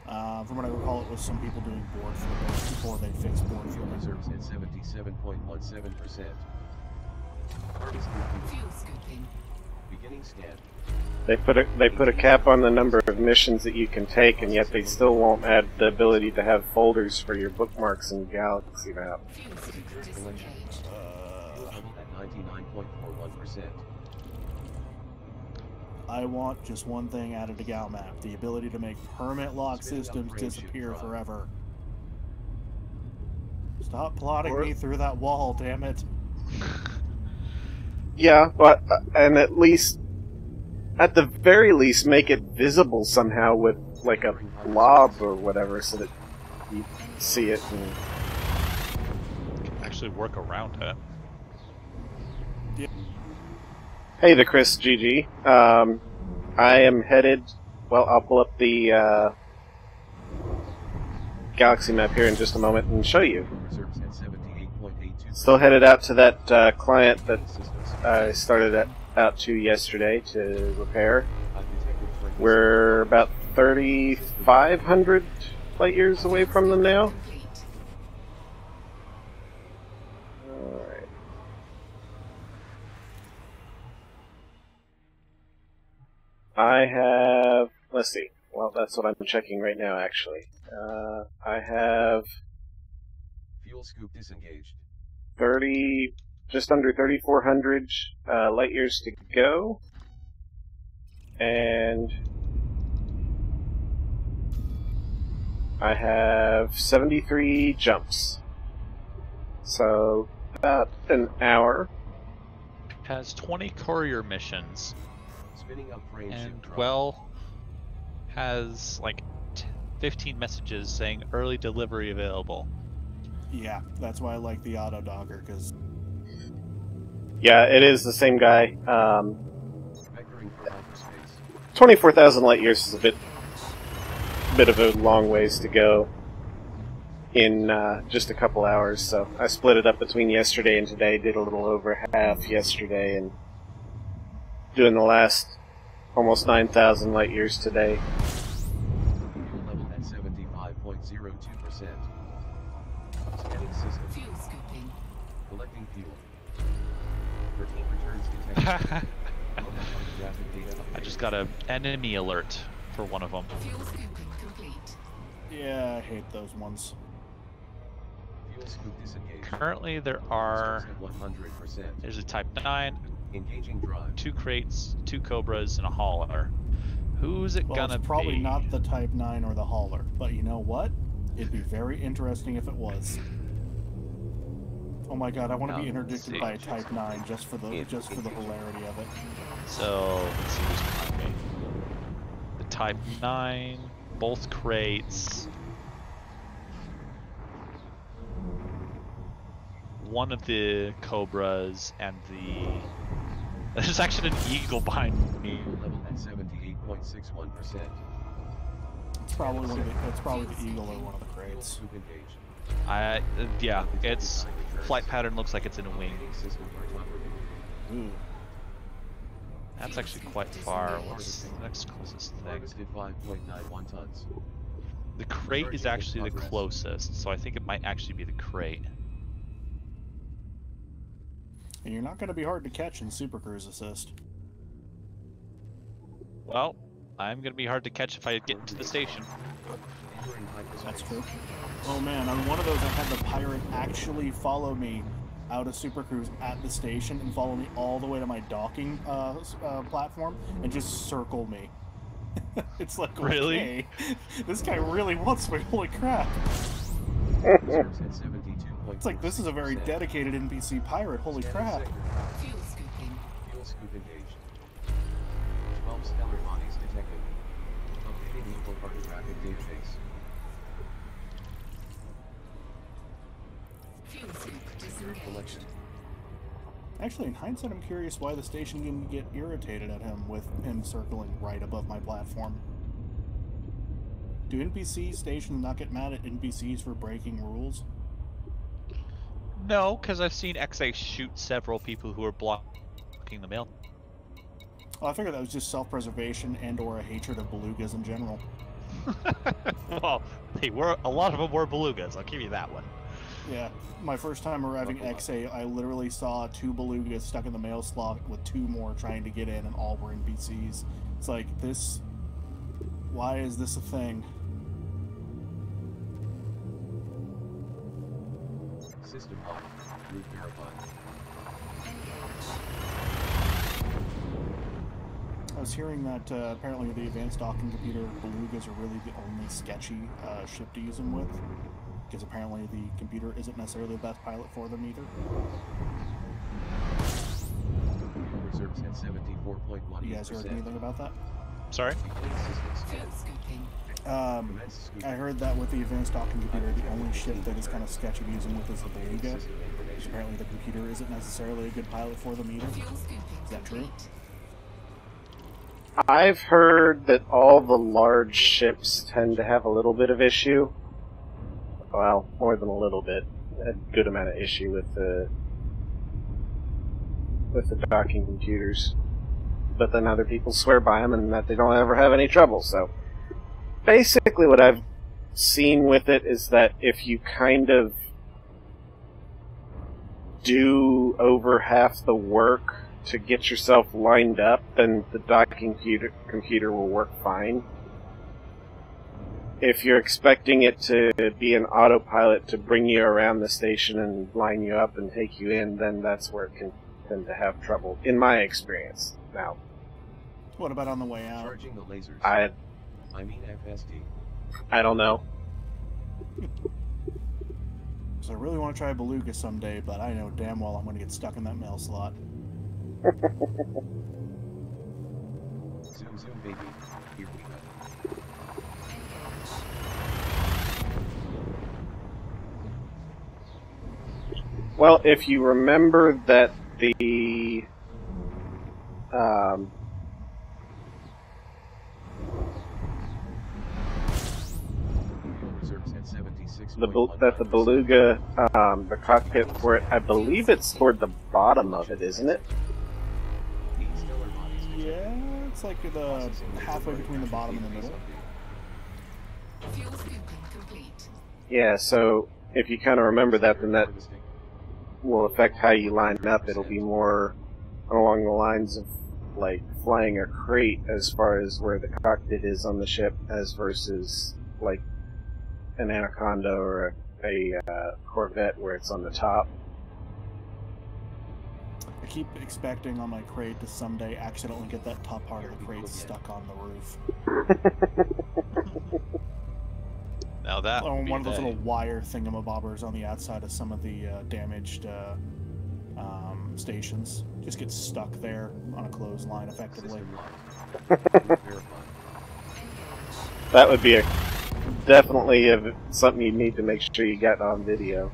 From what I recall, it was some people doing board flipping before they fixed board flipping. Reserves at 77.17%. Fuel scooping. Beginning scan. They put a cap on the number of missions that you can take, and yet they still won't add the ability to have folders for your bookmarks in Galaxy Map. Collection. Level at 99.41%. I want just one thing added to Gal Map: the ability to make permanent lock systems disappear forever. Stop plotting me through that wall, damn it. Yeah, but and at the very least, make it visible somehow with like a blob or whatever, so that you see it. And... actually work around it. Yeah. Hey, the Chris GG. I am headed. Well, I'll pull up the Galaxy Map here in just a moment and show you. Still headed out to that client that I started out to yesterday to repair. We're about 3,500 light years away from them now. Alright. I have... let's see. Well, that's what I'm checking right now, actually. I have... Fuel scoop disengaged. just under 3,400 light years to go, and I have 73 jumps, so about an hour. Has 20 courier missions, Spinning up frame and shift well, has like 15 messages saying early delivery available. Yeah, that's why I like the auto docker, because... Yeah, it is the same guy. 24,000 light years is a bit of a long ways to go in just a couple hours, so I split it up between yesterday and today, did a little over half yesterday, and doing the last almost 9,000 light years today. level at 75.02%. Scanning system. Fuel scooping. Collecting fuel. 13 returns detected. I just got an enemy alert for one of them. Fuel scooping complete. Yeah, I hate those ones. Fuel scoop disengaged. Currently there are... there's a Type 9, engaging drive. 2 crates, 2 Cobras, and a hauler. Who's it gonna It's probably be? not the Type 9 or the hauler, but you know what? It'd be very interesting if it was. Oh my god, I want to be interdicted by a Type 9 just for the hilarity of it. So let's see who's behind me. The Type 9, both crates. One of the Cobras and the... there's actually an eagle behind me. Level at 78.61%. It's probably the eagle or one of the crates. Yeah, its flight pattern looks like it's in a wing. Ooh. That's actually quite far. What's the next closest thing? Harvested 5.91 tons. The crate is actually the closest, so I think it might actually be the crate. And you're not going to be hard to catch in Super Cruise Assist. Well, I'm going to be hard to catch if I get into the station. That's true. Oh man, on one of those I had the pirate actually follow me out of Super Cruise at the station and follow me all the way to my docking platform and just circle me. It's like, really? Okay, this guy really wants me, holy crap. It's like, this is a very dedicated NPC pirate, holy crap. Fuel scooping. Fuel scoop engaged. 12 stellar bodies detected. Updating local cartographic database. Fuel scoop disengaged. Collection. Actually, in hindsight, I'm curious why the station didn't get irritated at him with him circling right above my platform. Do NPC stations not get mad at NPCs for breaking rules? No, because I've seen XA shoot several people who are blocking the mail. Well, I figured that was just self-preservation and or a hatred of belugas in general. Well, a lot of them were belugas, I'll give you that one. Yeah, my first time arriving XA, I literally saw 2 belugas stuck in the mail slot with 2 more trying to get in, and all were NPCs. It's like, this... Why is this a thing? System hub. Route verified. I was hearing that apparently the advanced docking computer belugas are really the only sketchy ship to use them with. Because apparently the computer isn't necessarily the best pilot for them either. Reserves at 74.1%. You guys heard anything about that? Sorry? I heard that with the advanced docking computer, the only ship that is kind of sketchy to use them with is the beluga. Apparently the computer isn't necessarily a good pilot for them either. Is that true? I've heard that all the large ships tend to have a little bit of issue. Well, more than a little bit. A good amount of issue with the docking computers. But then other people swear by them and that they don't ever have any trouble, so... Basically what I've seen with it is that if you kind of do over half the work to get yourself lined up, then the docking computer will work fine. If you're expecting it to be an autopilot to bring you around the station and line you up and take you in, then that's where it can tend to have trouble, in my experience. Now, what about on the way out? Charging the lasers. I mean FSD. I don't know. So I really want to try beluga someday, but I know damn well I'm going to get stuck in that mail slot. Zoom zoom baby. Here we go. Well, if you remember that the the beluga, the cockpit for it, I believe it's toward the bottom of it, isn't it? Yeah, it's like the halfway between the bottom and the middle. Yeah, so if you kind of remember that, then that will affect how you line up. It'll be more along the lines of like flying a crate as far as where the cockpit is on the ship, as versus like an Anaconda or a Corvette where it's on the top. I keep expecting on my crate to someday accidentally get that top part of the crate stuck on the roof. Now that would be one of those little wire thingamabobbers on the outside of some of the damaged stations just gets stuck there on a clothesline effectively. That would be definitely something you need to make sure you get on video.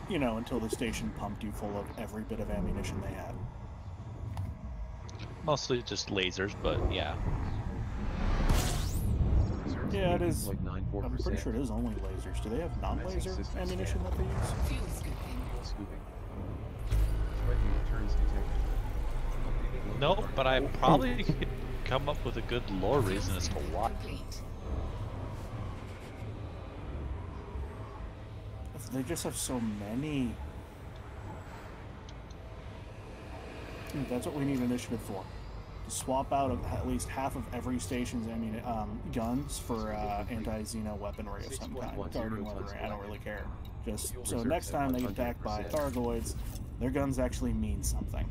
You know, until the station pumped you full of every bit of ammunition they had. Mostly just lasers, but yeah. Yeah, it is. I'm pretty sure it is only lasers. Do they have non-laser ammunition that they use? No, but I probably could come up with a good lore reason as to why. They just have so many. That's what we need initiative for. To swap out at least half of every station's guns for anti-Xeno weaponry of some kind. Guardian weaponry, I don't really care. Just so next time they get attacked by Thargoids, their guns actually mean something.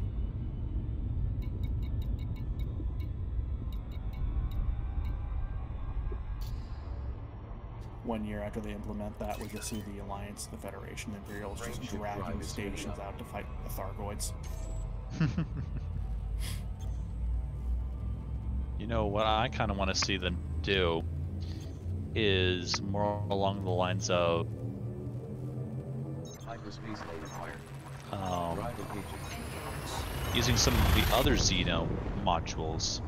One year after they implement that, we just see the Alliance, the Federation, the Imperials just dragging stations out to fight the Thargoids. You know, what I kind of want to see them do is more along the lines of using some of the other Xeno modules.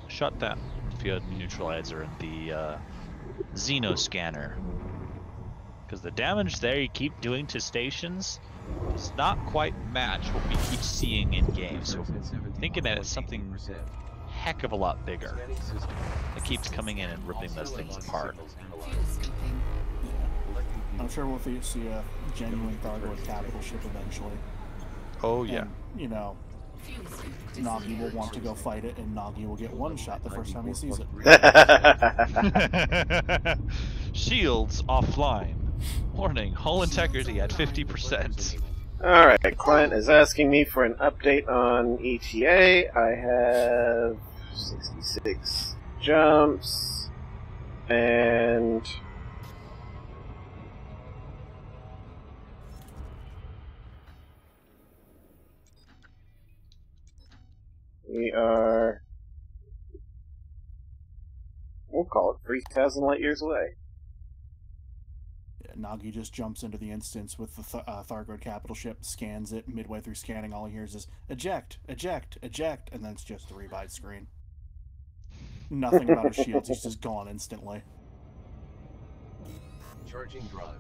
Shut that field neutralizer and the Xeno scanner, because the damage there you keep doing to stations does not quite match what we keep seeing in game. So thinking that it's something heck of a lot bigger that keeps coming in and ripping those things apart. I'm sure we'll see a genuine Thargoid capital ship eventually. Oh yeah. And, you know, Nagi will want to go fight it, and Nagi will get one shot the first time he sees it. Shields offline. Warning, hull integrity at 50%. Alright, client is asking me for an update on ETA. I have 66 jumps, and we are, we'll call it 3,000 light years away. Nagi just jumps into the instance with the Thargoid capital ship, scans it. Midway through scanning, all he hears is eject, eject, eject, and then it's just the rebuy screen. Nothing about his shields, he's just gone instantly. Charging drive.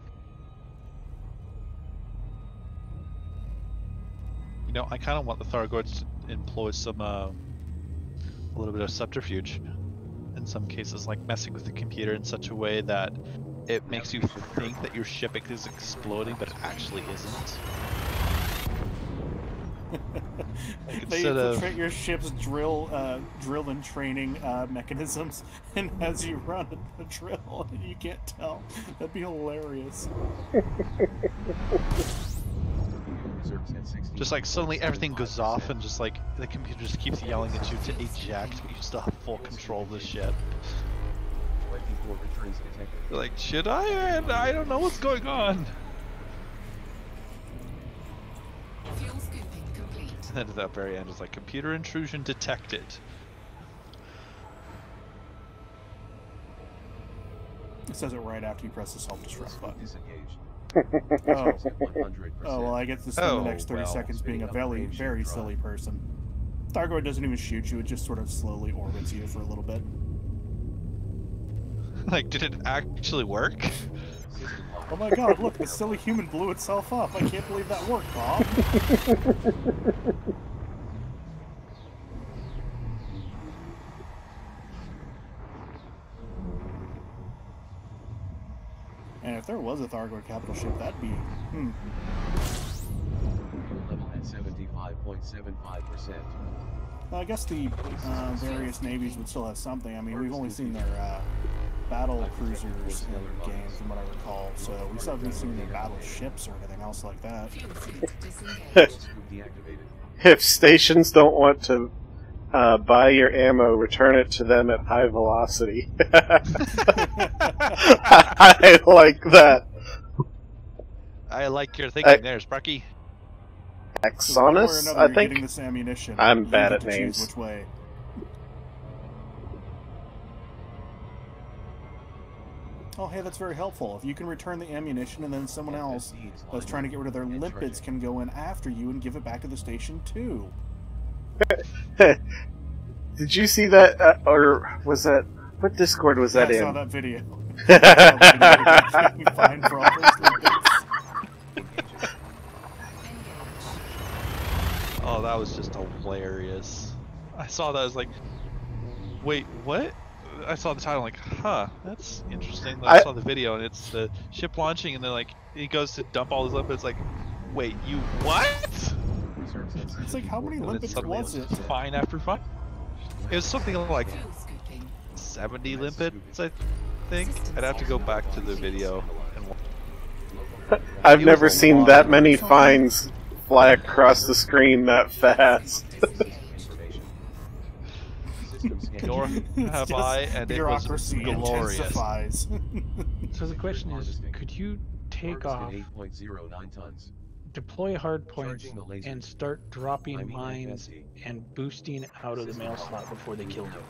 You know, I kind of want the Thargoids to employ some, a little bit of subterfuge. In some cases, like messing with the computer in such a way that it makes you think that your ship is exploding, but it actually isn't. Like They infiltrate your ship's drill and training mechanisms, and as you run a drill, and you can't tell. That'd be hilarious. Just like suddenly everything goes off, and just like the computer just keeps yelling at you to eject, but you still have full control of the ship. You're like, should I? I don't know what's going on. Fuel scooping complete. And then at that very end, it's like, computer intrusion detected. It says it right after you press the self-destruct button. Oh. Oh, well, I get to spend the next 30 seconds being a very, very silly person. Thargoid doesn't even shoot you, it just sort of slowly orbits you for a little bit. Like, did it actually work? Oh my god, look, this silly human blew itself up. I can't believe that worked, Bob. And if there was a Thargoid capital ship, that'd be... Level at 75.75%. Well, I guess the various navies would still have something. I mean, we've only seen their battle cruisers in games, from what I recall, so we still haven't seen their battleships or anything else like that. If stations don't want to buy your ammo, return it to them at high velocity. I like that. I like your thinking there, Sparky. Axonus, I think. This ammunition, I'm bad at names. Which way. Oh, hey, that's very helpful. If you can return the ammunition, and then someone else that's trying to get rid of their lipids can go in after you and give it back to the station, too. Did you see that, or was that... What Discord was that in? I saw that video. Fine for all those lipids. Oh, that was just hilarious. I saw that, I was like, wait, what? I saw the title, like, huh, that's interesting. I saw the video, and it's the ship launching, and then, like, he goes to dump all his lipids, like, wait, you what? It's like, how many lipids was it? Fine after fine. It was something like 70 lipids, I think. I'd have to go back to the video and watch. I've never seen that many fines fly across the screen that fast. Nor have I, and it was glorious. So the question is, could you take off, 8.09 tons. deploy hard points, and start dropping mines and boosting out of the mail slot before they killed you?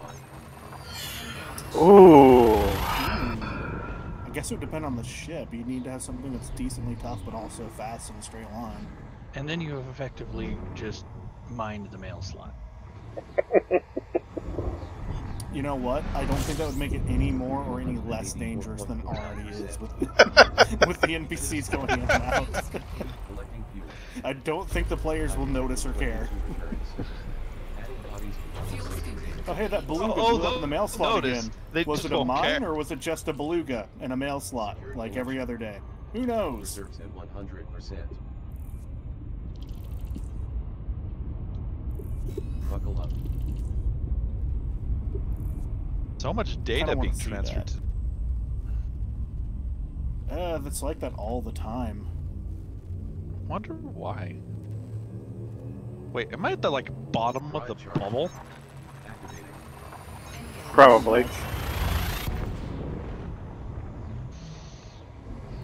Ooh. I guess it would depend on the ship. You need to have something that's decently tough, but also fast in a straight line. And then you have effectively just mined the mail slot. You know what? I don't think that would make it any more or any less dangerous than it already is with with the NPCs going in and out. I don't think the players will notice or care. Oh, hey, that beluga blew up in the mail slot again. Was it a mine or was it just a beluga in a mail slot, like every other day? Who knows? Reserves at 100%. Buckle up. So much data being see transferred. That's like that all the time. Wonder why. Wait, am I at the like bottom of the bubble? Probably.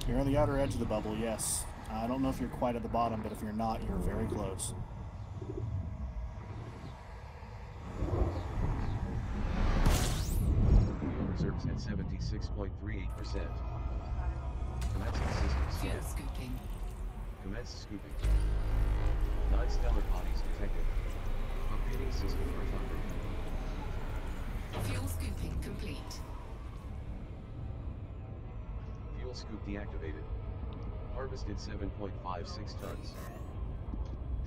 You're on the outer edge of the bubble, yes. I don't know if you're quite at the bottom, but if you're not, you're very close. Reserves at 76.38%. Commencing system Fuel scan. scooping. Commence scooping. 9 stellar bodies detected. Updating system cartography. Fuel scooping complete. Fuel scoop deactivated. Harvested 7.56 tons.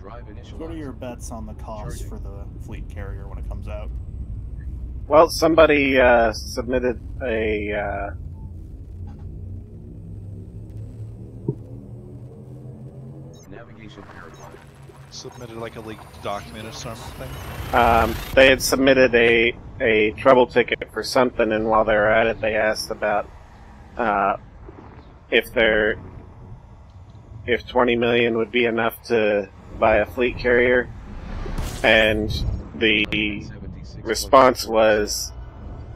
Drive initialized. What are your bets on the cost for the fleet carrier when it comes out? Well, somebody submitted a Navigation paradigm. Submitted like a leaked document or something. they had submitted a trouble ticket for something, and while they were at it, they asked about if 20 million would be enough to buy a fleet carrier, and the response was,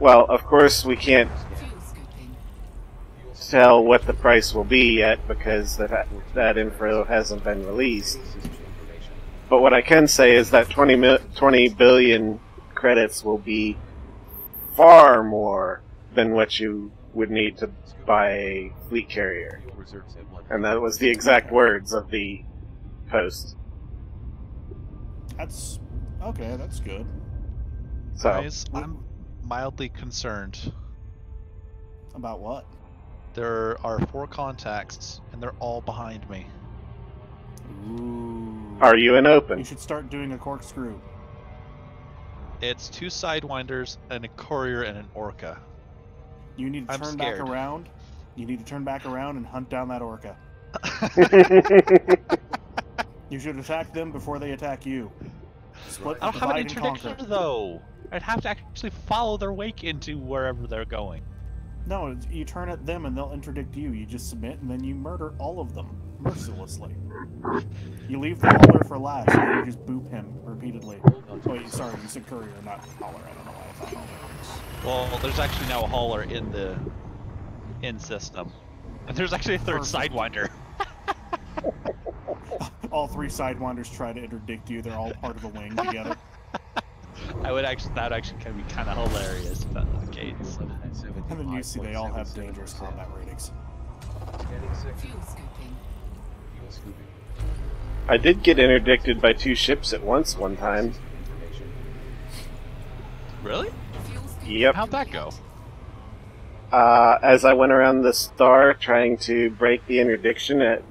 well, of course we can't Fuel scooping. tell what the price will be yet because that info hasn't been released. But what I can say is that 20 billion credits will be far more than what you would need to buy a fleet carrier. And that was the exact words of the post. That's okay, that's good. So, Guys, I'm mildly concerned. About what? There are 4 contacts, and they're all behind me. Ooh. are you in You open? should start doing a corkscrew. It's 2 sidewinders, and a courier, and an orca. You need to I'm turn scared. back around. You need to turn back around and hunt down that orca. You should attack them before they attack you. Split, I don't have an divide, and conquer. interdiction, though. I'd have to actually follow their wake into wherever they're going. No, you turn at them and they'll interdict you. You just submit and then you murder all of them mercilessly. You leave the hauler for last and you just boop him repeatedly. Wait, sorry, you said courier, not hauler. I don't know why I thought hauler. Well, there's actually now a hauler in the system, and there's actually a third Perfect. sidewinder. All 3 sidewinders try to interdict you. They're all part of a wing together. That would actually be kind of hilarious if that was the case. And then you see they all have dangerous combat ratings. Fuel scooping. Fuel scooping. I did get interdicted by 2 ships at once one time. Really? Fuel scooping. Yep. How'd that go? As I went around the star trying to break the interdiction, that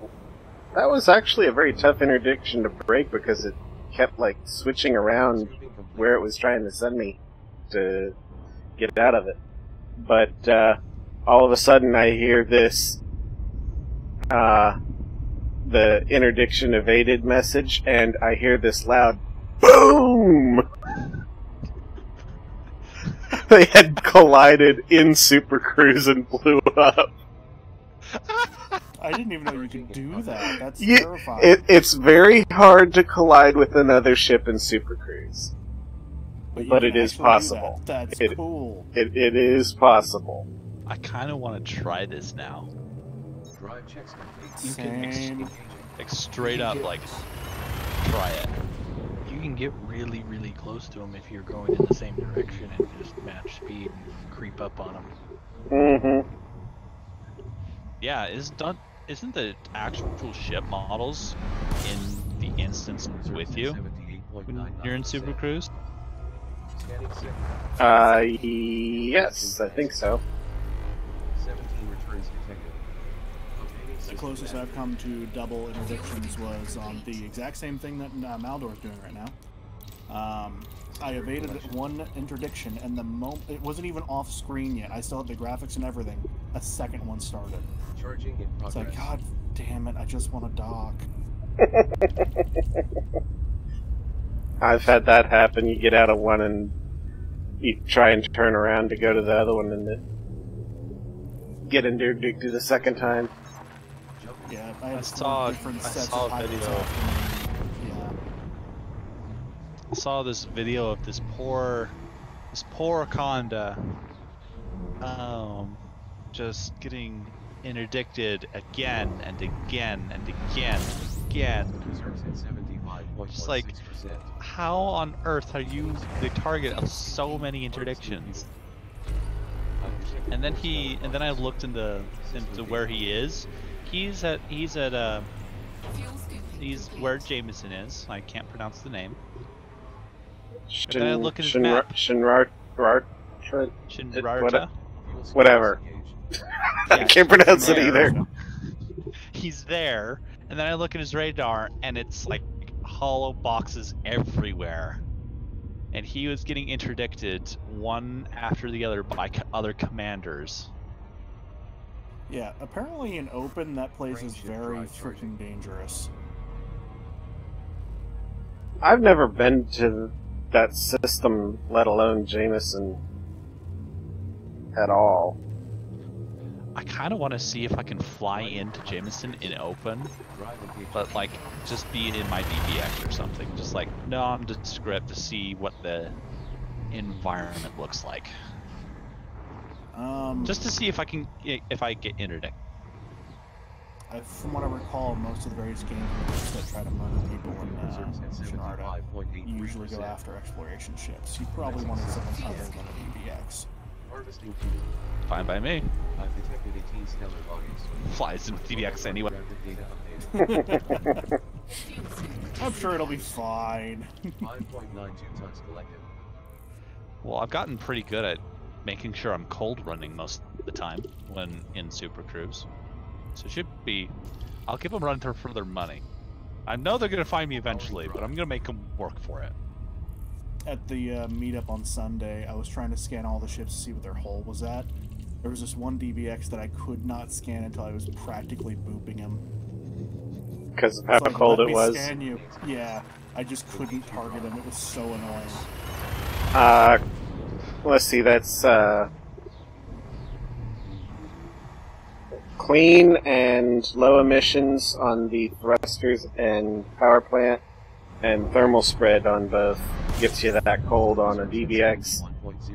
was actually a very tough interdiction to break because it kept like switching around where it was trying to send me to get out of it. But all of a sudden I hear this the interdiction evaded message, and I hear this loud boom. They had collided in Super Cruise and blew up. I didn't even know you could do that. That's Yeah, terrifying. it's very hard to collide with another ship in Super Cruise. you but can it is actually do possible. that. That's It- cool. It is possible. I kind of want to try this now. Drive checks complete. Same. Like straight up, like try it. You can get really, really close to them if you're going in the same direction and just match speed and creep up on them. Mm-hmm. Yeah, isn't the actual ship models in the instance with you when you're in Super Cruise? Scanning second. Yes, I think so. 17 returns detected. Updating The system closest data. I've come to double interdictions was on the exact same thing that Maldor's doing right now. I evaded one interdiction, and the moment it wasn't even off screen yet. I still had the graphics and everything. A second one started. Charging in progress. It's like, God damn it! I just want to dock. I've had that happen. You get out of one and you try and turn around to go to the other one, and then get interdicted the second time. Yeah, I saw a video. Yeah. I saw this video of this poor Conda, just getting interdicted again and again and again and again. Just like, how on earth are you the target of so many interdictions? And then I looked into where he is. He's where Jameson is. I can't pronounce the name. Then I look at his map. Shinrarta? Whatever. I can't pronounce it either. He's there, and then I look at his radar, and it's like hollow boxes everywhere. And he was getting interdicted one after the other by other commanders. Yeah, apparently in open, that place is very freaking dangerous. I've never been to that system, let alone Jameson, at all. I kind of want to see if I can fly into Jameson in open, but like just be in my DBX or something. Just like nondescript to see what the environment looks like. Just to see if I get interdicted. From what I recall, most of the various game groups that try to murder people in Shinrarta usually go after exploration ships. You probably wanted something other than a DBX. Fine by me. Flies in DBX anyway. I'm sure it'll be fine. Well, I've gotten pretty good at making sure I'm cold running most of the time when in Super Cruise. So it should be... I'll give them a run for their money. I know they're going to find me eventually, but I'm going to make them work for it. At the meetup on Sunday, I was trying to scan all the ships to see what their hull was at. There was this one DBX that I could not scan until I was practically booping him. Because of how cold it was? Scan you. Yeah, I just couldn't target him. It was so annoying. Let's see, that's, clean and low emissions on the thrusters and power plant, and thermal spread on both gets you that cold on a DBX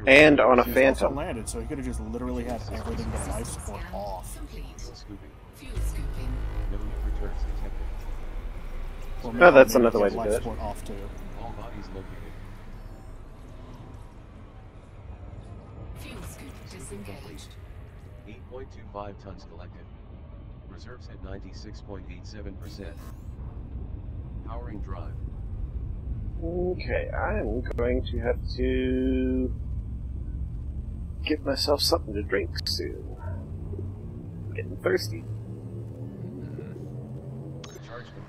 and on a Phantom. Landed, so he could have just literally had everything but life support off. No, that's another way to do it. Off too. Fuel scoop disengaged. 8.25 tons collected. Reserves at 96.87%. Powering drive. Okay, I'm going to have to get myself something to drink soon. I'm getting thirsty.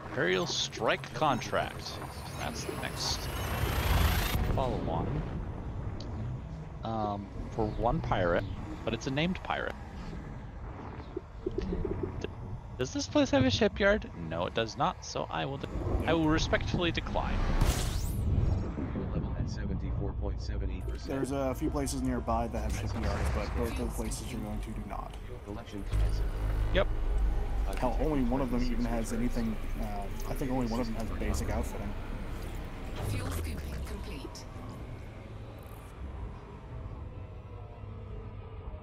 Imperial Strike Contract. That's the next follow-on. For one pirate, but it's a named pirate. Does this place have a shipyard? No, it does not. So I will respectfully decline. Level at 74.78%. There's a few places nearby that have shipyards, but both those places you're going to do not. Yep. Hell, only one of them even has anything. I think only one of them has basic outfitting. Fuel scooping complete.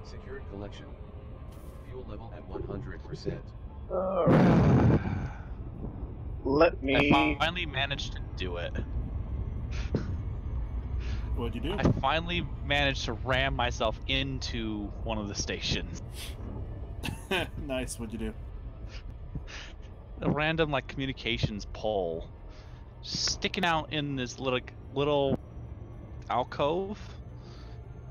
Secured collection. Fuel level at 100%. Let me... I finally managed to do it. What'd you do? I finally managed to ram myself into one of the stations. Nice, what'd you do? A random like communications pole sticking out in this little alcove,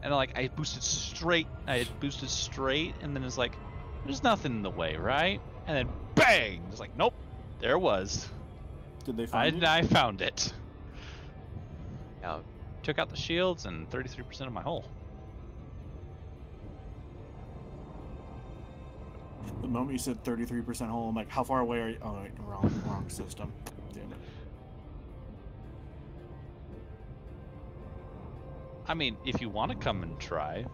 and like I boosted straight, and then it's like there's nothing in the way, right? And then bang, it's like nope, there was. Did they find it? I found it. Out. Took out the shields and 33% of my hull. The moment you said 33% hull, I'm like, how far away are you? Oh, wait, wrong system. Damn it. I mean, if you want to come and try.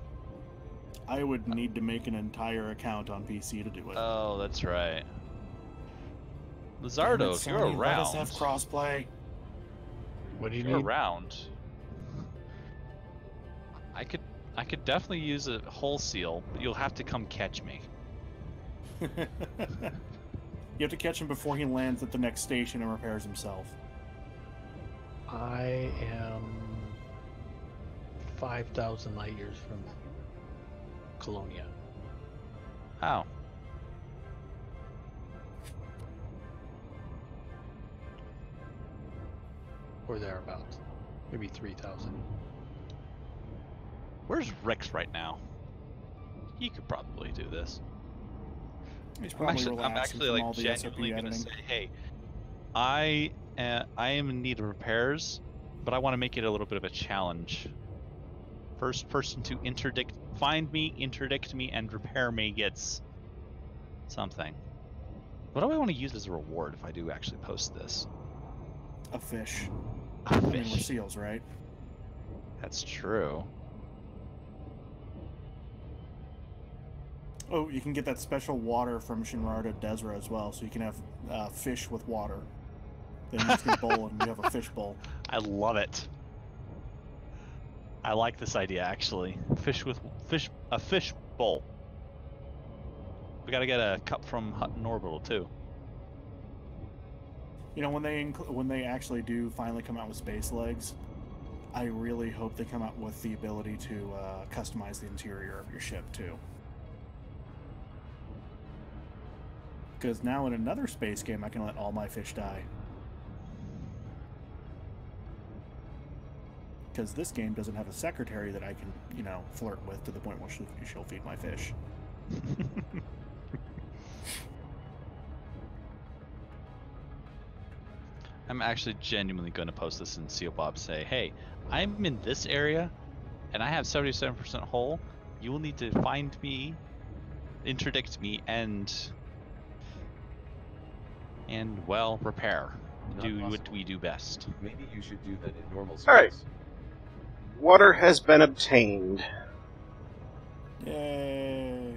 I would need to make an entire account on PC to do it. Oh, that's right. Lizardo, if you're Sony, around. let us have crossplay. What do you if you're need? around. I could definitely use a hull seal, but you'll have to come catch me. You have to catch him before he lands at the next station and repairs himself. I am 5,000 light years from Colonia. How? Or thereabouts. Maybe 3,000. Where's Rex right now? He could probably do this. He's I'm probably actually from all like the genuinely SOP gonna editing. say, hey, I am in need of repairs, but I want to make it a little bit of a challenge. First person to find me, interdict me, and repair me gets something. What do I want to use as a reward if I do actually post this? A fish. A I mean, we're fish. seals, right? That's true. Oh, you can get that special water from Shinrarta Desra as well, so you can have fish with water. Then you just need a bowl and you have a fish bowl. I love it. I like this idea actually. A fish bowl. We gotta get a cup from Hutton Orbital too. You know, when they actually do finally come out with space legs, I really hope they come out with the ability to customize the interior of your ship too. Because now in another space game, I can let all my fish die. Because this game doesn't have a secretary that I can, you know, flirt with to the point where she'll feed my fish. I'm actually genuinely going to post this in Seal Bob. Say, hey, I'm in this area, and I have 77% hull. You will need to find me, interdict me, and well, repair. Do what we do best. Maybe you should do that in normal space. Alright. Water has been obtained. Yay!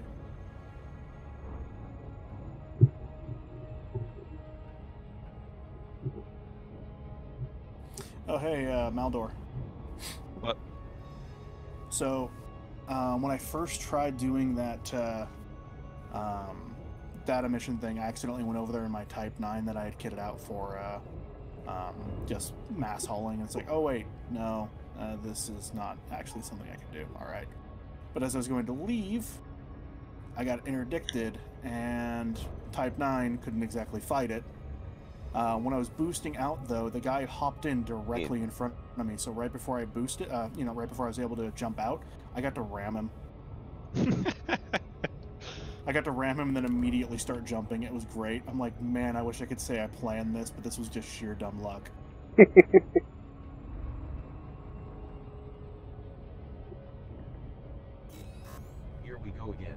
Oh, hey, Maldor. What? So, when I first tried doing that data mission thing, I accidentally went over there in my Type 9 that I had kitted out for just mass hauling. And it's like, oh, wait, no, this is not actually something I can do. All right. But as I was going to leave, I got interdicted, and Type 9 couldn't exactly fight it. When I was boosting out, though, the guy hopped in directly in front of me. So right before I boosted, right before I was able to jump out, I got to ram him. I got to ram him and then immediately start jumping. It was great. I'm like, man, I wish I could say I planned this, but this was just sheer dumb luck. Here we go again.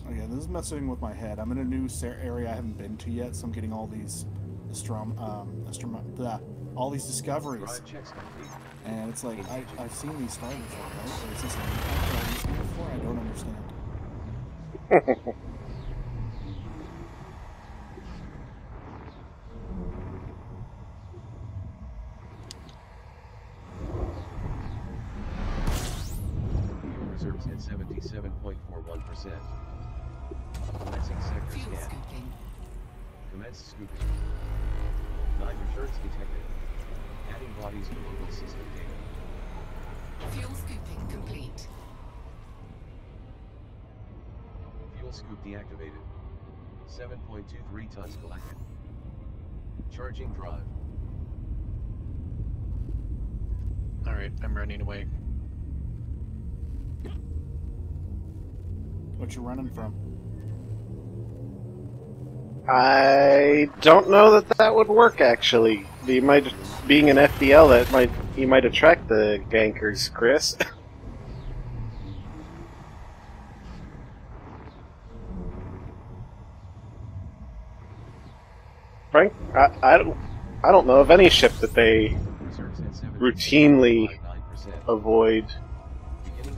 Oh yeah, this is messing with my head. I'm in a new area I haven't been to yet, so I'm getting all these all these discoveries. Drive checks complete. And it's like, I've seen these stars before, right? Or is this a new one I've seen before? I don't understand. Fuel reserves at 77.41%. Commencing sector Fuel scan. scooping. Commence scooping. 9 returns detected. Adding bodies to local system data. Fuel scooping complete. Fuel scoop deactivated. 7.23 tons collected. Charging drive. Alright, I'm running away. What you running from? I don't know that would work, actually. You might, being an FBL, you might attract the gankers, Chris. Frank, I don't know of any ship that they routinely avoid. Fuel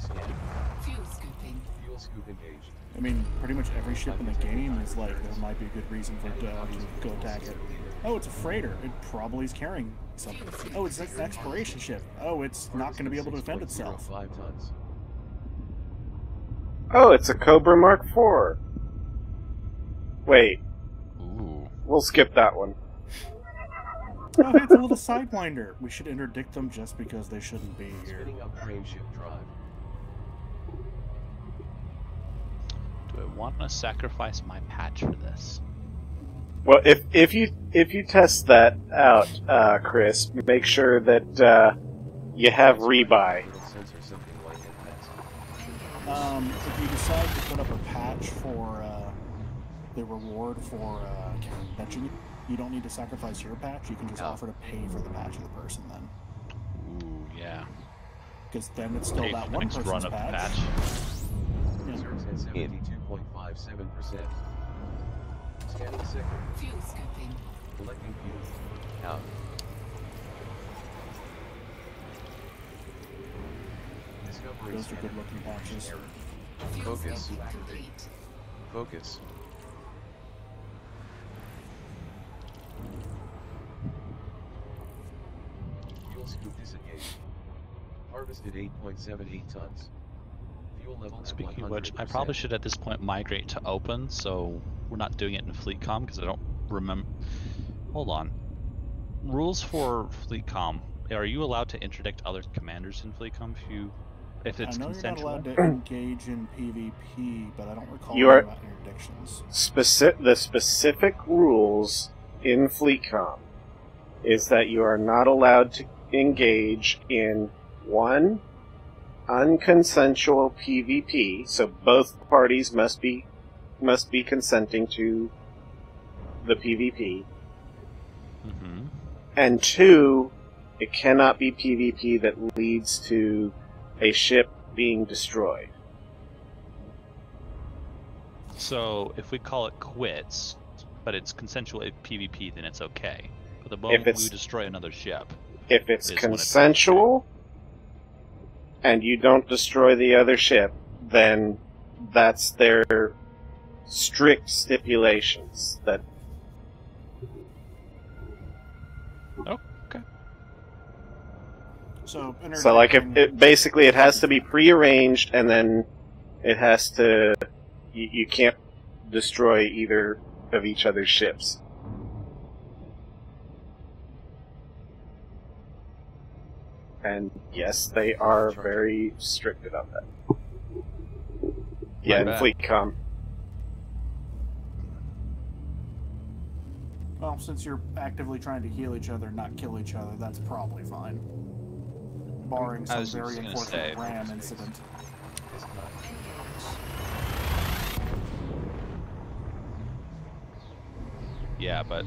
scooping. Fuel scoop engaged. I mean, pretty much every ship in the game is like, there might be a good reason for it to go attack it. Oh, it's a freighter. It probably is carrying something. Oh, it's an exploration ship. Oh, it's not going to be able to defend itself. 5 tons. Oh, it's a Cobra Mark IV. Wait, Ooh. we'll skip that one. Oh, it's a little sidewinder. We should interdict them just because they shouldn't be here. Spinning up frame shift drive. Do I want to sacrifice my patch for this? Well, if you test that out, Chris, make sure that you have rebuy. If you decide to put up a patch for the reward for catching it, you don't need to sacrifice your patch. You can just offer to pay for the patch of the person then. Ooh, yeah. Because then it's still Pay that for the one next person's run of patch. patch. Yeah. Reserves at 72.57%. Scanning sector. Fuel scooping. Collecting fuel. Out. Discovery Those are scanner. good looking patches. Fuel Focus. scoping complete. Focus. Fuel scoop disengaged. Harvested 8.78 tons. Fuel level at Speaking of 100%. which, I probably should at this point migrate to open, so we're not doing it in FleetCom because I don't remember. Hold on. Rules for FleetCom. Are you allowed to interdict other commanders in FleetCom if it's I know consensual? you're not allowed to engage in PvP, but I don't recall You are- about interdictions. The specific rules in FleetCom is that you are not allowed to engage in one, unconsensual PvP, so both parties must be consenting to the PvP, Mm-hmm. and two, it cannot be PvP that leads to a ship being destroyed. So if we call it quits, but it's consensual PvP, then it's okay. But the moment it's- we destroy another ship, If it's Is when it's consensual and you don't destroy the other ship, then that's their strict stipulations. That So, so like if interdicting- basically it has to be prearranged, and then it has to you can't destroy either of each other's ships. And yes, they are very strict about that. Yeah, in bad. FleetCom. Well, since you're actively trying to heal each other, not kill each other, that's probably fine. Barring I some was very just gonna unfortunate say- RAM incident. yeah, but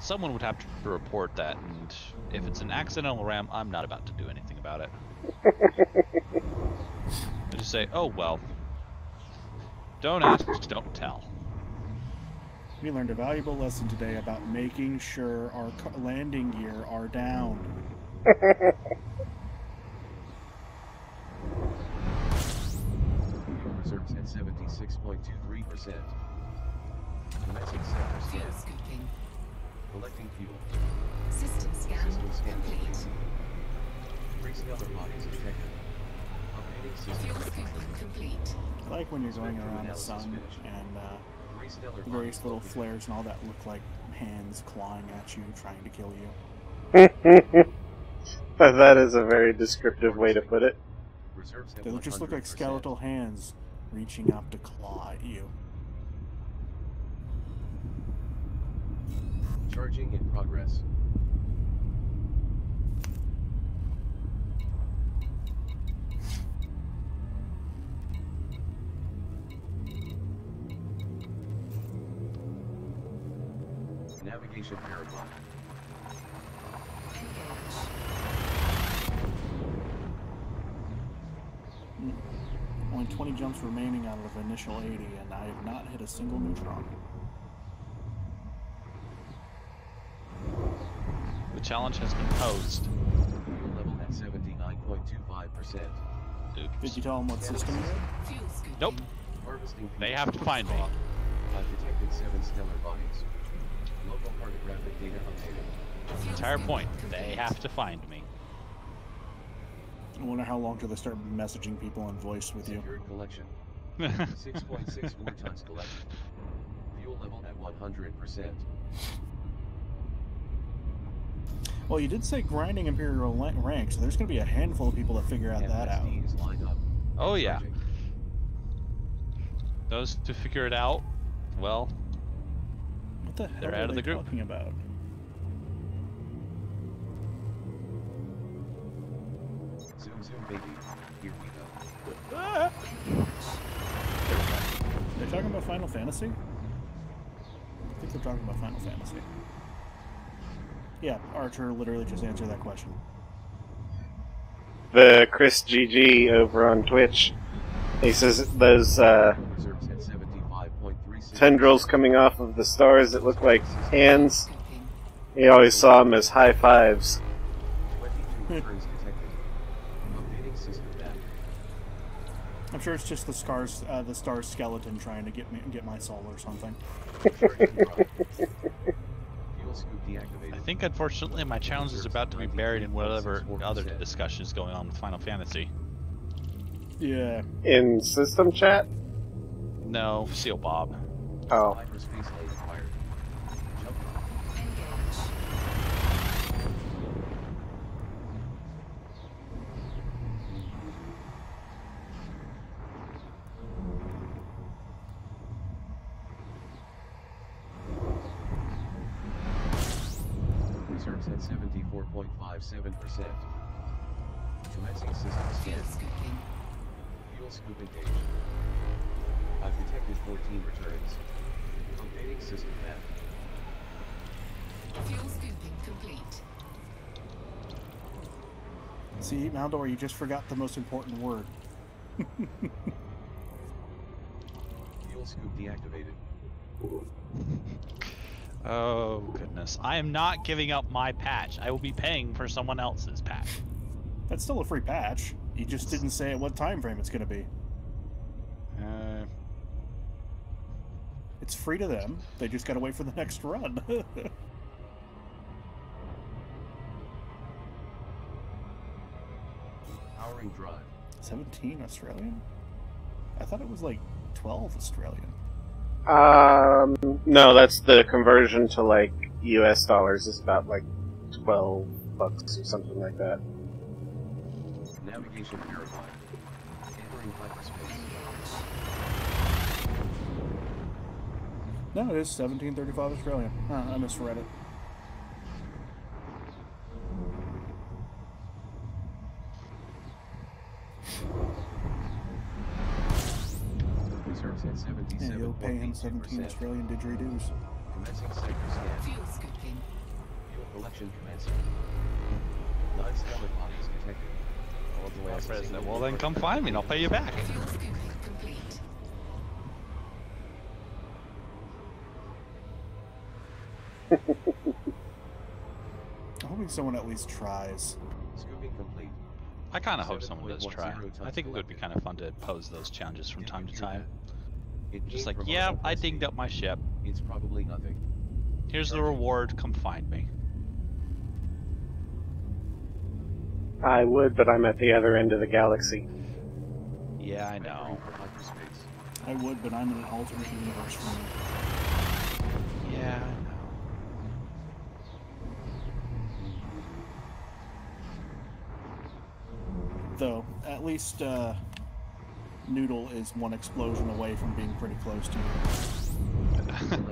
someone would have to report that, and if it's an accidental ram, I'm not about to do anything about it. I just say, oh well. Don't ask, don't tell. We learned a valuable lesson today about making sure our landing gear are down. Fuel reserves at 76.23%. Commencing sector Fuel scan. scooping. Collecting fuel. System scan System scan complete. complete. 3 stellar bodies detected. Updating system Fuel scooping complete. I like when you're going around the sun and 3 stellar the various bodies little detected. flares and all that look like hands clawing at you, trying to kill you. That is a very descriptive way to put it. Reserves at They just look like 100%. skeletal hands reaching up to claw at you. Charging in progress. Navigation verified. Only 20 jumps remaining out of initial 80, and I have not hit a single neutron. The challenge has been posed. Fuel level at 79.25%. Did you tell them what system you're in? Nope. Harvesting They have to find me. I've detected 7 stellar bodies. Local cartographic data updated. The entire point. They have to find me. I wonder how long till they start messaging people in voice with you. Secured collection. 6.64 tons collected. Fuel level at 100%. Well, you did say grinding Imperial rank, so there's going to be a handful of people that figure out that out. MSD is lined up. Oh yeah. Those to figure it out, well, What the hell they're are out of they the group. talking about? Zoom zoom baby. Here we go. Ah! They're talking about Final Fantasy? I think they're talking about Final Fantasy. Yeah, Archer literally just answered that question. The Chris GG over on Twitch, he says those Reserves at 75.36%. tendrils coming off of the stars that look like hands, he always saw them as high fives. 22 returns detected. Updating system data. I'm sure it's just the star's skeleton trying to get my soul or something. Fuel scoop deactivated. I think unfortunately my challenge is about to be buried in whatever other discussion is going on with Final Fantasy. Yeah. In system chat? No, Seal Bob. Oh. Hyperspace lane acquired. Jump. Reserves at 74.57%. Commencing system scan. Fuel scoop engaged. I've detected 14 returns. Updating system map. Fuel scooping complete. See, Maldor, you just forgot the most important word. Fuel scoop deactivated. Oh goodness. I am not giving up my patch. I will be paying for someone else's patch. That's still a free patch. You just didn't say at what time frame it's going to be. It's free to them. They just got to wait for the next run. Powering drive. 17 Australian? I thought it was like 12 Australian. No, that's the conversion to like US dollars is about like $12 or something like that. Navigation verified. Entering hyperspace. No, it is 1735 Australian. Huh, I misread it. Reserves at 77.82%. Yeah, you'll pay him 17 Australian didgeridoos. Commencing sector scan. Fuel scooping. Fuel collection commencing. 9 stellar bodies detected. All the way up to President, well then come find me and I'll pay you back. Fuel scooping complete. I'm hoping someone at least tries. Scooping complete. I kind of hope someone does try. 7.10 tons I think it would be collected. kind of fun to pose those challenges from time to time. It Just came like, from yeah, our I OPC. dinged up my ship. It's probably nothing. Here's the reward, come find me. I would, but I'm at the other end of the galaxy. Yeah, I know. Entering for hyperspace. I would, but I'm in an alternate universe for me. Yeah, I know. Though, at least, Noodle is one explosion away from being pretty close to you.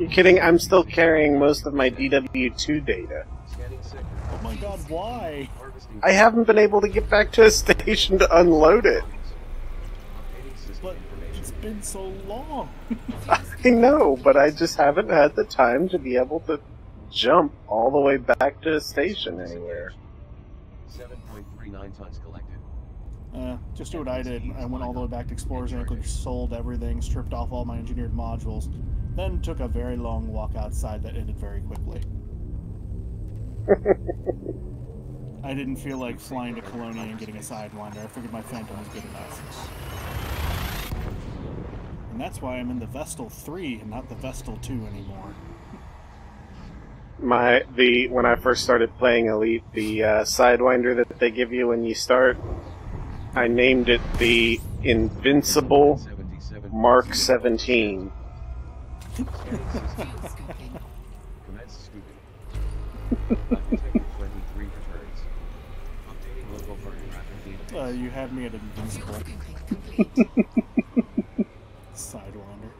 You kidding? I'm still carrying most of my DW2 data. Scanning sector. Oh my god, why? Harvesting. I haven't been able to get back to a station to unload it. Updating system But information. it's been so long. I know, but I just haven't had the time to be able to jump all the way back to the station anywhere. 7.39 tons collected. Just do what I did. I went all the way back to Explorer's Anchorage, sold everything, stripped off all my engineered modules, then took a very long walk outside that ended very quickly. I didn't feel like flying to Colonia and getting a Sidewinder. I figured my Phantom was good enough. And that's why I'm in the Vestal 3 and not the Vestal 2 anymore. When I first started playing Elite, the Sidewinder that they give you when you start, I named it the Invincible Mark 17. You had me at Invincible. Sidewinder.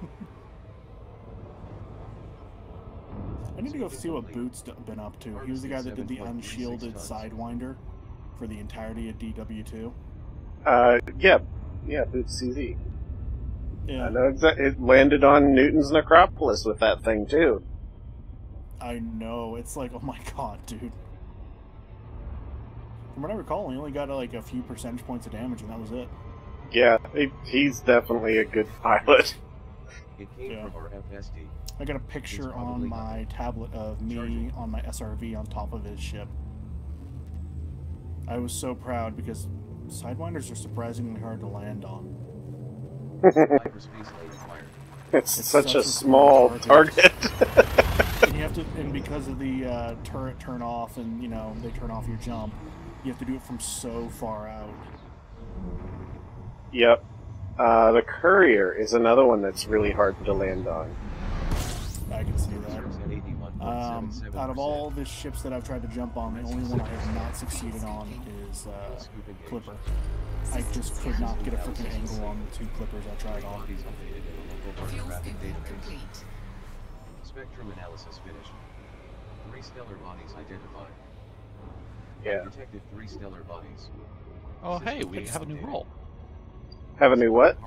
I need to go see what Boot's been up to. He was the guy that did the unshielded Sidewinder for the entirety of DW2. Yeah, Boots CZ. Yeah. I know it landed on Newton's Necropolis with that thing too. I know. It's like, oh my god, dude. From what I recall, he only got like a few percentage points of damage, and that was it. Yeah, he's definitely a good pilot. Yeah. I got a picture on my tablet of me on my SRV on top of his ship. I was so proud because Sidewinders are surprisingly hard to land on. It's such a small target. And you have to, and because of the turret turn off, and you know they turn off your jump, you have to do it from so far out. Yep. The Courier is another one that's really hard to land on. I can see that. Out of all the ships that I've tried to jump on, the only one I have not succeeded on is Clipper. I just could not get a freaking angle on the 2 Clippers I tried on. Spectrum analysis finished. 3 stellar bodies identified. Yeah. Detected 3 stellar bodies. Oh, hey, we have a new role. Have a new what?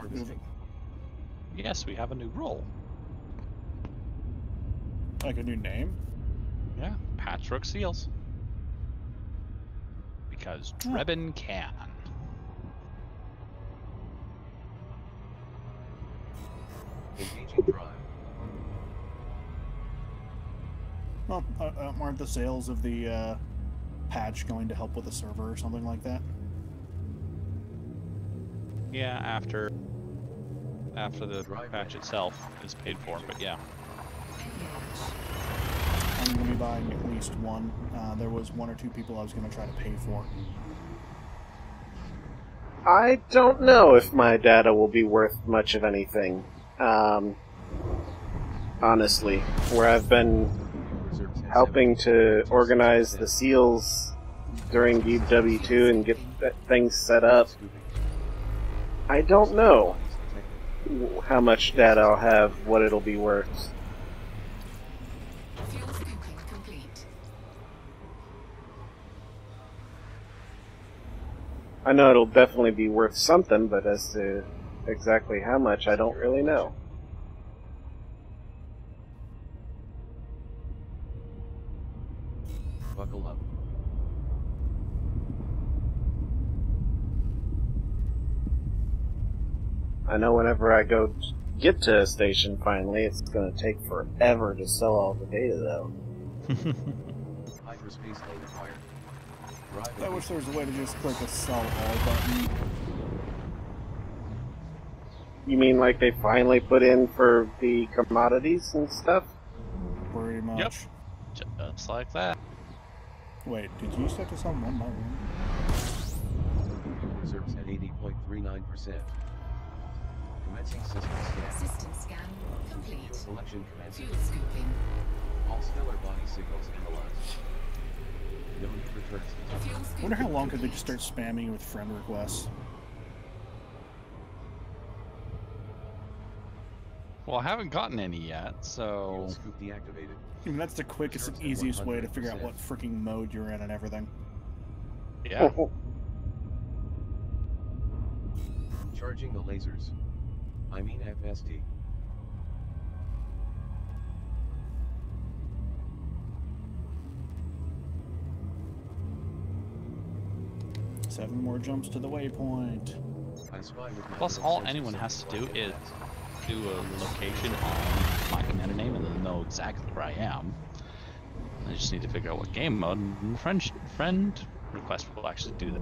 Yes, we have a new role. Like a new name? Yeah, Patchwork Seals. Because Drebin can. Engaging drive. Well, aren't the sales of the patch going to help with the server or something like that? Yeah, after the patch itself is paid for, but yeah. I'm going to be buying at least one. There was 1 or 2 people I was going to try to pay for. I don't know if my data will be worth much of anything. Honestly, where I've been helping to organize the seals during DW2 and get things set up, I don't know how much data I'll have, what it'll be worth. I know it'll definitely be worth something, but as to exactly how much, I don't really know. Buckle up. I know whenever I go get to a station finally, it's going to take forever to sell all the data, though. Hyperspace lane acquired. I wish there was a way to just click a sell all button. You mean like they finally put in for the commodities and stuff? Pretty much. Yep. Just like that. Wait, did you set this on 1 by 1? Reserves at 80.39%. Commencing system scan. System scan complete. Selection commencing. Fuel scooping. All stellar body signals analyzed. No new returns. I wonder how long could they just start spamming you with friend requests? Well, I haven't gotten any yet, so... Scoop deactivated. I mean, that's the quickest and easiest way to figure out what freaking mode you're in and everything. Yeah. Charging the lasers. I mean FSD. 7 more jumps to the waypoint. Plus, all anyone has to do is do a location on my commander name and they'll know exactly where I am. I just need to figure out what game mode, and the friend request will actually do that.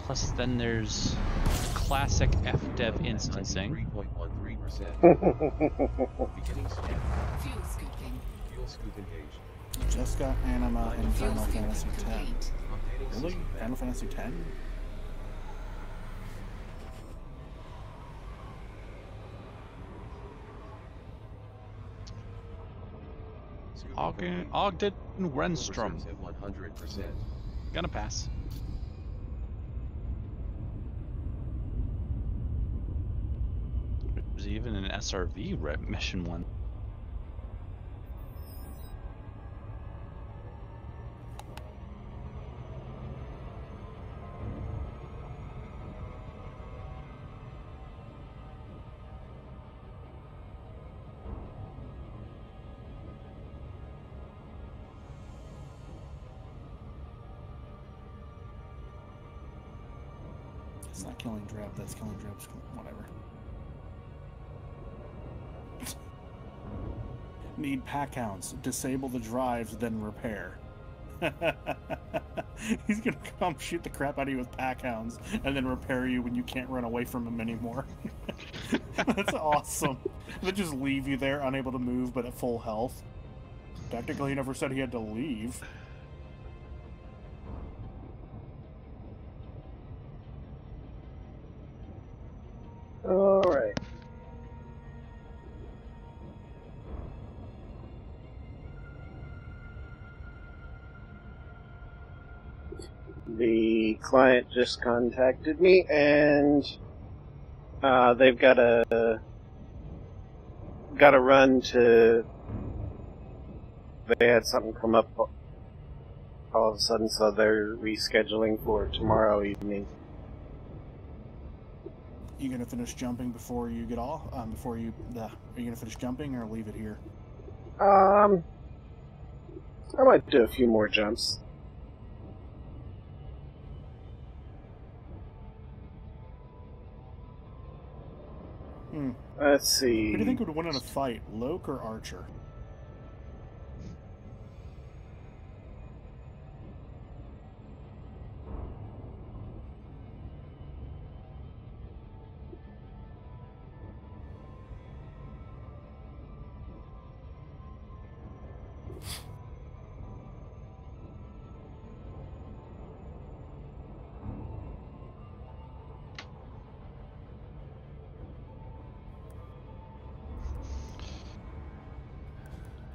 Plus, then there's classic FDev instancing. 3.13%. Beginning scan. Fuel scooping. Fuel scoop engaged. Just got Anima in Fuel Final scooping Fantasy X. complete. Updating Really? system map. Final Fantasy X? Scooping complete. Ogden Renstrom. Reserves at 100%. Gonna pass. There's even an SRV mission one. It's not killing Drab, that's killing Drab's whatever. Need pack hounds. Disable the drives, then repair. He's gonna come shoot the crap out of you with pack hounds and then repair you when you can't run away from him anymore. That's awesome. They just leave you there, unable to move but at full health. Technically, he never said he had to leave. Alright. The client just contacted me, and they've got a run to. They had something come up all of a sudden, so they're rescheduling for tomorrow evening. You gonna finish jumping before you get off? Are you gonna finish jumping or leave it here? I might do a few more jumps. Let's see. Who do you think would win in a fight, Loke or Archer?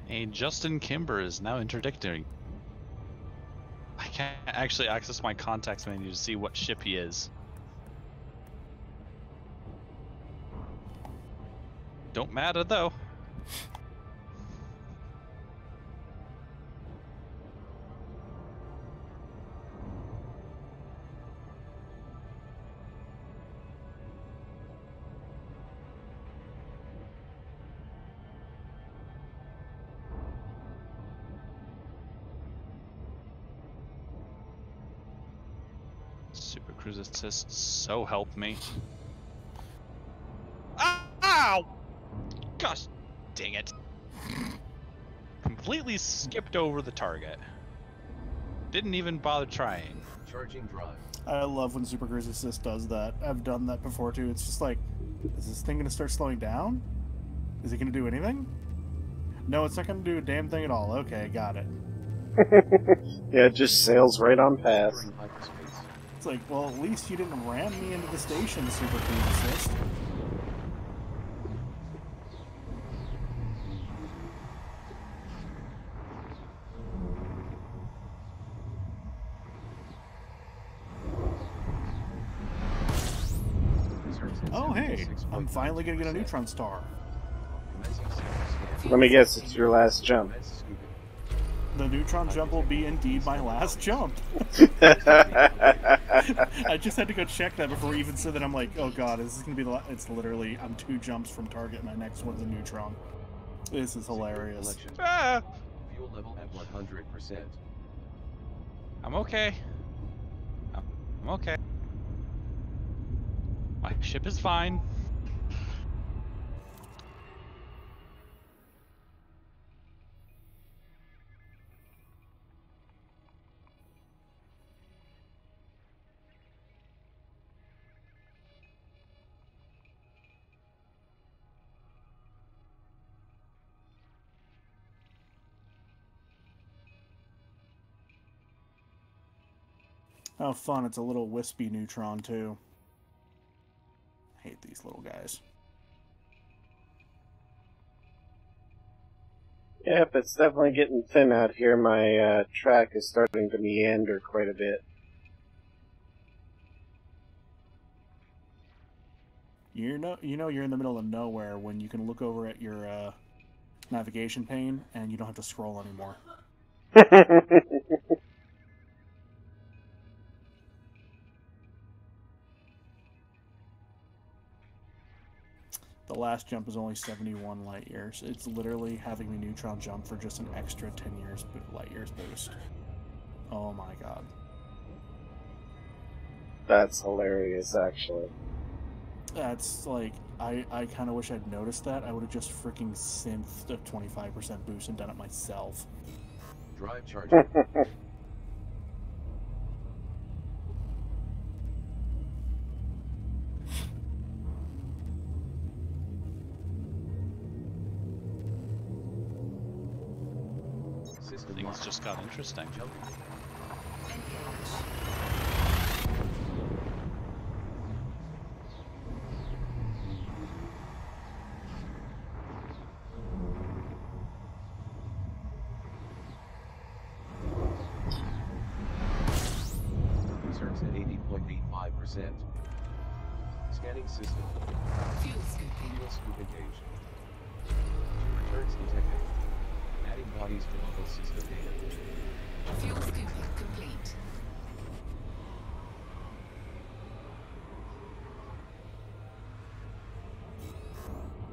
Hey, Justin Kimber is now interdicting. I can't actually access my contacts menu to see what ship he is. Don't matter though. Super Cruise Assist, so help me. Ow! Gosh, dang it. Completely skipped over the target. Didn't even bother trying. Charging drive. I love when Super Cruise Assist does that. I've done that before too. It's just like, is this thing gonna start slowing down? Is it gonna do anything? No, it's not gonna do a damn thing at all. Okay, got it. Yeah, it just sails right on past. Entering hyperspace. It's like, well, at least you didn't ram me into the station, Super Cruise Assist. Reserves at Oh, hey, 76.9%. I'm finally gonna get a neutron star. Commencing second scan. Let me guess, it's your last jump. Commence scooping. The neutron jump will be indeed my last jump. I just had to go check that before we even said that. I'm like, oh god, is this gonna be the it's literally, I'm 2 jumps from target, my next one's a neutron. This is hilarious. Selection. Ah! Fuel level at 100%. I'm okay. I'm okay. My ship is fine. Oh, fun. It's a little wispy neutron, too. I hate these little guys. Yep, it's definitely getting thin out here. My track is starting to meander quite a bit. You know you're in the middle of nowhere when you can look over at your navigation pane and you don't have to scroll anymore. The last jump is only 71 light years. It's literally having the neutron jump for just an extra 10 light years boost. Oh my god. That's hilarious, actually. That's like, I kind of wish I'd noticed that. I would have just freaking synthed a 25% boost and done it myself. Drive charging. Things just got interesting. Reserves at 80.85%. Scanning system. Fuel scooping. Fuel scoop engaged. Returns detected. Adding bodies to local system data. Fuel scooping complete.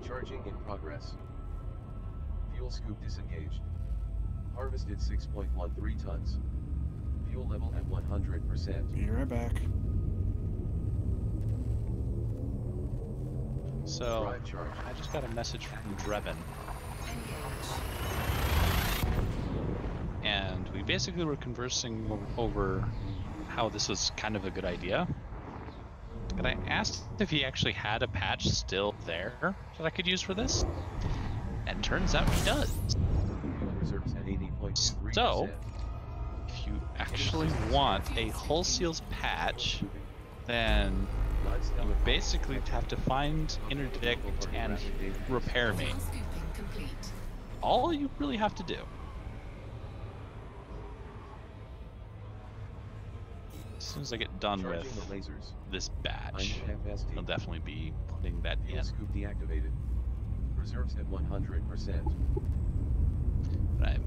Charging in progress. Fuel scoop disengaged. Harvested 6.13 tons. Fuel level at 100%. Be right back. So, Drive charge. I just got a message from Drebin. And we basically were conversing over how this was kind of a good idea. And I asked if he actually had a patch still there that I could use for this. And turns out he does. Reserves at 80.23%. So, if you actually want a Hull Seals patch, then you would basically have to find, interdict, and repair me. Fuel scooping complete. All you really have to do. As soon as I get done Charging with the lasers. this batch, FST. I'll definitely be putting that Fuel in. scoop deactivated. Reserves at 100%. But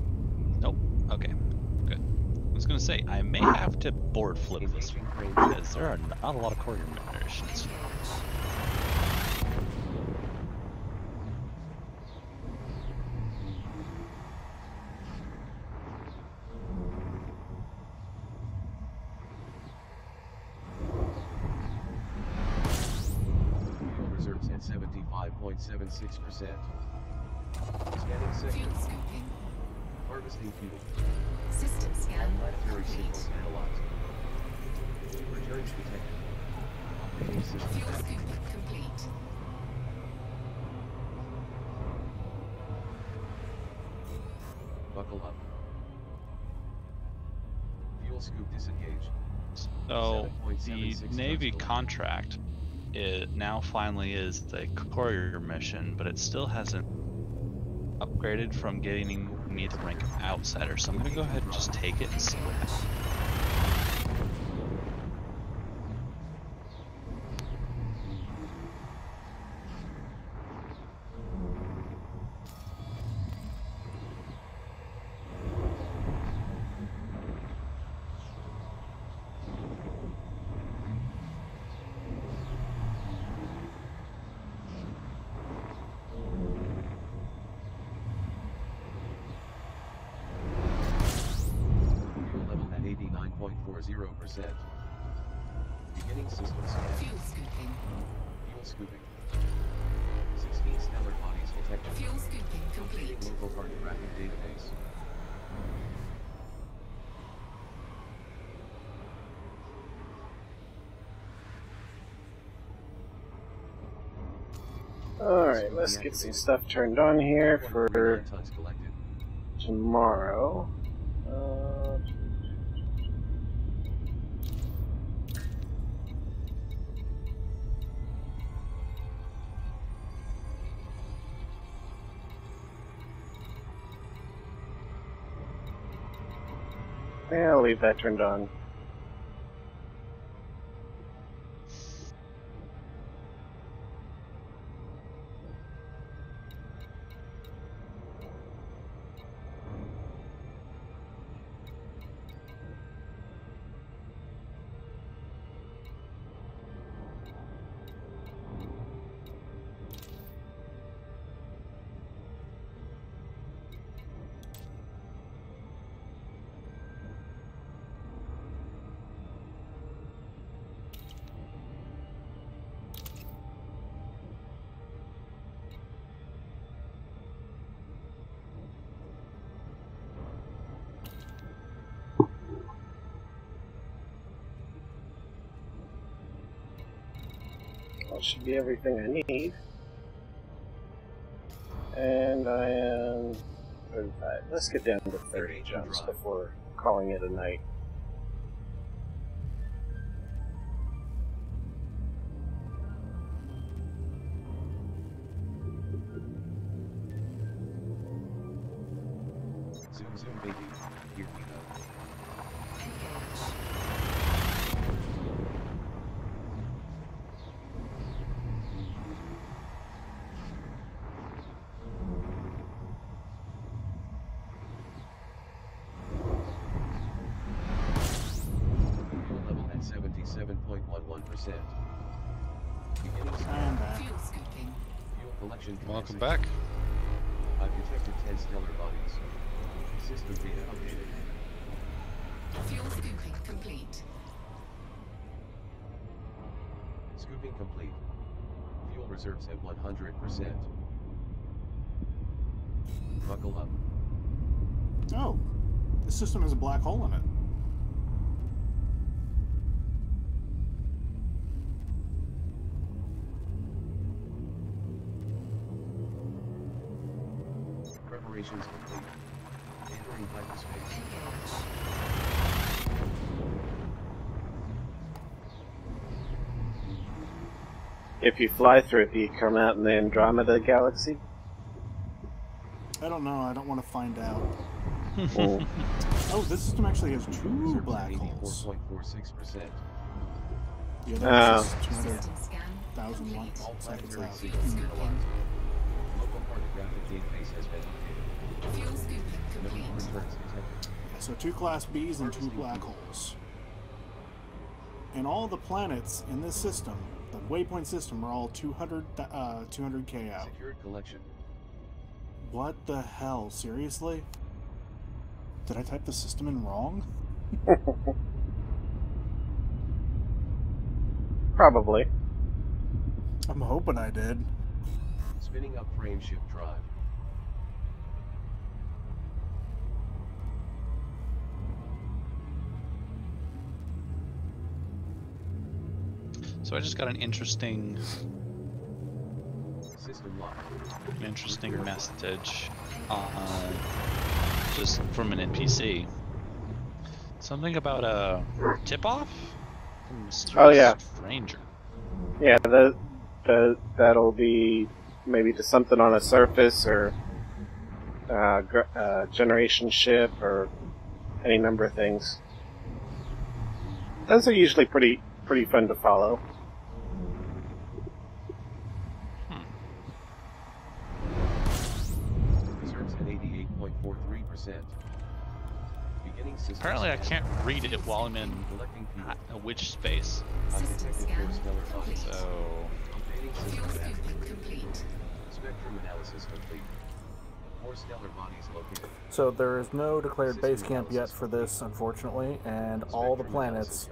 nope. Okay. Good. I was gonna say I may have to board flip this Engaging crane. because there are not a lot of courier missions. Fuel reserves at 75.76%. Scanning sector. Fuel scooping. Harvesting fuel. System scan Planetary complete. signals analyzed. Returns detected. Operating system Fuel active. scooping complete. Buckle up. Fuel scoop disengaged. So the 7.76 Navy tons contract, it now finally is the courier mission, but it still hasn't upgraded from getting me the rank of outsider. So I'm gonna go ahead and just take it and see what happens. Fuel level at 80%. 97.40%. Beginning system scan. Fuel scooping. Fuel scooping. 16 stellar bodies detected. Fuel scooping complete. Updating local cartographic database. Alright, let's get some stuff turned on here for Tons collected. tomorrow. Yeah, I'll leave that turned on. That should be everything I need. And I am 35. Let's get down to 30 jumps before calling it a night. Zoom zoom baby. Here we go. Level at 77.11%. Beginning I'm back. Fuel scooping. fuel collection. Welcome capacity. back. I've detected 10 stellar bodies. System data updated. Fuel scooping complete. Scooping complete. Fuel reserves at 100%. Buckle up. Oh, the system has a black hole in it. Preparations complete. Entering hyperspace. If you fly through it, do you come out in the Andromeda Galaxy? I don't know. I don't want to find out. Oh. Oh, this system actually has two Reserves black at holes. 84.46%. The other Oh. is just System scan 200,000 complete. All seconds planetary out. Fuel systems scooping. analyzed. Local cartographic database has been updated. Fuel scooping No complete. returns detected. So 2 Class Bs and 2 black holes. And all the planets in this system, the waypoint system, are all 200K out. Secured collection. What the hell? Seriously? Did I type the system in wrong? Probably. I'm hoping I did. Spinning up frameshift drive. So I just got an interesting System lock. message just from an NPC. Something about a tip-off from a mysterious Oh, yeah. stranger. Yeah, that'll be maybe to something on a surface or generation ship or any number of things. Those are usually pretty fun to follow. Reserves at 88.43%. Beginning system Apparently I scan. can't read it while I'm in Collecting people. a witch space. I've System detected scan 4 stellar bodies. complete. So Updating Fuel system scooping capacity. complete. Spectrum analysis complete. So there is no declared base camp yet for this, unfortunately, and all the planets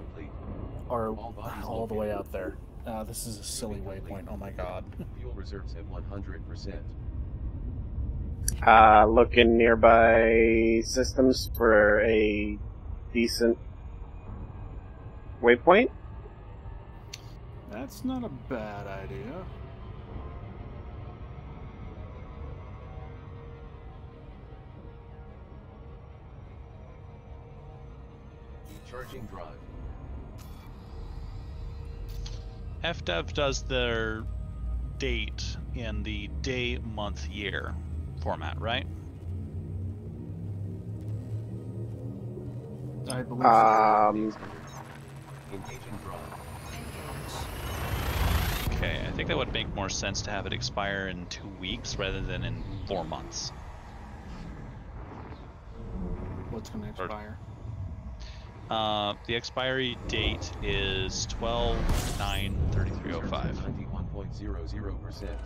are all the way out there. This is a silly waypoint. Oh my god. Fuel reserves at 100%. Looking nearby systems for a decent waypoint. That's not a bad idea. Charging drive. FDev does their date in the day, month, year format, right? I believe so. Engaging drive. Okay, I think that would make more sense to have it expire in 2 weeks rather than in 4 months. What's going to expire? The expiry date is 12/9/3305. 91.00%.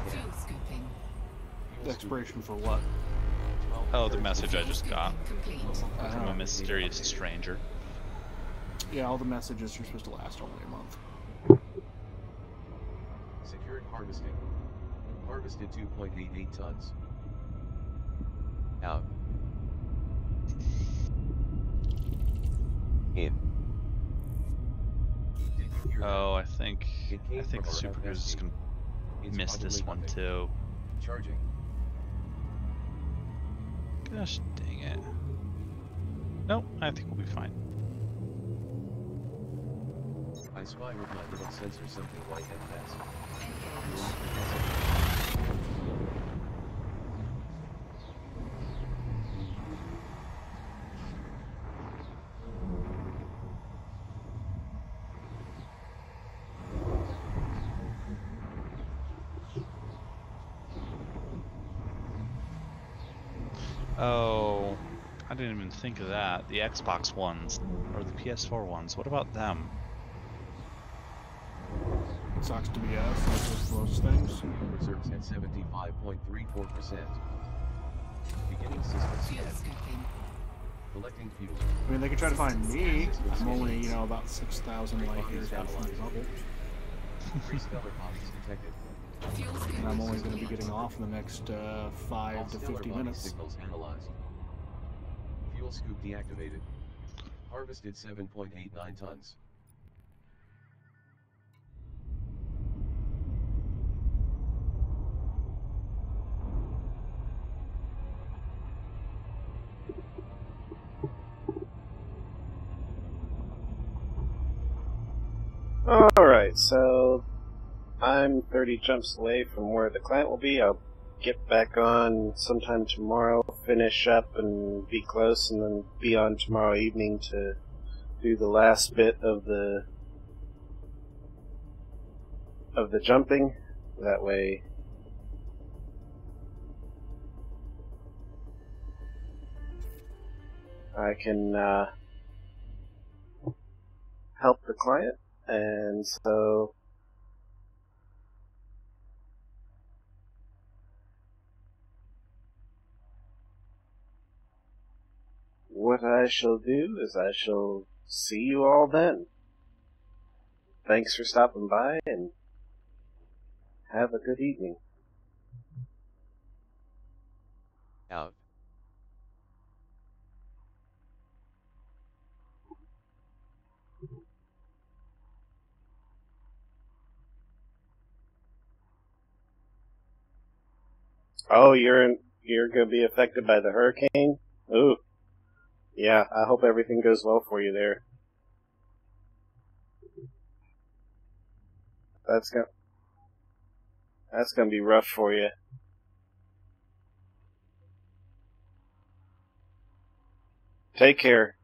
Fuel scooping. The expiration for what? Oh, the message I just got Complete. from a mysterious stranger. Yeah, all the messages are supposed to last only a month. Secured harvesting. Harvested 2.88 tons. Out. In. Did you hear Oh, I think It came from the our Super Cruise is FSD. gonna It's miss this probably one nothing. too. Charging. Gosh dang it. Nope, I think we'll be fine. I spy with my little sensor something white and fast. Oh, I didn't even think of that. The Xbox ones, or the PS4 ones, what about them? It sucks to be us, like just those things. Fuel reserves at 75.34%. Beginning system Fuel scan. scooping. Collecting fuel. I mean, they could try to find me. I'm only, about 6,000 light years out from the bubble. 3 stellar bodies detected. Fuel scooping. And I'm only going to be getting off in the next 5 All to stellar 50 body minutes. signals analyzed. Fuel scoop deactivated. Harvested 7.89 tons. Alright, so I'm 30 jumps away from where the client will be. I'll get back on sometime tomorrow, finish up and be close, and then be on tomorrow evening to do the last bit of the jumping. That way I can help the client. And so what I shall do is I shall see you all then. Thanks for stopping by and have a good evening. Out. Oh, you're gonna be affected by the hurricane? Ooh. Yeah, I hope everything goes well for you there. That's gonna be rough for you. Take care.